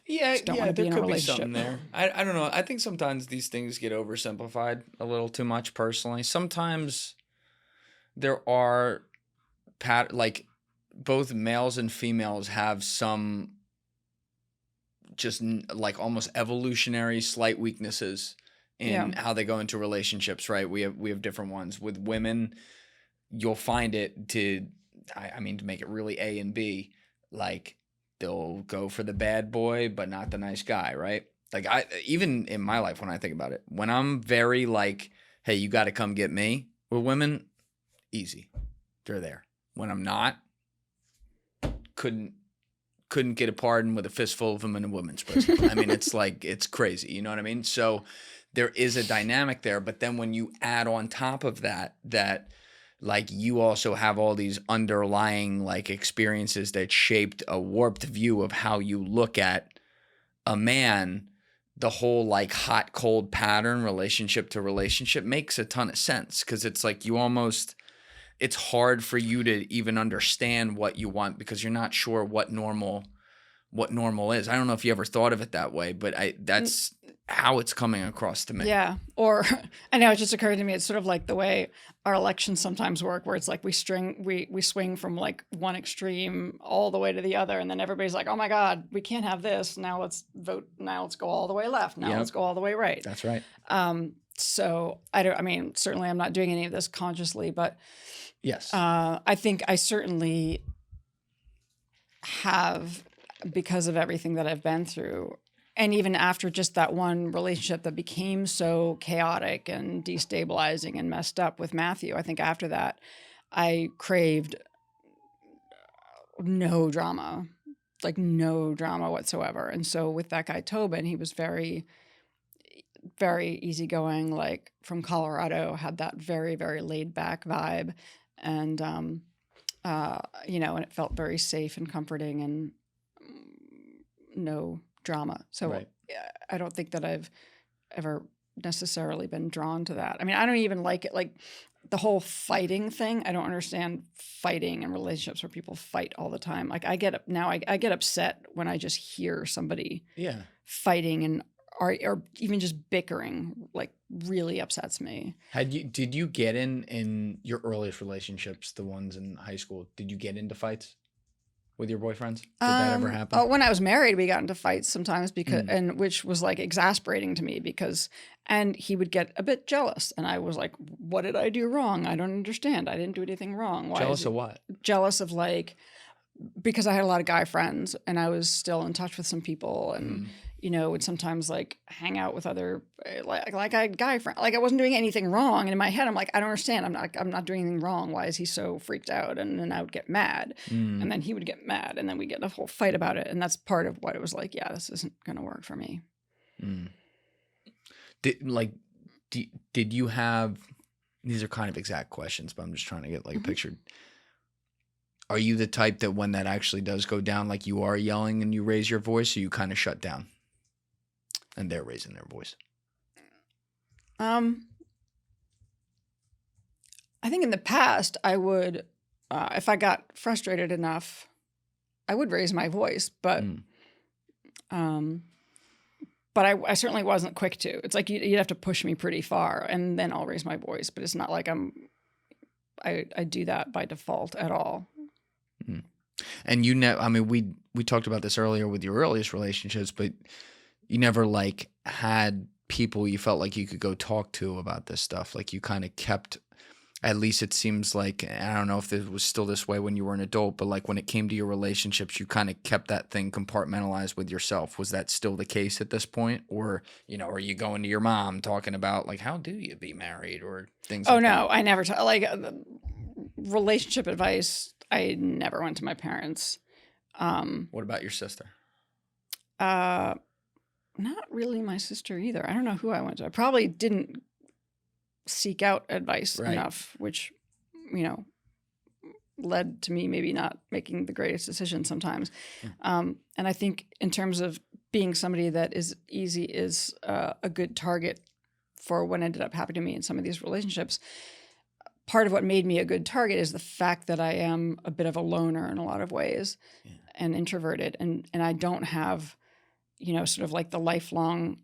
Yeah, just don't want to be there in a could be relationship. something there. I don't know. I think sometimes these things get oversimplified a little too much personally. Sometimes there are like both males and females have some just like almost evolutionary slight weaknesses in how they go into relationships, right? We have different ones. With women, you'll find it to make it really A and B, like they'll go for the bad boy but not the nice guy, right? Like even in my life, when I think about it, when I'm very like, hey, you got to come get me, with women, easy, they're there. When I'm not, couldn't get a pardon with a fistful of them in a woman's prison. I mean, it's like, it's crazy, you know what I mean? So there is a dynamic there, but then when you add on top of that like you also have all these underlying like experiences that shaped a warped view of how you look at a man, the whole like hot cold pattern relationship to relationship makes a ton of sense, because it's like it's hard for you to even understand what you want because you're not sure what normal is. I don't know if you ever thought of it that way, but that's how it's coming across to me. Yeah. Or I know it just occurred to me, it's sort of like the way our elections sometimes work, where it's like we swing from like one extreme all the way to the other, and then everybody's like, oh my God, we can't have this. Now let's vote. Now let's go all the way left. Now let's go all the way right. That's right. So certainly I'm not doing any of this consciously, but yes, I think I certainly have, because of everything that I've been through. And even after just that one relationship that became so chaotic and destabilizing and messed up with Matthew, I think after that, I craved no drama whatsoever. And so with that guy, Tobin, he was very, very easygoing, like from Colorado, had that very, very laid back vibe. And, and it felt very safe and comforting and no drama. So right. I don't think that I've ever necessarily been drawn to that. I mean, I don't even like it. Like the whole fighting thing. I don't understand fighting in relationships where people fight all the time. Like I get upset when I just hear somebody fighting and or even just bickering, like really upsets me. Did you get in your earliest relationships, the ones in high school, did you get into fights with your boyfriends? Did that ever happen? Oh, when I was married, we got into fights sometimes and which was like exasperating to me and he would get a bit jealous, and I was like, what did I do wrong? I don't understand. I didn't do anything wrong. Why jealous of what? Jealous of like, because I had a lot of guy friends and I was still in touch with some people and, would sometimes like hang out with other, like I had guy friend, like I wasn't doing anything wrong. And in my head, I'm like, I don't understand. I'm not doing anything wrong. Why is he so freaked out? And then I would get mad and then he would get mad and then we get in a whole fight about it. And that's part of what it was like, yeah, this isn't going to work for me. Did you have, these are kind of exact questions, but I'm just trying to get like a picture. Are you the type that when that actually does go down, like you are yelling and you raise your voice, or you kind of shut down and they're raising their voice? I think in the past I would, if I got frustrated enough, I would raise my voice, but I certainly wasn't quick to. It's like you'd have to push me pretty far and then I'll raise my voice, but it's not like I do that by default at all. And we talked about this earlier with your earliest relationships, but you never like had people you felt like you could go talk to about this stuff. Like you kind of kept, at least it seems like, I don't know if it was still this way when you were an adult, but like when it came to your relationships, you kind of kept that thing compartmentalized with yourself. Was that still the case at this point? Or, are you going to your mom talking about like, how do you be married or things like that? Oh, no, I never relationship advice. I never went to my parents. What about your sister? Not really my sister either. I don't know who I went to. I probably didn't seek out advice enough, which, led to me maybe not making the greatest decisions sometimes. And I think in terms of being somebody that is easy is a good target for what ended up happening to me in some of these relationships. Part of what made me a good target is the fact that I am a bit of a loner in a lot of ways and introverted. And I don't have sort of like the lifelong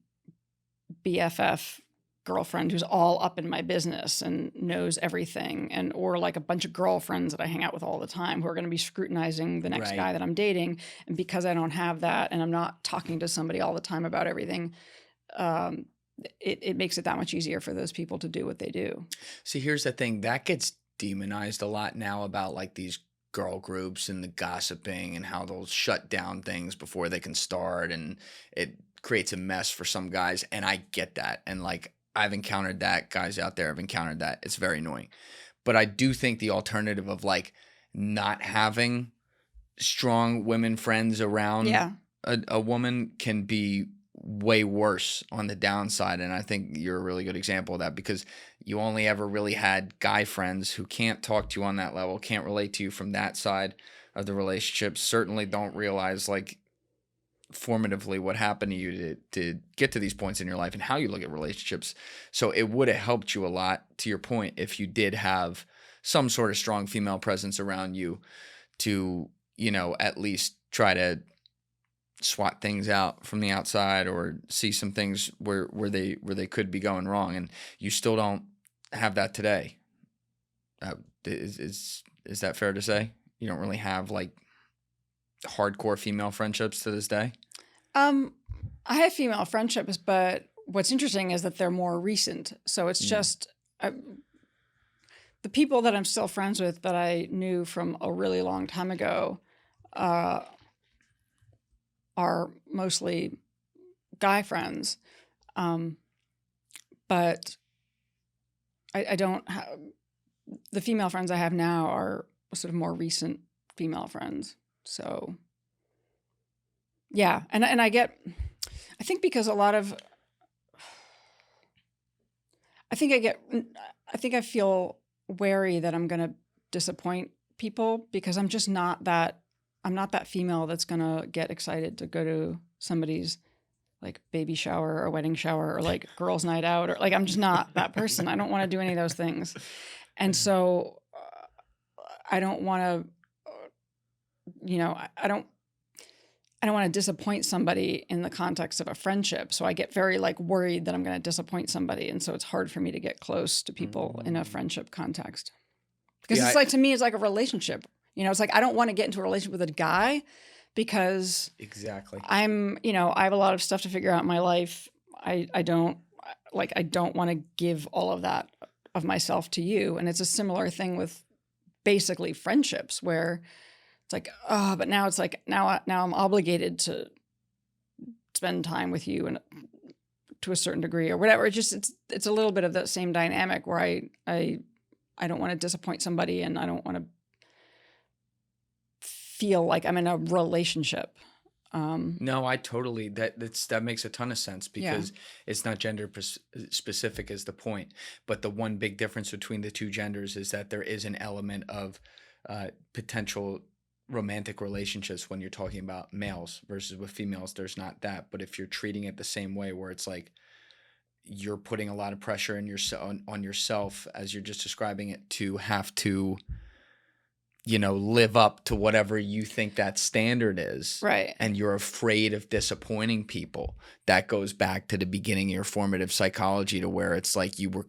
BFF girlfriend who's all up in my business and knows everything, or like a bunch of girlfriends that I hang out with all the time who are going to be scrutinizing the next guy that I'm dating. And because I don't have that, and I'm not talking to somebody all the time about everything, it makes it that much easier for those people to do what they do. See, here's the thing that gets demonized a lot now about like these girl groups and the gossiping and how they'll shut down things before they can start, and it creates a mess for some guys. And I get that, and like I've encountered that. Guys out there have encountered that. It's very annoying. But I do think the alternative of like not having strong women friends around a woman can be way worse on the downside. And I think you're a really good example of that, because you only ever really had guy friends who can't talk to you on that level, can't relate to you from that side of the relationship, certainly don't realize like formatively what happened to you to get to these points in your life and how you look at relationships. So it would have helped you a lot, to your point, if you did have some sort of strong female presence around you to, at least try to swat things out from the outside or see some things where they could be going wrong. And you still don't have that today. Is that fair to say? You don't really have like hardcore female friendships to this day? I have female friendships, but what's interesting is that they're more recent. So it's just the people that I'm still friends with that I knew from a really long time ago are mostly guy friends. But I don't have, the female friends I have now are sort of more recent female friends. So yeah. And I think because I feel wary that I'm going to disappoint people, because I'm just not that female that's going to get excited to go to somebody's like baby shower or wedding shower or like girls' night out, or like, I'm just not that person. I don't want to do any of those things. And so I don't want to, I don't want to disappoint somebody in the context of a friendship. So I get very like worried that I'm going to disappoint somebody. And so it's hard for me to get close to people in a friendship context. Because it's like, to me, it's like a relationship. It's like, I don't want to get into a relationship with a guy because exactly I have a lot of stuff to figure out in my life. I don't want to give all of that of myself to you. And it's a similar thing with basically friendships, where it's like, but now it's like, now I'm obligated to spend time with you and to a certain degree or whatever. It's a little bit of that same dynamic where I don't want to disappoint somebody, and I don't want to feel like I'm in a relationship. No, I totally, that makes a ton of sense, because it's not gender specific is the point. But the one big difference between the two genders is that there is an element of potential romantic relationships when you're talking about males, versus with females, there's not that. But if you're treating it the same way, where it's like you're putting a lot of pressure on yourself, as you're just describing it, to have to live up to whatever you think that standard is. Right. And you're afraid of disappointing people. That goes back to the beginning of your formative psychology, to where it's like you were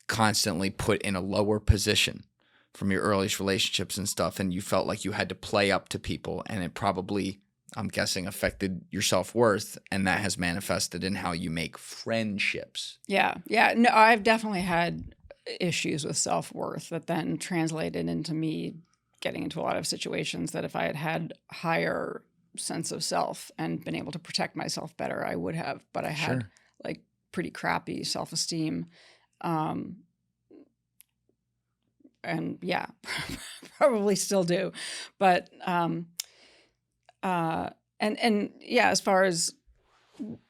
constantly put in a lower position from your earliest relationships and stuff. And you felt like you had to play up to people, and it probably, I'm guessing, affected your self-worth, and that has manifested in how you make friendships. Yeah. Yeah. No, I've definitely had issues with self-worth that then translated into me getting into a lot of situations that if I had had higher sense of self and been able to protect myself better, I would have. But I had like pretty crappy self-esteem. And yeah, probably still do. But and yeah, as far as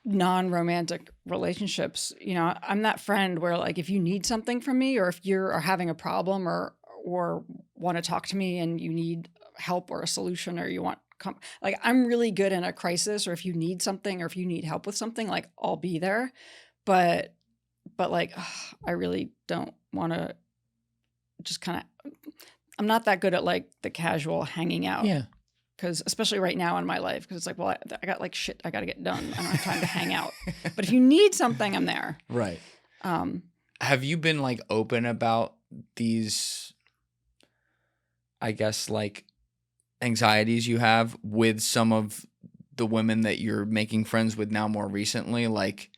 non-romantic relationships, I'm that friend where, like, if you need something from me, or if you're having a problem or want to talk to me and you need help or a solution, or you want like, I'm really good in a crisis, or if you need something, or if you need help with something, like, I'll be there. But like, I really don't want to just kind of, I'm not that good at like the casual hanging out because especially right now in my life, because it's like, well, I got like shit I got to get done. I don't have time to hang out. But if you need something, I'm there. Right. Have you been like open about these, I guess, like anxieties you have with some of the women that you're making friends with now more recently? Like,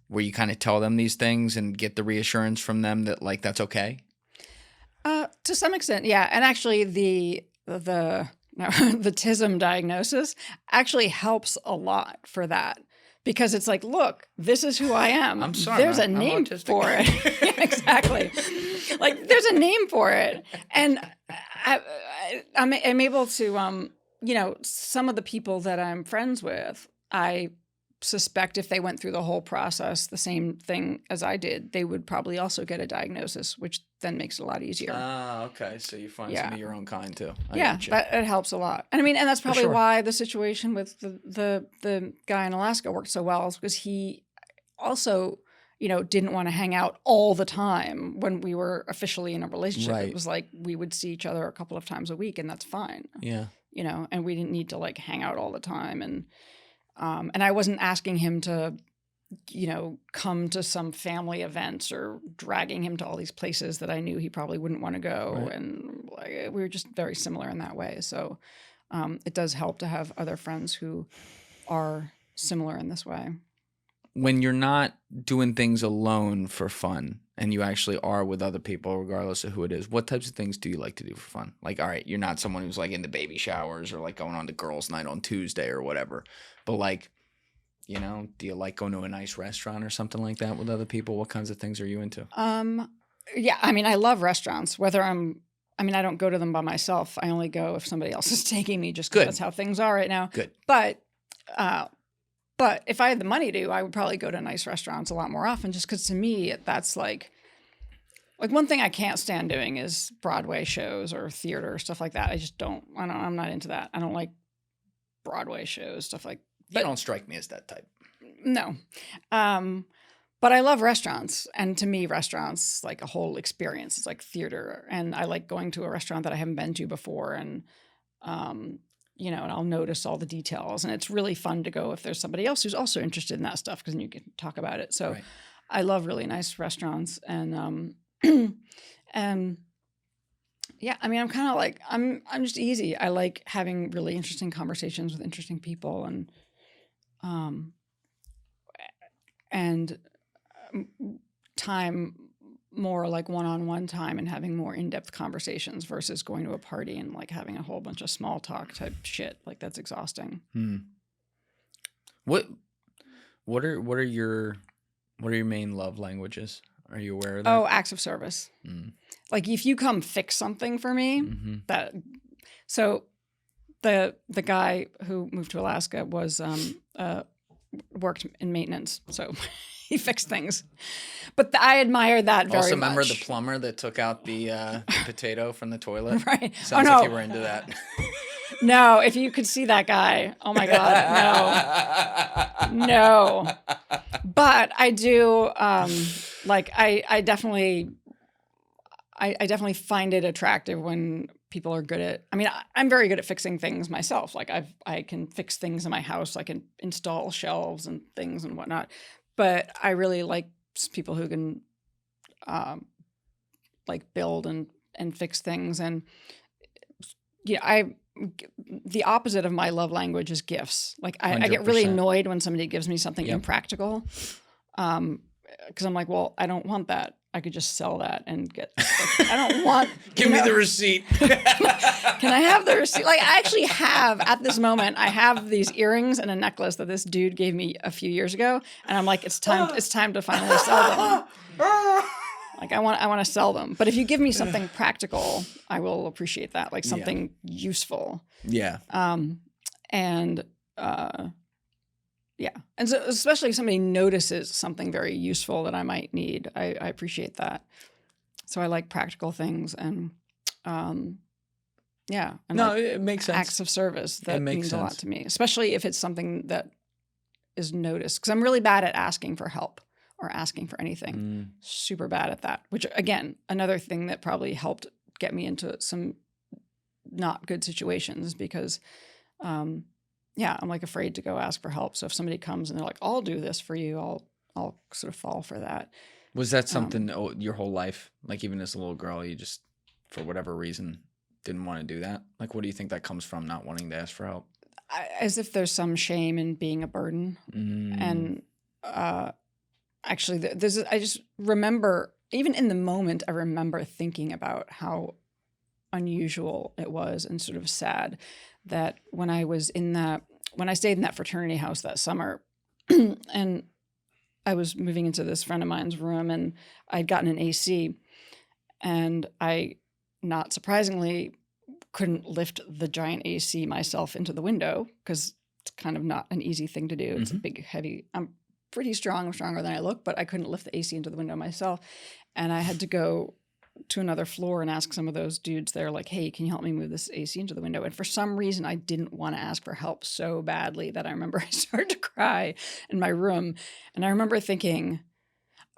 where you kind of tell them these things and get the reassurance from them that like that's okay? To some extent, yeah. And actually, the Autism diagnosis actually helps a lot for that, because it's like, look, this is who I am. I'm Sarma. There's a I'm name autistic. for it. Yeah, exactly. Like, there's a name for it, and I'm able to, some of the people that I'm friends with, I suspect if they went through the whole process, the same thing as I did, they would probably also get a diagnosis, which then makes it a lot easier. Okay. So you find some of your own kind too. I Yeah, get you. it helps a lot. And I mean, and that's probably sure. why the situation with the guy in Alaska worked so well, is because he also, didn't want to hang out all the time when we were officially in a relationship. Right. It was like we would see each other a couple of times a week, and that's fine. Yeah. And we didn't need to like hang out all the time. And I wasn't asking him to, come to some family events or dragging him to all these places that I knew he probably wouldn't want to go. Right. And we were just very similar in that way. So it does help to have other friends who are similar in this way. When you're not doing things alone for fun and you actually are with other people, regardless of who it is, what types of things do you like to do for fun? Like, all right, you're not someone who's like into baby showers or like going on to girls' night on Tuesday or whatever. But like, do you like going to a nice restaurant or something like that with other people? What kinds of things are you into? Yeah, I mean, I love restaurants, I don't go to them by myself. I only go if somebody else is taking me, just because that's how things are right now. Good. But if I had the money to, I would probably go to nice restaurants a lot more often, just because to me, that's like one thing I can't stand doing is Broadway shows or theater or stuff like that. I just don't, I'm not into that. I don't like Broadway shows, stuff like that. You don't strike me as that type. No. But I love restaurants. And to me, restaurants, like a whole experience. It's like theater. And I like going to a restaurant that I haven't been to before. And, and I'll notice all the details. And it's really fun to go if there's somebody else who's also interested in that stuff, because then you can talk about it. So Right. I love really nice restaurants. And, yeah, I mean, I'm kind of like, I'm just easy. I like having really interesting conversations with interesting people, and time more like one-on-one time and having more in-depth conversations versus going to a party and like having a whole bunch of small talk type shit. Like, that's exhausting. What are your main love languages? Are you aware of that? Oh, acts of service. Like, if you come fix something for me, so the guy who moved to Alaska was worked in maintenance, so he fixed things. But I admired that very much. Also, remember the plumber that took out the potato from the toilet? Right. Sounds like you were into that. No, if you could see that guy, oh my God, no. But I do, I definitely find it attractive when people are good at, I'm very good at fixing things myself. Like, I can fix things in my house. I can install shelves and things and whatnot. But I really like people who can, build and fix things. And the opposite of my love language is gifts. Like, I get really 100%. annoyed when somebody gives me something impractical. Because I'm like, well, I don't want that. I could just sell that and get, I don't want. Give me the receipt. Can I have the receipt? Like, I actually have, at this moment, I have these earrings and a necklace that this dude gave me a few years ago. And I'm like, it's time to finally sell them. Like, I want to sell them. But if you give me something practical, I will appreciate that. Like, something useful. Yeah. Yeah. And so, especially if somebody notices something very useful that I might need, I appreciate that. So I like practical things and, yeah. And it makes sense. Acts of service. That means a lot sense. to me, especially if it's something that is noticed. Because I'm really bad at asking for help or asking for anything. Super bad at that. Which, again, another thing that probably helped get me into some not good situations, because yeah, I'm like afraid to go ask for help. So if somebody comes and they're like, I'll do this for you, I'll sort of fall for that. Was that something your whole life? Like even as a little girl, you just, for whatever reason, didn't want to do that? Like, what do you think that comes from, not wanting to ask for help? As if there's some shame in being a burden. And actually, I just remember, even in the moment, I remember thinking about how unusual it was and sort of sad that when I stayed in that fraternity house that summer and I was moving into this friend of mine's room and I'd gotten an AC and I, not surprisingly, couldn't lift the giant AC myself into the window because it's kind of not an easy thing to do. It's a big, heavy, I'm pretty strong, stronger than I look, but I couldn't lift the AC into the window myself. And I had to go to another floor and ask some of those dudes there, like, hey, can you help me move this AC into the window? And for some reason, I didn't want to ask for help so badly that I remember I started to cry in my room. And I remember thinking,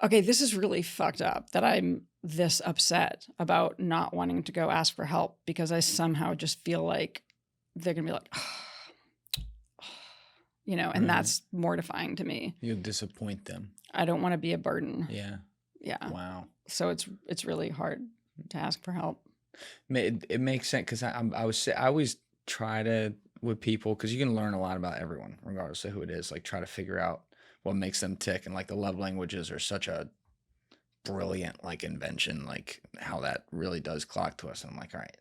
okay, this is really fucked up that I'm this upset about not wanting to go ask for help because I somehow just feel like they're going to be like, you know, and that's mortifying to me. You'll disappoint them. I don't want to be a burden. Yeah. Yeah. Wow. So it's really hard to ask for help. It makes sense because I always try to, with people, because you can learn a lot about everyone regardless of who it is, like try to figure out what makes them tick. And like the love languages are such a brilliant like invention, like how that really does clock to us. And I'm like, all right,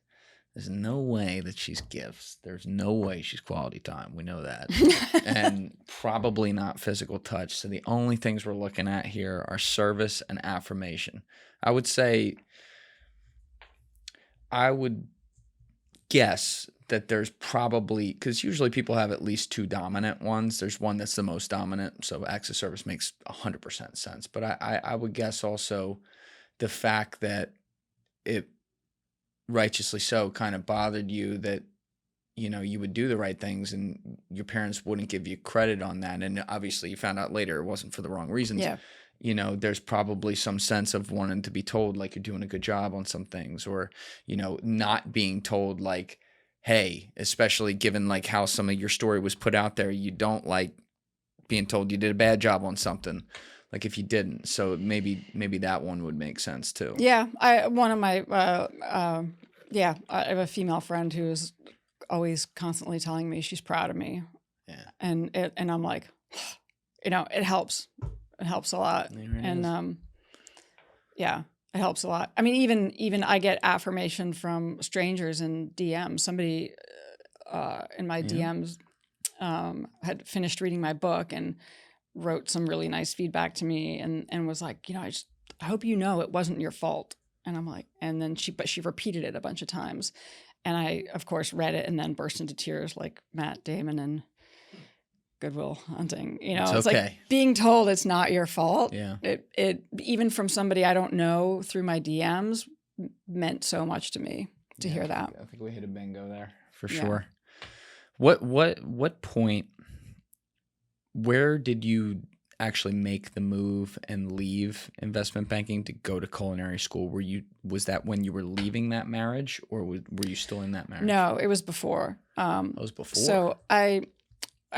there's no way that she's gifts. There's no way she's quality time. We know that. And probably not physical touch. So the only things we're looking at here are service and affirmation. I would guess that there's probably, because usually people have at least two dominant ones. There's one that's the most dominant. So acts of service makes 100% sense. But I would guess also the fact that it, righteously so, kind of bothered you that, you know, you would do the right things and your parents wouldn't give you credit on that. And obviously you found out later it wasn't for the wrong reasons. Yeah. You know, there's probably some sense of wanting to be told like you're doing a good job on some things, or, you know, not being told like, hey, especially given like how some of your story was put out there, you don't like being told you did a bad job on something. Like if you didn't. So maybe that one would make sense too. Yeah. I have a female friend who is always constantly telling me she's proud of me. Yeah. And I'm like, you know, it helps. It helps a lot. And yeah, it helps a lot. I mean, even I get affirmation from strangers in DMs. Somebody in my DMs had finished reading my book and wrote some really nice feedback to me and was like, you know, I hope you know it wasn't your fault. And I'm like, and then she repeated it a bunch of times. And I, of course, read it and then burst into tears like Matt Damon and Good Will Hunting. You know, it's okay. Like being told it's not your fault. Yeah. It even from somebody I don't know through my DMs meant so much to me to hear that. I think we hit a bingo there for sure. What point, where did you actually make the move and leave investment banking to go to culinary school? Was that when you were leaving that marriage, or were you still in that marriage? No, it was before. It was before. So I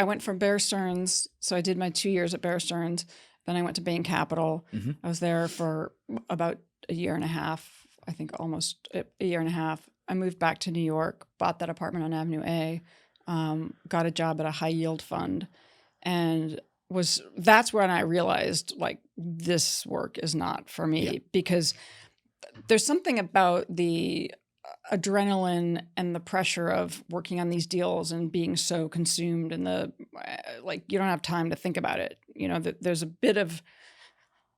went from Bear Stearns. So I did my 2 years at Bear Stearns. Then I went to Bain Capital. Mm-hmm. I was there for about a year and a half, I think almost a year and a half. I moved back to New York, bought that apartment on Avenue A, got a job at a high yield fund, and that's when I realized like this work is not for me, because there's something about the adrenaline and the pressure of working on these deals and being so consumed in the, like, you don't have time to think about it. You know, there's a bit of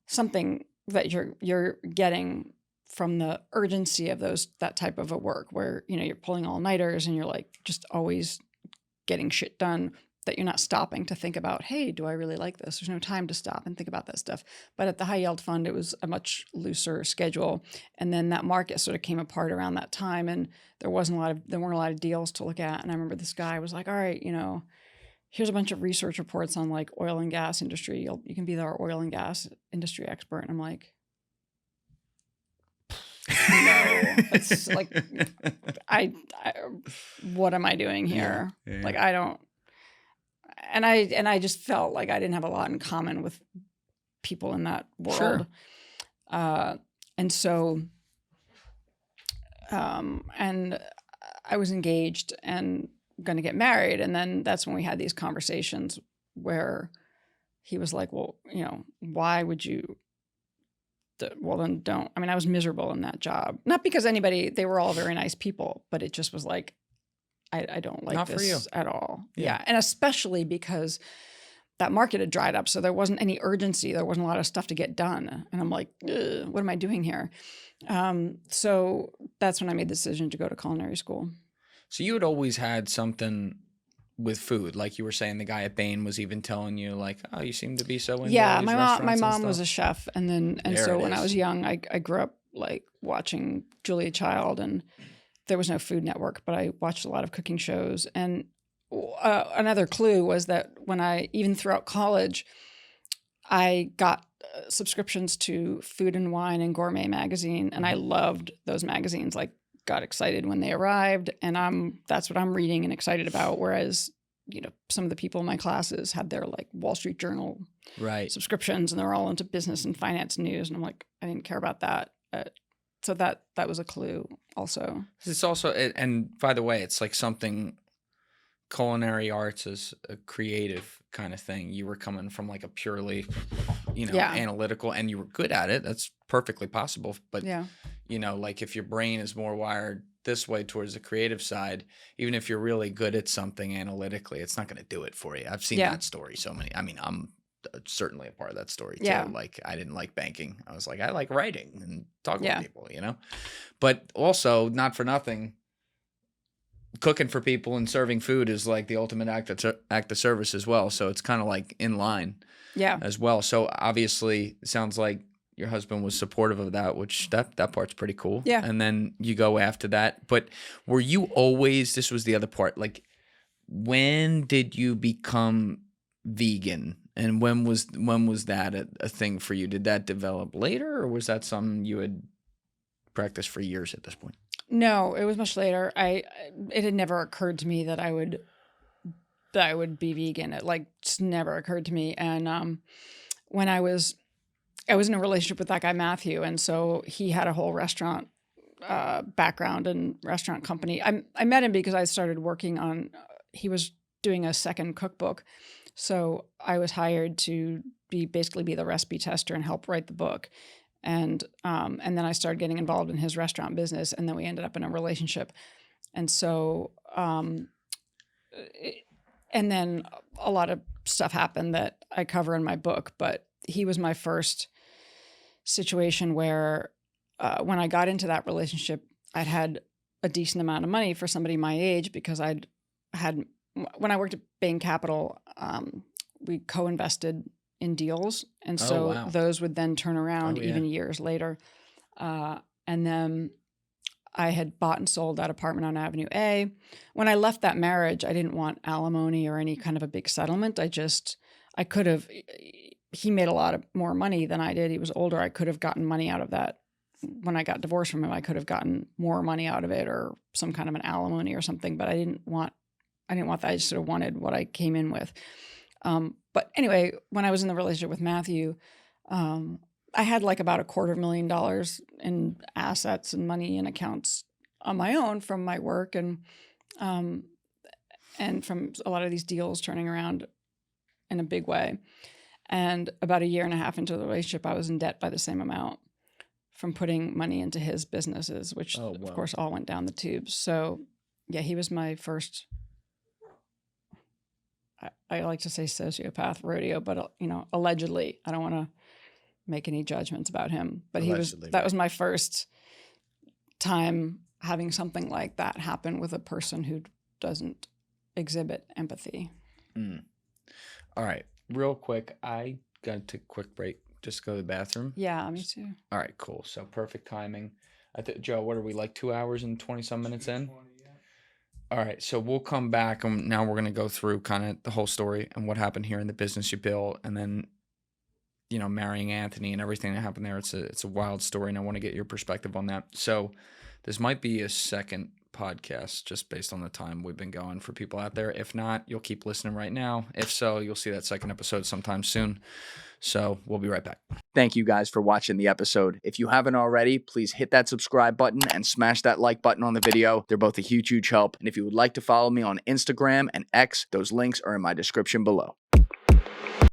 something that you're getting from the urgency of that type of a work where, you know, you're pulling all-nighters and you're like just always getting shit done, that you're not stopping to think about, hey, do I really like this? There's no time to stop and think about that stuff. But at the high yield fund, it was a much looser schedule. And then that market sort of came apart around that time, and there weren't a lot of deals to look at. And I remember this guy was like, all right, you know, here's a bunch of research reports on like oil and gas industry. You can be our oil and gas industry expert. And I'm like, no, it's like, I what am I doing here? Yeah. Like, I don't, and I just felt like I didn't have a lot in common with people in that world. Sure. And so, and I was engaged and going to get married. And then that's when we had these conversations where he was like, well, why would you, well, then don't. I mean, I was miserable in that job. Not because they were all very nice people, but it just was like, I don't like Not this for you. at all. Yeah. Yeah. And especially because that market had dried up. So there wasn't any urgency. There wasn't a lot of stuff to get done. And I'm like, what am I doing here? So that's when I made the decision to go to culinary school. So you had always had something with food, like you were saying. The guy at Bain was even telling you, like, "Oh, you seem to be so into Yeah, these my restaurants mom and was a stuff." chef, and so when I was young, I grew up like watching Julia Child, and there was no Food Network, but I watched a lot of cooking shows. And another clue was that even throughout college, I got subscriptions to Food and Wine and Gourmet magazine, and I loved those magazines. Like, got excited when they arrived, and that's what I'm reading and excited about. Whereas, some of the people in my classes had their like Wall Street Journal subscriptions, and they're all into business and finance news, and I'm like, I didn't care about that. So that was a clue also. It's also, and by the way, it's like something. Culinary arts is a creative kind of thing. You were coming from like a purely, analytical, and you were good at it. That's perfectly possible. But, like if your brain is more wired this way towards the creative side, even if you're really good at something analytically, it's not going to do it for you. I've seen that story so many. I mean, I'm certainly a part of that story too. Yeah. Like, I didn't like banking. I was like, I like writing and talking to people, But also, not for nothing, cooking for people and serving food is like the ultimate act of service as well. So it's kind of like in line as well. So obviously it sounds like your husband was supportive of that, which that part's pretty cool. Yeah. And then you go after that. But were you always, this was the other part, like when did you become vegan? And when was that a thing for you? Did that develop later, or was that something you had practiced for years at this point? No, it was much later. It had never occurred to me that I would be vegan. It like just never occurred to me. And when I was in a relationship with that guy Matthew, and so he had a whole restaurant background and restaurant company. I met him because I started working on. He was doing a second cookbook, so I was hired to basically be the recipe tester and help write the book. And then I started getting involved in his restaurant business, and then we ended up in a relationship. And so, and then a lot of stuff happened that I cover in my book, but he was my first situation where when I got into that relationship, I'd had a decent amount of money for somebody my age because when I worked at Bain Capital, we co-invested in deals. And so those would then turn around even years later. And then I had bought and sold that apartment on Avenue A. When I left that marriage, I didn't want alimony or any kind of a big settlement. I could have, he made a lot more money than I did. He was older. I could have gotten money out of that. When I got divorced from him, I could have gotten more money out of it or some kind of an alimony or something, but I didn't want that. I just sort of wanted what I came in with. But anyway, when I was in the relationship with Matthew, I had like about $250,000 in assets and money and accounts on my own from my work and from a lot of these deals turning around in a big way. And about a year and a half into the relationship, I was in debt by the same amount from putting money into his businesses, which of course all went down the tubes. So yeah, he was my first, I like to say sociopath rodeo, but allegedly, I don't want to make any judgments about him, but that was my first time having something like that happen with a person who doesn't exhibit empathy. All right, real quick, I got to take a quick break, just go to the bathroom. Yeah, me too. All right, cool. So perfect timing. Joe, what are we, like 2 hours and 20-some minutes in? All right, so we'll come back, and now we're going to go through kind of the whole story and what happened here in the business you built, and then marrying Anthony and everything that happened there. It's a wild story, and I want to get your perspective on that. So this might be a second podcast just based on the time we've been going for people out there. If not, you'll keep listening right now. If so, you'll see that second episode sometime soon. So we'll be right back. Thank you guys for watching the episode. If you haven't already, please hit that subscribe button and smash that like button on the video. They're both a huge help. And if you would like to follow me on Instagram and X, those links are in my description below.